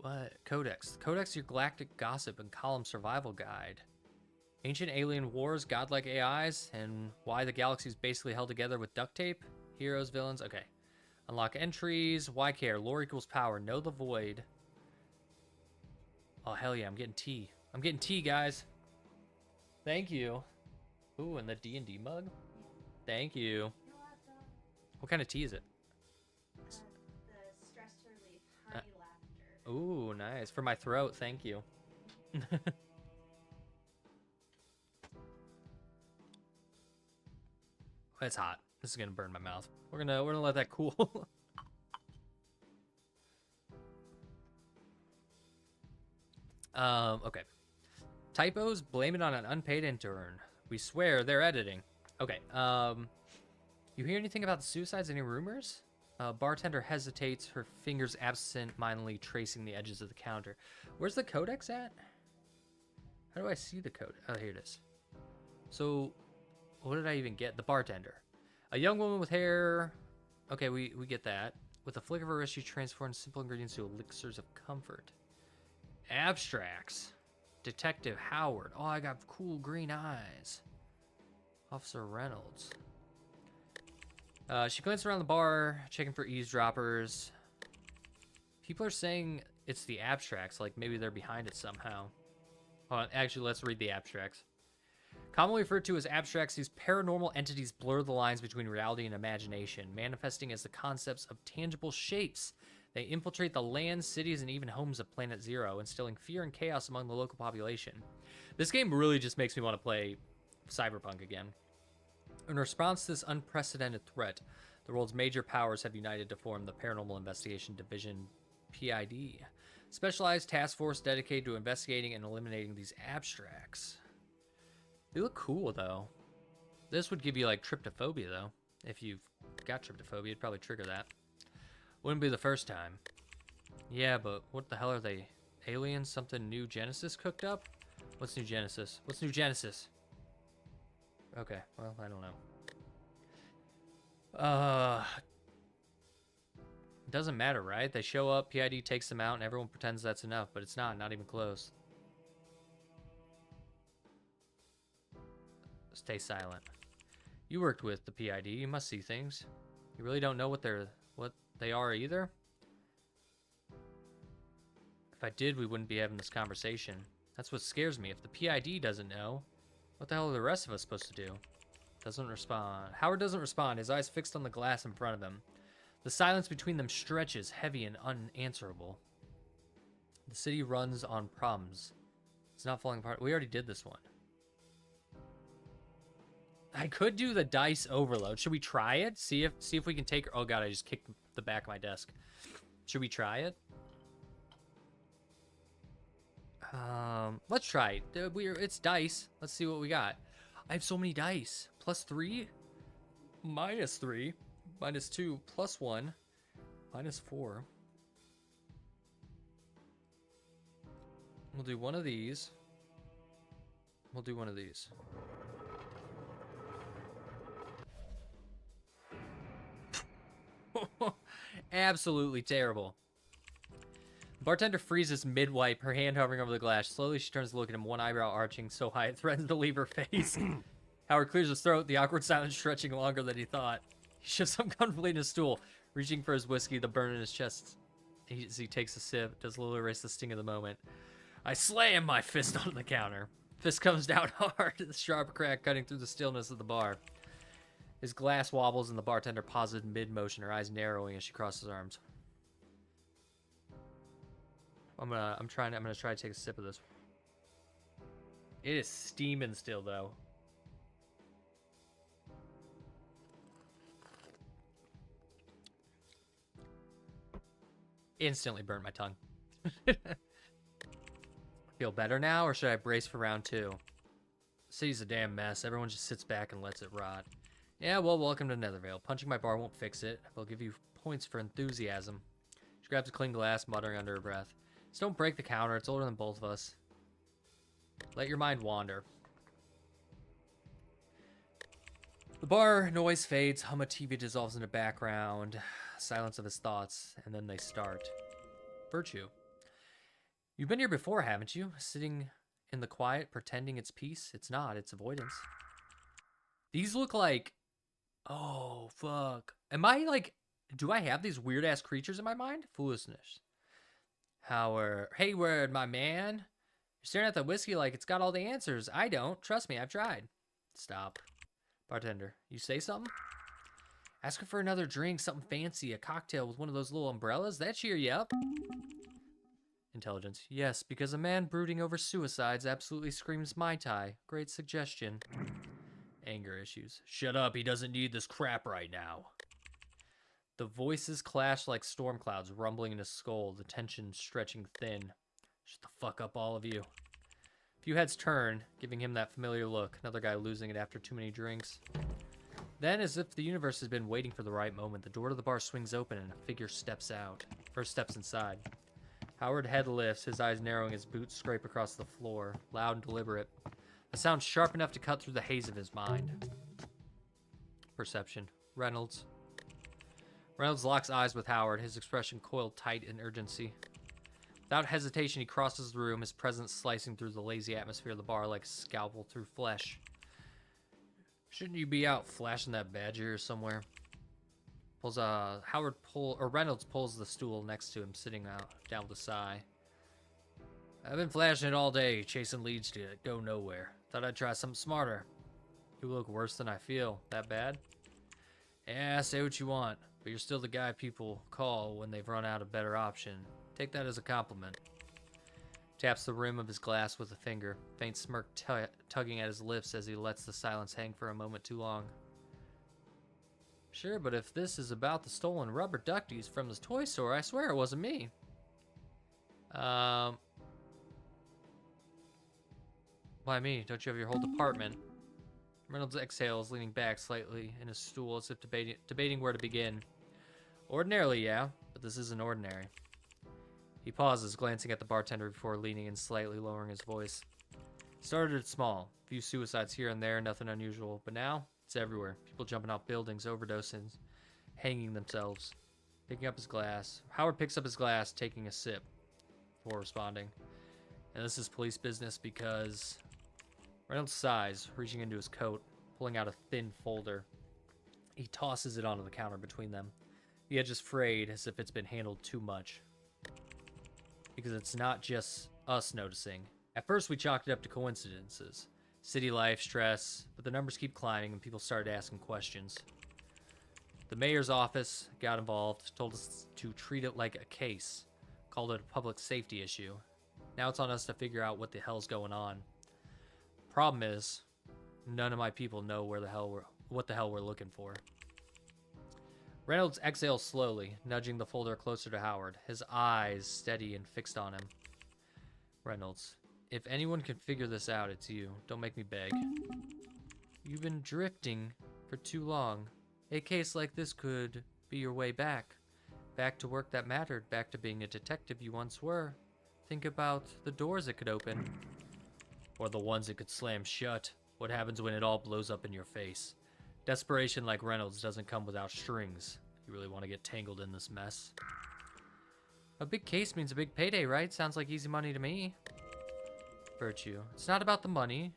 What? Codex. Codex, your galactic gossip and column survival guide. Ancient alien wars, godlike AIs, and why the galaxy's basically held together with duct tape. Heroes, villains. Okay. Unlock entries. Why care? Lore equals power. Know the void. Oh, hell yeah. I'm getting tea. I'm getting tea, guys. Thank you. Ooh, and the D&D mug. Thank you. What kind of tea is it? The stress relief, honey lavender. Ooh, nice. For my throat, thank you. It's hot. This is gonna burn my mouth. We're gonna let that cool. Okay. Typos, blame it on an unpaid intern. We swear they're editing. Okay. You hear anything about the suicides? Any rumors? Bartender hesitates, her fingers absent-mindedly tracing the edges of the counter. Where's the codex at? How do I see the code? Oh, here it is. So, what did I even get? The bartender. A young woman with hair. Okay, we get that. With a flick of her wrist, she transforms simple ingredients to elixirs of comfort. Abstracts. Detective Howard. Oh, I got cool green eyes. Officer Reynolds. She glanced around the bar, checking for eavesdroppers. People are saying it's the abstracts, like maybe they're behind it somehow. Actually, let's read the abstracts. Commonly referred to as abstracts, these paranormal entities blur the lines between reality and imagination, manifesting as the concepts of tangible shapes. They infiltrate the lands, cities, and even homes of Planet Zero, instilling fear and chaos among the local population. This game really just makes me want to play Cyberpunk again. In response to this unprecedented threat, the world's major powers have united to form the Paranormal Investigation Division, PID, specialized task force dedicated to investigating and eliminating these abstracts. They look cool, though. This would give you, like, tryptophobia, though. If you've got tryptophobia, it'd probably trigger that. Wouldn't be the first time. Yeah, but what the hell are they? Aliens? Something new Genesis cooked up? What's new Genesis? What's new Genesis? Okay, well, I don't know. It doesn't matter, right? They show up, PID takes them out, and everyone pretends that's enough, but it's not even close. Stay silent. You worked with the PID, you must see things. You really don't know what they are either? If I did, we wouldn't be having this conversation. That's what scares me. If the PID doesn't know, what the hell are the rest of us supposed to do? Doesn't respond. Howard doesn't respond, his eyes fixed on the glass in front of him. The silence between them stretches, heavy and unanswerable. The city runs on problems. It's not falling apart. We already did this one. I could do the dice overload. Should we try it? See if we can take... Oh god, I just kicked the back of my desk. Should we try it? Let's try it. It's dice. Let's see what we got. I have so many dice. +3, -3, -2, +1, -4. We'll do one of these. We'll do one of these. Absolutely terrible. Bartender freezes mid-wipe, her hand hovering over the glass. Slowly, she turns to look at him, one eyebrow arching so high it threatens to leave her face. Howard clears his throat, the awkward silence stretching longer than he thought. He shifts uncomfortably in his stool, reaching for his whiskey, the burn in his chest. As he takes a sip, does a little erase the sting of the moment. I slam my fist onto the counter. Fist comes down hard, the sharp crack cutting through the stillness of the bar. His glass wobbles and the bartender pauses mid-motion, her eyes narrowing as she crosses her arms. I'm gonna try to take a sip of this. It is steaming still though. Instantly burnt my tongue. Feel better now, or should I brace for round 2? City's a damn mess. Everyone just sits back and lets it rot. Yeah, well, welcome to Nethervale. Punching my bar won't fix it. I'll give you points for enthusiasm. She grabs a clean glass, muttering under her breath. Just don't break the counter. It's older than both of us. Let your mind wander. The bar noise fades. Hum of TV dissolves into background. Silence of his thoughts, and then they start. Virtue. You've been here before, haven't you? Sitting in the quiet, pretending it's peace. It's not. It's avoidance. These look like... Oh, fuck. Am I, like... Do I have these weird-ass creatures in my mind? Foolishness. Howard. Hayward, my man. You're staring at the whiskey like it's got all the answers. I don't. Trust me, I've tried. Stop. Bartender. You say something? Ask her for another drink, something fancy, a cocktail with one of those little umbrellas. That cheer you up. Intelligence. Yes, because a man brooding over suicides absolutely screams Mai Tai. Great suggestion. Anger issues. Shut up, he doesn't need this crap right now. The voices clash like storm clouds, rumbling in his skull, the tension stretching thin. Shut the fuck up, all of you. A few heads turn, giving him that familiar look. Another guy losing it after too many drinks. Then, as if the universe has been waiting for the right moment, the door to the bar swings open and a figure steps inside. Howard head lifts, his eyes narrowing, his boots scrape across the floor, loud and deliberate. A sound sharp enough to cut through the haze of his mind. Perception. Reynolds. Reynolds locks eyes with Howard, his expression coiled tight in urgency. Without hesitation, he crosses the room, his presence slicing through the lazy atmosphere of the bar like a scalpel through flesh. Shouldn't you be out flashing that badge here somewhere? Reynolds pulls the stool next to him, sitting down with a sigh. I've been flashing it all day, chasing leads to go nowhere. Thought I'd try something smarter. You look worse than I feel. That bad? Yeah, say what you want, but you're still the guy people call when they've run out of better option. Take that as a compliment. Taps the rim of his glass with a finger, faint smirk tugging at his lips as he lets the silence hang for a moment too long. Sure, but if this is about the stolen rubber duckies from the toy store, I swear it wasn't me. Why me? Don't you have your whole department? Reynolds exhales, leaning back slightly in his stool as if debating where to begin. Ordinarily, yeah, but this isn't ordinary. He pauses, glancing at the bartender before leaning and slightly lowering his voice. Started small, a few suicides here and there, nothing unusual, but now it's everywhere. People jumping out buildings, overdosing, hanging themselves. Picking up his glass. Howard picks up his glass, taking a sip before responding. And this is police business because Reynolds sighs, reaching into his coat, pulling out a thin folder. He tosses it onto the counter between them. The edge is frayed as if it's been handled too much. Because it's not just us noticing. At first we chalked it up to coincidences. City life, stress, but the numbers keep climbing and people started asking questions. The mayor's office got involved, told us to treat it like a case, called it a public safety issue. Now it's on us to figure out what the hell's going on. Problem is, none of my people know what the hell we're looking for. Reynolds exhales slowly, nudging the folder closer to Howard, his eyes steady and fixed on him. Reynolds, if anyone can figure this out, it's you. Don't make me beg. You've been drifting for too long. A case like this could be your way back. Back to work that mattered, back to being a detective you once were. Think about the doors it could open. Or the ones it could slam shut. What happens when it all blows up in your face? Desperation like Reynolds doesn't come without strings. You really want to get tangled in this mess. A big case means a big payday, right? Sounds like easy money to me. Virtue. It's not about the money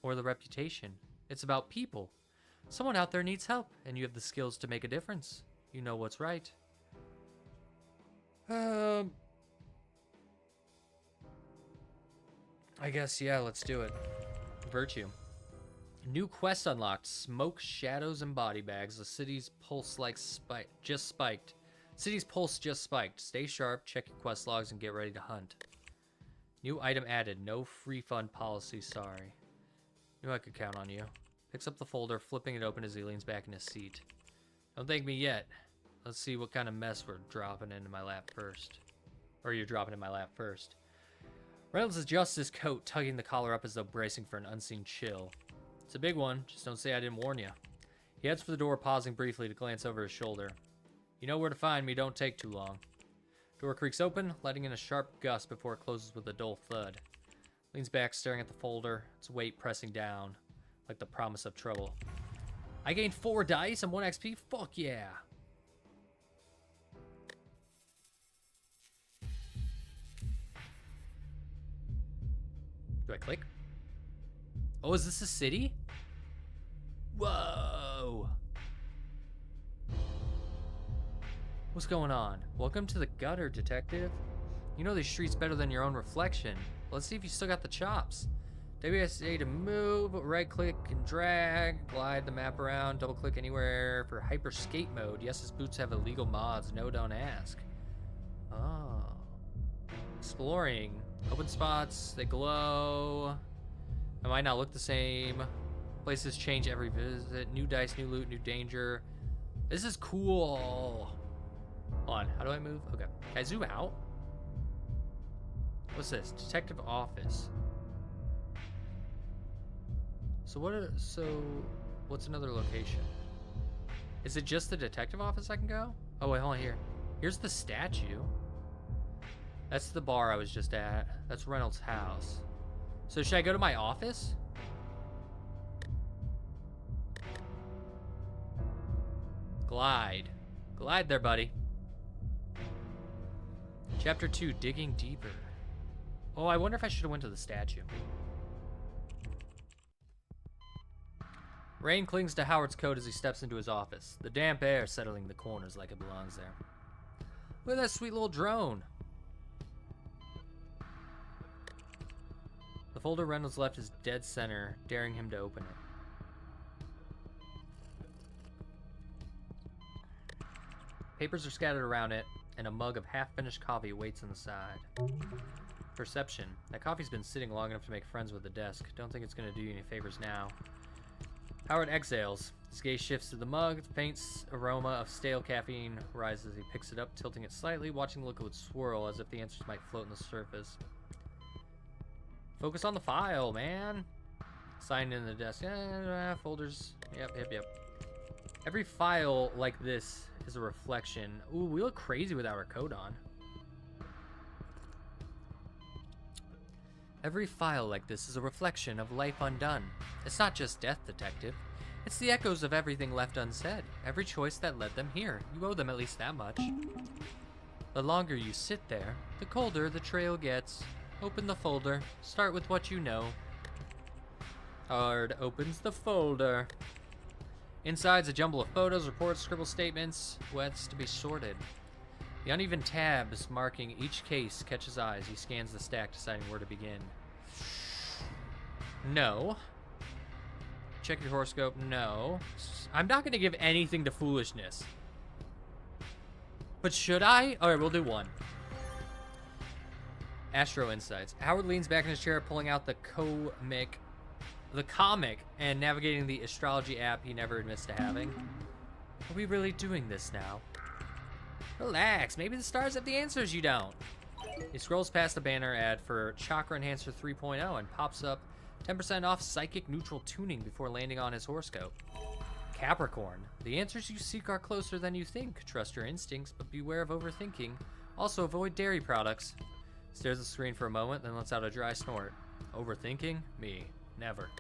or the reputation. It's about people. Someone out there needs help, and you have the skills to make a difference. You know what's right. I guess, yeah, let's do it. Virtue. New quest unlocked. Smoke, shadows, and body bags. The city's pulse just spiked. City's pulse just spiked. Stay sharp, check your quest logs, and get ready to hunt. New item added. No free fund policy, sorry. Knew I could count on you. Picks up the folder, flipping it open as he leans back in his seat. Don't thank me yet. Let's see what kind of mess we're dropping into my lap first. Or you're dropping in my lap first. Reynolds adjusts his coat, tugging the collar up as though bracing for an unseen chill. It's a big one, just don't say I didn't warn you. He heads for the door, pausing briefly to glance over his shoulder. You know where to find me, don't take too long. Door creaks open, letting in a sharp gust before it closes with a dull thud. Leans back, staring at the folder, its weight pressing down, like the promise of trouble. I gained 4 dice and 1 XP? Fuck yeah! Do I click? Oh, is this a city? Whoa! What's going on? Welcome to the gutter, detective. You know these streets better than your own reflection. Let's see if you still got the chops. WSA to move, right click and drag, glide the map around, double click anywhere for hyper skate mode. Yes, his boots have illegal mods, no, don't ask. Oh. Exploring. Open spots, they glow. It might not look the same. Places change every visit. New dice, new loot, new danger. This is cool. Hold on, how do I move? Okay, can I zoom out? What's this? Detective office. So what's another location? Is it just the detective office I can go? Oh wait, hold on here. Here's the statue. That's the bar I was just at. That's Reynolds' house. So should I go to my office? Glide. Glide there, buddy. Chapter 2, Digging Deeper. Oh, I wonder if I should have went to the statue. Rain clings to Howard's coat as he steps into his office. The damp air settling the corners like it belongs there. Look at that sweet little drone. The folder Reynolds left is dead center, daring him to open it. Papers are scattered around it, and a mug of half-finished coffee waits on the side. Perception. That coffee's been sitting long enough to make friends with the desk. Don't think it's going to do you any favors now. Howard exhales. His gaze shifts to the mug. The faint aroma of stale caffeine rises as he picks it up, tilting it slightly, watching the liquid swirl as if the answers might float on the surface. Focus on the file, man. Sign in the desk. Folders. Yep. Every file like this is a reflection. Ooh, we look crazy without our coat on. Every file like this is a reflection of life undone. It's not just death, detective. It's the echoes of everything left unsaid. Every choice that led them here. You owe them at least that much. The longer you sit there, the colder the trail gets. Open the folder. Start with what you know. Howard opens the folder. Inside's a jumble of photos, reports, scribbled statements, what's to be sorted. The uneven tabs marking each case catch his eyes. He scans the stack, deciding where to begin. No. Check your horoscope. No. I'm not going to give anything to foolishness. But should I? All right, we'll do one. Astro Insights. Howard leans back in his chair, pulling out the comic and navigating the astrology app he never admits to having. Are we really doing this now? Relax, maybe the stars have the answers you don't. He scrolls past the banner ad for Chakra Enhancer 3.0 and pops up 10% off psychic neutral tuning before landing on his horoscope. Capricorn. The answers you seek are closer than you think. Trust your instincts, but beware of overthinking. Also, avoid dairy products. Stares at the screen for a moment, then lets out a dry snort. Overthinking? Me. Never.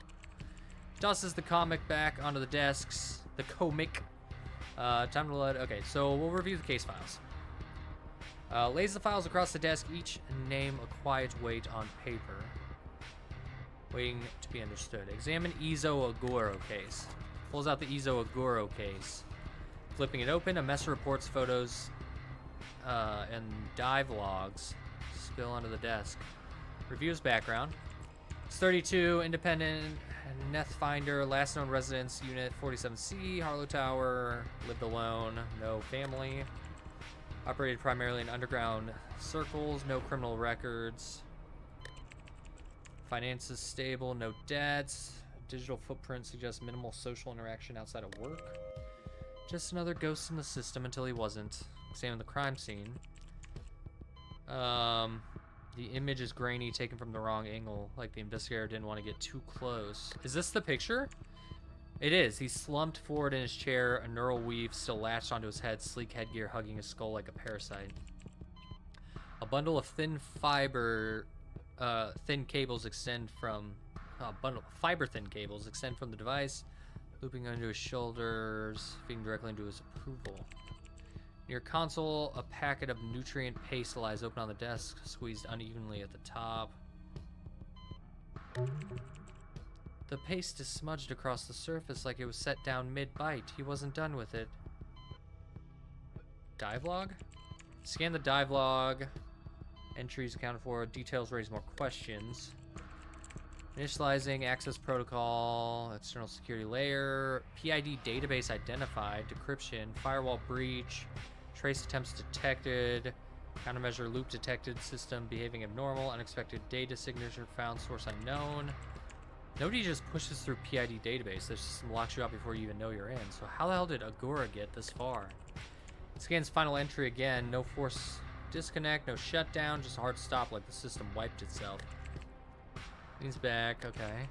Tosses the comic back onto the desks. The comic. Time to load. Okay, so we'll review the case files. Lays the files across the desk, each name a quiet weight on paper. Waiting to be understood. Examine Izo Agoro case. Pulls out the Izo Agoro case. Flipping it open, a mess of reports, photos, and dive logs spill onto the desk. Reviews background. It's 32, independent, Neth Finder, last known residence, Unit 47C, Harlow Tower, lived alone, no family. Operated primarily in underground circles, no criminal records. Finances stable, no debts. Digital footprint suggests minimal social interaction outside of work. Just another ghost in the system until he wasn't. Examine the crime scene. The image is grainy, taken from the wrong angle, like the investigator didn't want to get too close. Is this the picture? It is. He's slumped forward in his chair, a neural weave still latched onto his head, sleek headgear hugging his skull like a parasite. A bundle of thin cables extend from fiber-thin cables extend from the device, looping onto his shoulders, feeding directly into his approval. Near console, a packet of nutrient paste lies open on the desk, squeezed unevenly at the top. The paste is smudged across the surface like it was set down mid-bite. He wasn't done with it. Dive log? Scan the dive log. Entries accounted for. Details raise more questions. Initializing access protocol, external security layer, PID database identified, decryption, firewall breach, trace attempts detected, countermeasure loop detected, system behaving abnormal, unexpected data signature found, source unknown. Nobody just pushes through PID database. The system locks you out before you even know you're in. So how the hell did Agora get this far? Scans final entry again. No force disconnect, no shutdown, just a hard stop like the system wiped itself. Leans back, okay.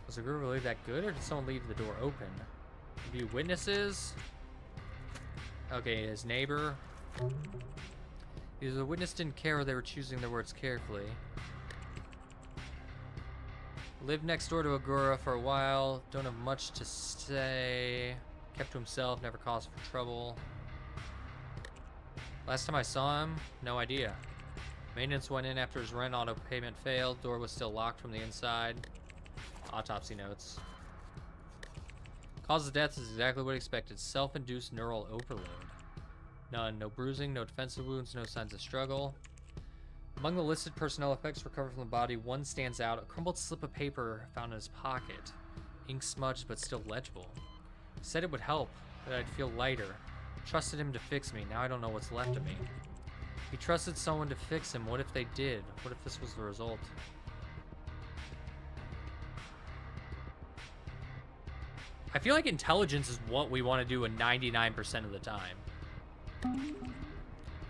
Was Agora really that good, or did someone leave the door open? Review witnesses. Okay, his neighbor. Because the witness didn't care or they were choosing their words carefully. Lived next door to Agora for a while. Don't have much to say. Kept to himself, never caused for trouble. Last time I saw him, no idea. Maintenance went in after his rent auto payment failed. Door was still locked from the inside. Autopsy notes. Cause of death is exactly what expected. Self-induced neural overload. None. No bruising, no defensive wounds, no signs of struggle. Among the listed personnel effects recovered from the body, one stands out. A crumpled slip of paper found in his pocket. Ink smudged but still legible. He said it would help, that I'd feel lighter. Trusted him to fix me. Now I don't know what's left of me. He trusted someone to fix him. What if they did? What if this was the result? I feel like intelligence is what we want to do 99% of the time.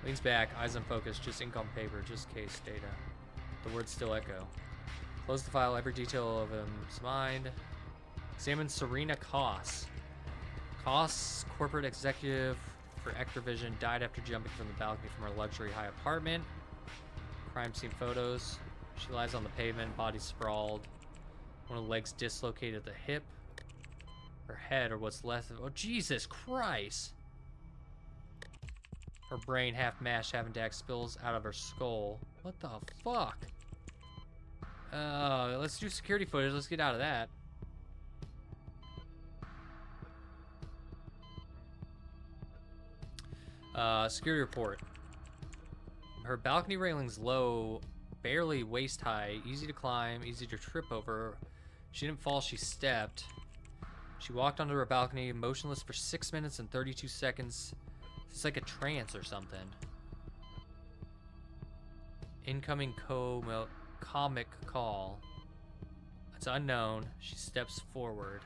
Leans back, eyes unfocused, just ink on paper, just case data. The words still echo. Close the file, every detail of him's mind. Examine Serena Koss. Koss, corporate executive for Activision, died after jumping from the balcony from her luxury high apartment. Crime scene photos. She lies on the pavement, body sprawled. One of the legs dislocated at the hip. Her head, or what's left of... Oh, Jesus Christ! Her brain, half mashed, half intact, spills out of her skull. What the fuck? Let's do security footage. Let's get out of that. Security report. Her balcony railing's low, barely waist high, easy to climb, easy to trip over. She didn't fall, she stepped. She walked onto her balcony, motionless for 6 minutes and 32 seconds. It's like a trance or something. Incoming comic call. It's unknown. She steps forward.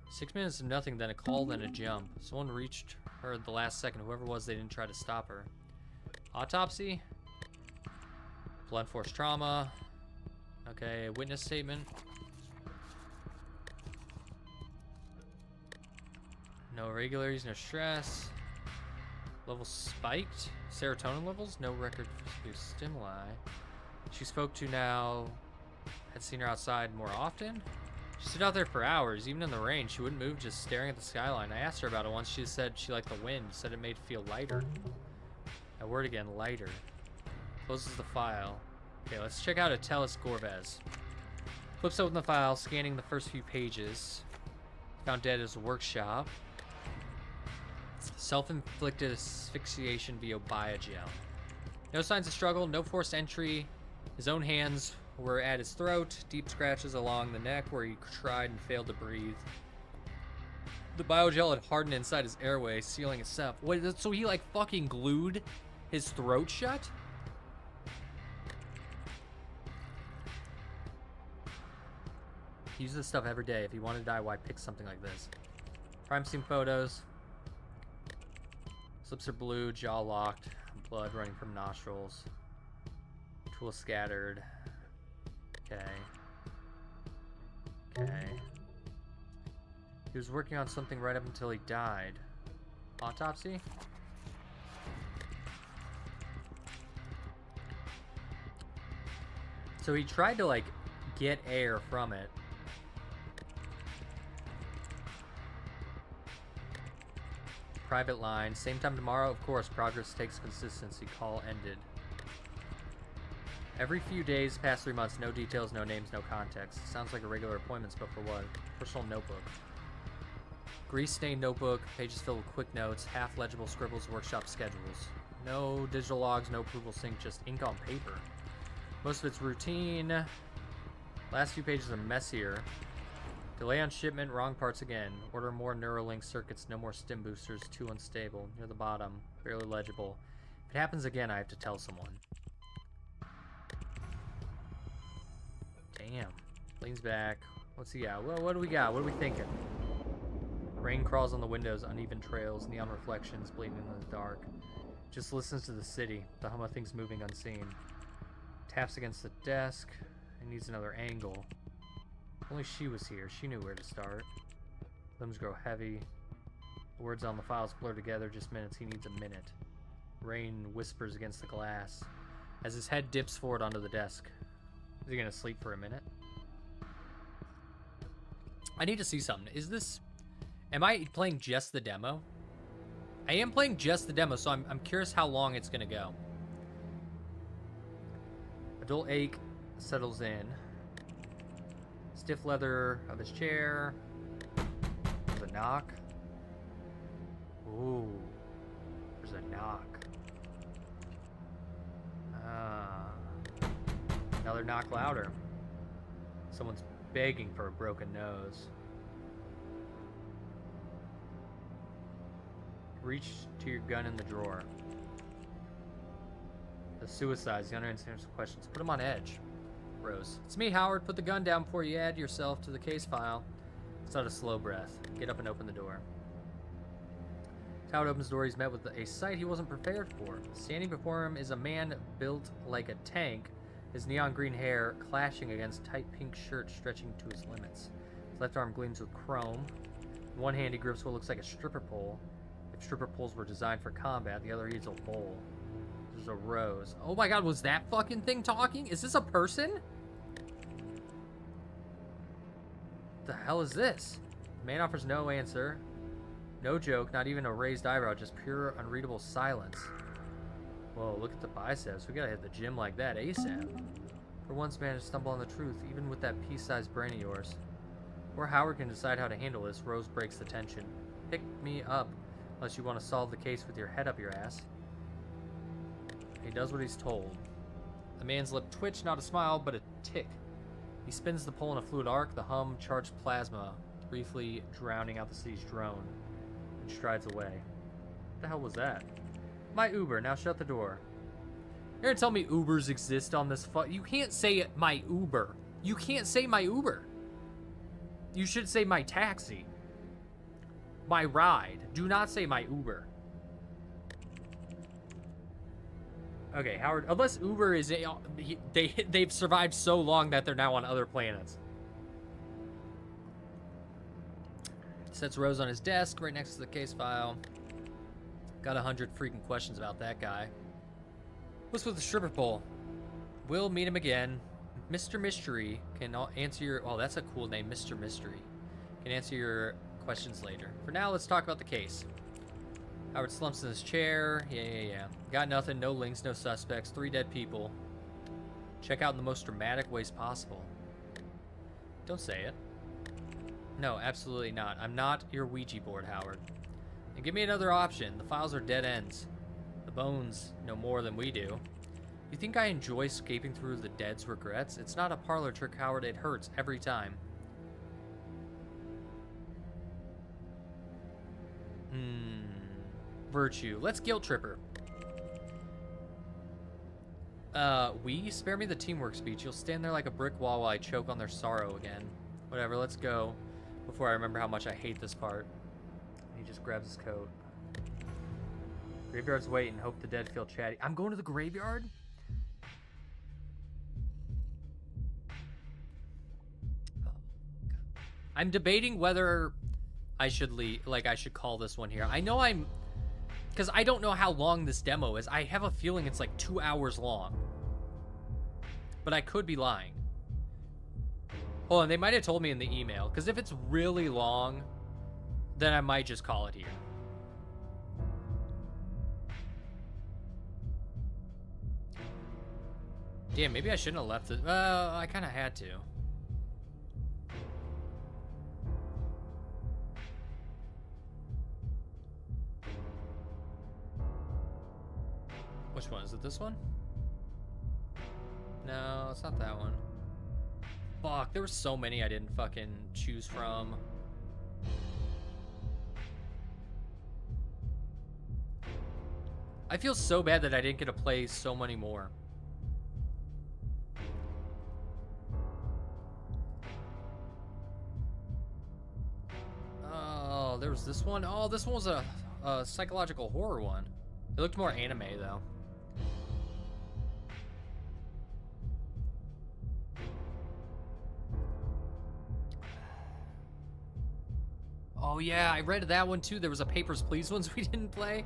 6 minutes of nothing, then a call, then a jump. Someone reached her at the last second. Whoever it was, they didn't try to stop her. Autopsy. Blunt force trauma. Okay, witness statement. No irregularities, no stress. Levels spiked. Serotonin levels, no record of stimuli. She spoke to now. Had seen her outside more often. She stood out there for hours, even in the rain. She wouldn't move, just staring at the skyline. I asked her about it once. She said she liked the wind, said it made her feel lighter. That word again, lighter. Closes the file. Okay, let's check out Atelis Gorvez. Flips open the file, scanning the first few pages. Found dead at his workshop. Self-inflicted asphyxiation via biogel. No signs of struggle, no forced entry. His own hands were at his throat, deep scratches along the neck where he tried and failed to breathe. The biogel had hardened inside his airway, sealing itself. What, so he like fucking glued his throat shut? He uses this stuff every day. If he wanted to die, why pick something like this? Crime scene photos. His lips are blue, jaw locked, blood running from nostrils. Tools scattered. Okay. Okay. He was working on something right up until he died. Autopsy? So he tried to, like, get air from it. Private line. Same time tomorrow, of course. Progress takes consistency. Call ended. Every few days, past 3 months, no details, no names, no context. Sounds like a regular appointments, but for what? Personal notebook. Grease-stained notebook, pages filled with quick notes, half-legible scribbles, workshop schedules. No digital logs, no approval sync, just ink on paper. Most of it's routine. Last few pages are messier. Delay on shipment, wrong parts again. Order more Neuralink circuits, no more stim boosters, too unstable. Near the bottom, barely legible. If it happens again, I have to tell someone. Damn. Leans back. What's he got? Well, what do we got? What are we thinking? Rain crawls on the windows, uneven trails, neon reflections bleeding in the dark. Just listens to the city, the hum of things moving unseen. Taps against the desk and needs another angle. If only she was here. She knew where to start. Limbs grow heavy. Words on the files blur together. Just minutes. He needs a minute. Rain whispers against the glass as his head dips forward onto the desk. Is he gonna sleep for a minute? I need to see something. Is this... Am I playing just the demo? I am playing just the demo, so I'm curious how long it's gonna go. A dull ache settles in. Stiff leather of his chair. There's a knock. Ooh. There's a knock. Another knock louder. Someone's begging for a broken nose. Reach to your gun in the drawer. The suicides, the unanswered questions. Put him on edge. Rose. It's me, Howard. Put the gun down before you add yourself to the case file. It's not a slow breath. Get up and open the door. As Howard opens the door, he's met with a sight he wasn't prepared for. Standing before him is a man built like a tank, his neon green hair clashing against tight pink shirt stretching to his limits. His left arm gleams with chrome. In one hand, he grips what looks like a stripper pole. If stripper poles were designed for combat, the other needs a bowl. There's a rose. Oh my god, was that fucking thing talking? Is this a person? The hell is this? The man offers no answer. No joke, not even a raised eyebrow, just pure, unreadable silence. Whoa, look at the biceps. We gotta hit the gym like that ASAP. For once, managed to stumble on the truth, even with that pea-sized brain of yours. Before Howard can decide how to handle this, Rose breaks the tension. Pick me up, unless you want to solve the case with your head up your ass. He does what he's told. The man's lip twitch, not a smile, but a tick. He spins the pole in a fluid arc, the hum, charged plasma, briefly drowning out the city's drone, and strides away. What the hell was that? My Uber, now shut the door. You're gonna tell me Ubers exist on this you can't say it, my Uber. You can't say my Uber. You should say my taxi. My ride. Do not say my Uber. Okay, Howard, unless Uber is they've survived so long that they're now on other planets. Sets Rose on his desk right next to the case file. Got 100 freaking questions about that guy. What's with the stripper pole? We'll meet him again. Mr. Mystery can answer your... Oh, that's a cool name, Mr. Mystery. Can answer your questions later. For now, let's talk about the case. Howard slumps in his chair. Yeah. Got nothing, no links, no suspects, 3 dead people. Check out in the most dramatic ways possible. Don't say it. No, absolutely not. I'm not your Ouija board, Howard. And give me another option. The files are dead ends. The bones know more than we do. You think I enjoy escaping through the dead's regrets? It's not a parlor trick, Howard. It hurts every time. Virtue. Let's guilt trip her. Spare me the teamwork speech. You'll stand there like a brick wall while I choke on their sorrow again. Whatever, let's go. Before I remember how much I hate this part. He just grabs his coat. Graveyards wait and hope the dead feel chatty. I'm going to the graveyard? I'm debating whether I should I should call this one here. I know because I don't know how long this demo is. I have a feeling it's like 2 hours long. But I could be lying. Oh, and they might have told me in the email. Because if it's really long, then I might just call it here. Damn, maybe I shouldn't have left it. I kind of had to. Which one? Is it this one? No, it's not that one. Fuck, there were so many I didn't fucking choose from. I feel so bad that I didn't get to play so many more. Oh, there was this one. Oh, this one was a psychological horror one. It looked more anime, though. Oh yeah, I read that one too. There was a Papers, Please ones we didn't play.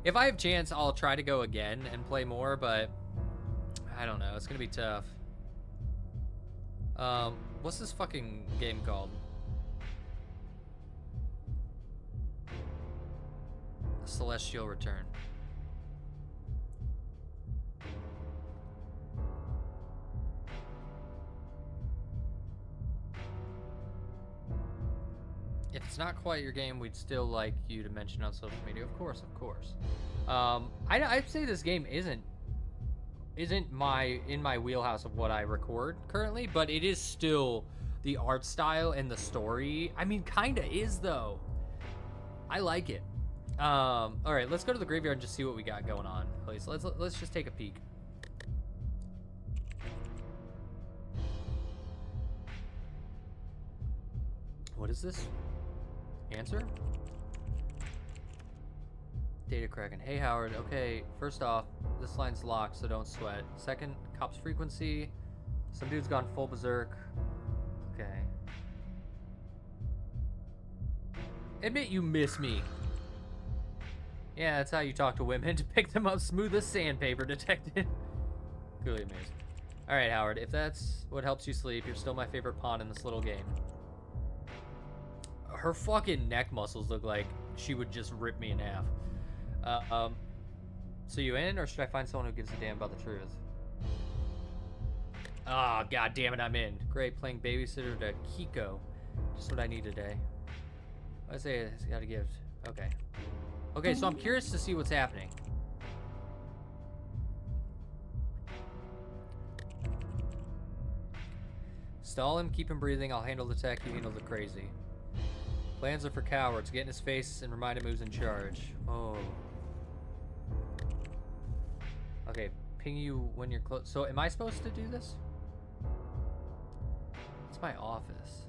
If I have chance, I'll try to go again and play more, but I don't know. It's gonna be tough. What's this fucking game called? The Celestial Return. If it's not quite your game, we'd still like you to mention on social media. Of course, of course. I'd say this game isn't in my wheelhouse of what I record currently, but it is still the art style and the story. I mean, kinda is though. I like it. All right, let's go to the graveyard and just see what we got going on, please. Let's just take a peek. What is this? Answer? Data Kraken. Hey Howard, okay, first off, this line's locked, so don't sweat. Second, cops frequency. Some dude's gone full berserk. Okay. Admit you miss me. Yeah, that's how you talk to women, to pick them up smooth as sandpaper, detective. Clearly amazing. Alright, Howard, if that's what helps you sleep, you're still my favorite pawn in this little game. Her fucking neck muscles look like she would just rip me in half. So you in, or should I find someone who gives a damn about the truth? Ah, god damn it, I'm in. Great, playing babysitter to Kiko. Just what I need today. I say it's got a gift. Okay. Okay, so I'm curious to see what's happening. Stall him, keep him breathing. I'll handle the tech, you handle the crazy. Plans are for cowards. Get in his face and remind him who's in charge. Oh. Okay, ping you when you're close. So am I supposed to do this? It's my office.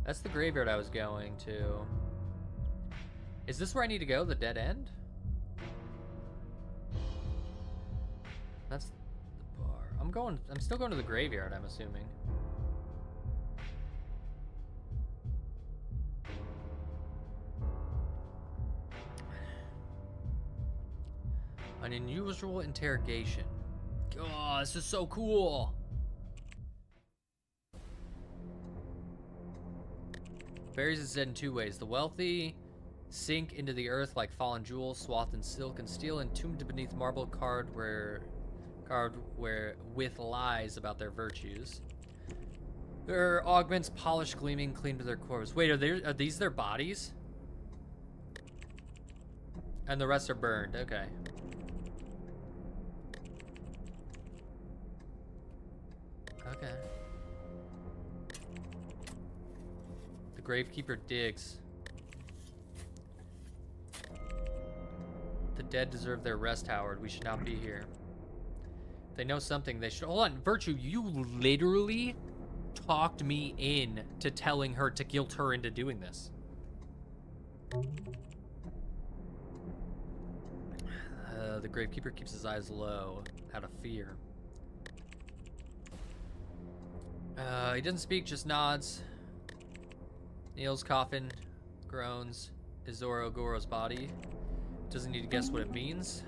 That's the graveyard I was going to. Is this where I need to go? The dead end? That's the bar. I'm still going to the graveyard, I'm assuming. An unusual interrogation. Oh, this is so cool. Buries its dead in two ways. The wealthy sink into the earth like fallen jewels, swathed in silk and steel, entombed beneath marble, carved where with lies about their virtues. Their augments polished, gleaming, clean to their corpse. Wait, are these their bodies? And the rest are burned. Okay. Okay. The gravekeeper digs. The dead deserve their rest, Howard. We should not be here. If they know something, they should... Hold on, Virtue, you literally talked me in to telling her to guilt her into doing this. The gravekeeper keeps his eyes low, out of fear. He doesn't speak, just nods. Kneels, coffin, groans. Is Zoro Goro's body? Doesn't need to guess what it means.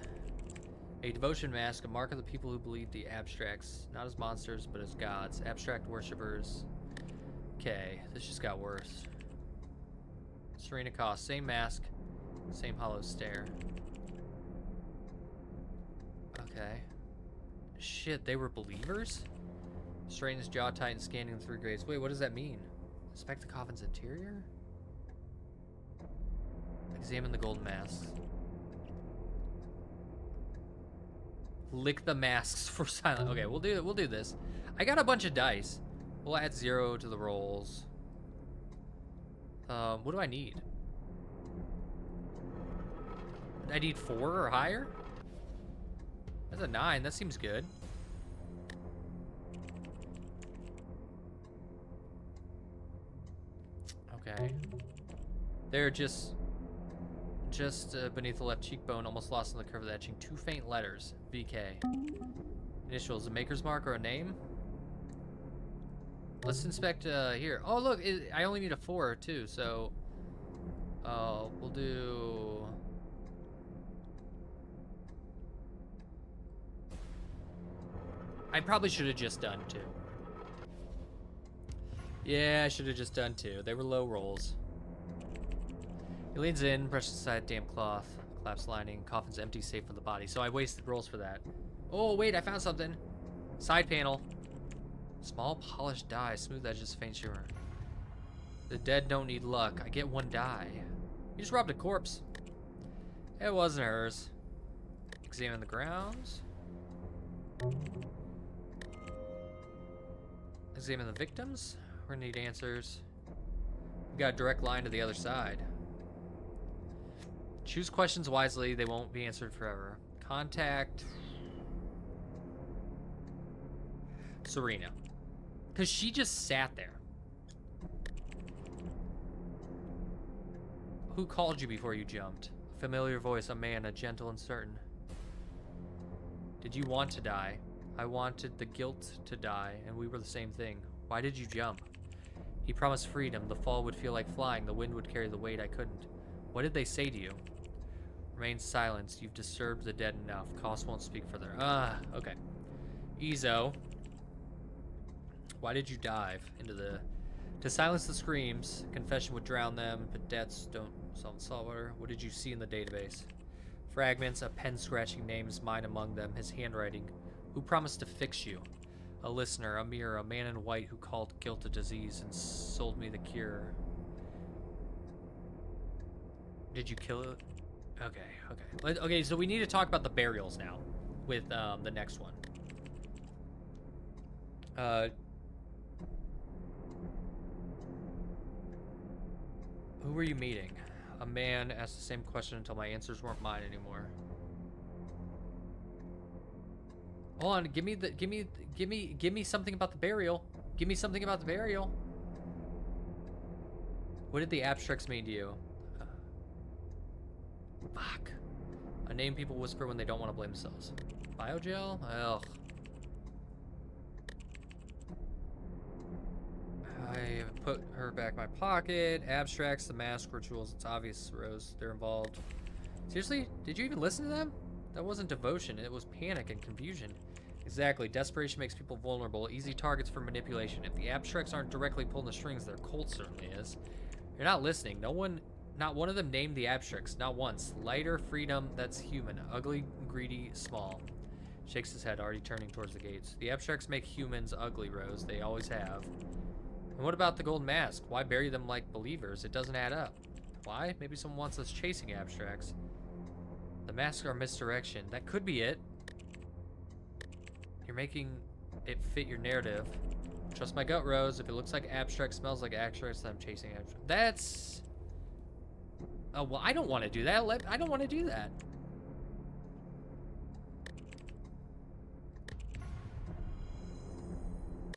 A devotion mask, a mark of the people who believe the abstracts, not as monsters, but as gods. Abstract worshippers. Okay, this just got worse. Serena Koss, same mask, same hollow stare. Okay. Shit, they were believers? Straighten his jaw tight and scanning the 3 graves. Wait, what does that mean? Inspect the coffin's interior? Examine the golden masks. Lick the masks for silence. Okay, we'll do this. I got a bunch of dice. We'll add 0 to the rolls. What do I need? I need 4 or higher? That's a 9. That seems good. Okay. They're just beneath the left cheekbone, almost lost in the curve of the etching. 2 faint letters. VK. Initials, a maker's mark or a name? Let's inspect here. Oh, look, I only need a 4 too, so we'll do... I probably should have just done 2. Yeah, I should have just done 2. They were low rolls. He leans in, brushes aside damp cloth, collapsed lining, coffin's empty, safe from the body. So I wasted rolls for that. Oh, wait, I found something. Side panel. Small polished die, smooth edges, faint shimmer. The dead don't need luck. I get 1 die. You just robbed a corpse. It wasn't hers. Examine the grounds. Examine the victims. We're gonna need answers. We got a direct line to the other side. Choose questions wisely. They won't be answered forever. Contact Serena. Because she just sat there. Who called you before you jumped? A familiar voice, a man, a gentle and certain. Did you want to die? I wanted the guilt to die, and we were the same thing. Why did you jump? He promised freedom. The fall would feel like flying. The wind would carry the weight. I couldn't. What did they say to you? Remain silent. You've disturbed the dead enough. Koss won't speak further. Okay. Izo. Why did you dive into the... To silence the screams. Confession would drown them, but deaths don't solve the saltwater. What did you see in the database? Fragments, a pen scratching names, mine among them, his handwriting. Who promised to fix you? A listener, a mirror, a man in white who called guilt a disease and sold me the cure. Did you kill it? Okay. Okay, so we need to talk about the burials now with the next one. Who were you meeting? A man asked the same question until my answers weren't mine anymore. Hold on, give me something about the burial. Give me something about the burial. What did the abstracts mean to you? Fuck. A name people whisper when they don't want to blame themselves. Biogel? Ugh. I put her back in my pocket. Abstracts, the mask, rituals. It's obvious, Rose. They're involved. Seriously? Did you even listen to them? That wasn't devotion. It was panic and confusion. Exactly. Desperation makes people vulnerable. Easy targets for manipulation. If the abstracts aren't directly pulling the strings, their cult certainly is. You're not listening. No one, not one of them named the abstracts. Not once. Lighter, freedom, that's human. Ugly, greedy, small. Shakes his head, already turning towards the gates. The abstracts make humans ugly, Rose. They always have. And what about the golden mask? Why bury them like believers? It doesn't add up. Why? Maybe someone wants us chasing abstracts. The masks are misdirection. That could be it. You're making it fit your narrative. Trust my gut, Rose. If it looks like abstract, smells like abstracts, then I'm chasing abstract. That's... Oh, well, I don't want to do that. I don't want to do that.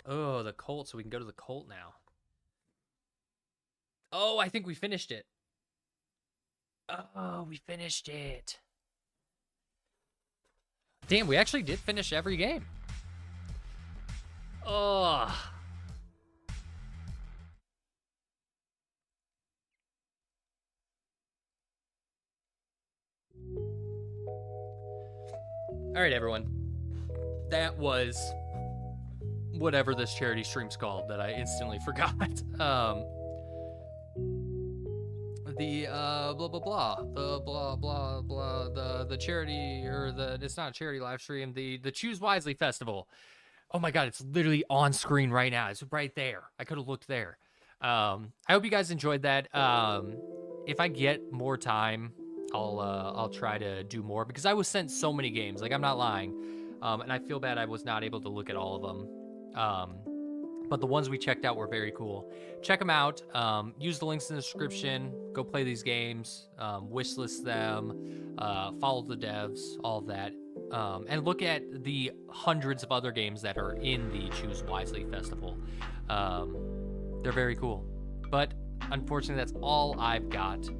Oh, the cult, so we can go to the cult now. Oh, I think we finished it. Oh, we finished it. Damn, we actually did finish every game. Oh. All right, everyone. That was whatever this charity stream's called that I instantly forgot. The blah blah blah, the blah blah blah, the charity, or the, it's not a charity live stream, the Choose Wisely Festival. Oh my god, it's literally on screen right now. It's right there. I could have looked there. I hope you guys enjoyed that. If I get more time, I'll try to do more, because I was sent so many games, like, I'm not lying. And I feel bad I was not able to look at all of them. But the ones we checked out were very cool. Check them out. Use the links in the description. Go play these games. Wishlist them. Follow the devs. All of that. And look at the hundreds of other games that are in the Choose Wisely Festival. They're very cool. But unfortunately, that's all I've got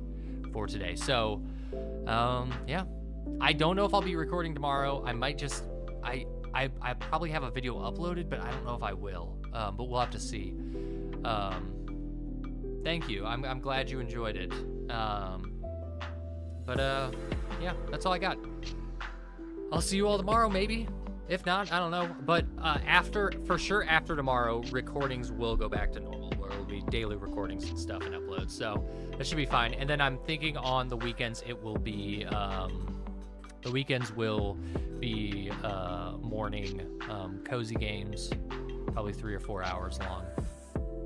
for today. So, yeah. I don't know if I'll be recording tomorrow. I might just... I probably have a video uploaded, but I don't know if I will. But we'll have to see. Thank you. I'm glad you enjoyed it. Yeah, that's all I got. I'll see you all tomorrow, maybe. If not, I don't know. But for sure after tomorrow, recordings will go back to normal, where it'll be daily recordings and stuff and uploads. So that should be fine. And then I'm thinking on the weekends it will be morning cozy games, probably 3 or 4 hours long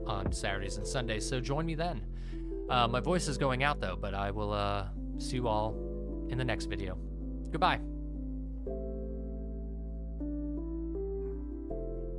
on Saturdays and Sundays. So join me then. My voice is going out though, but I will see you all in the next video. Goodbye.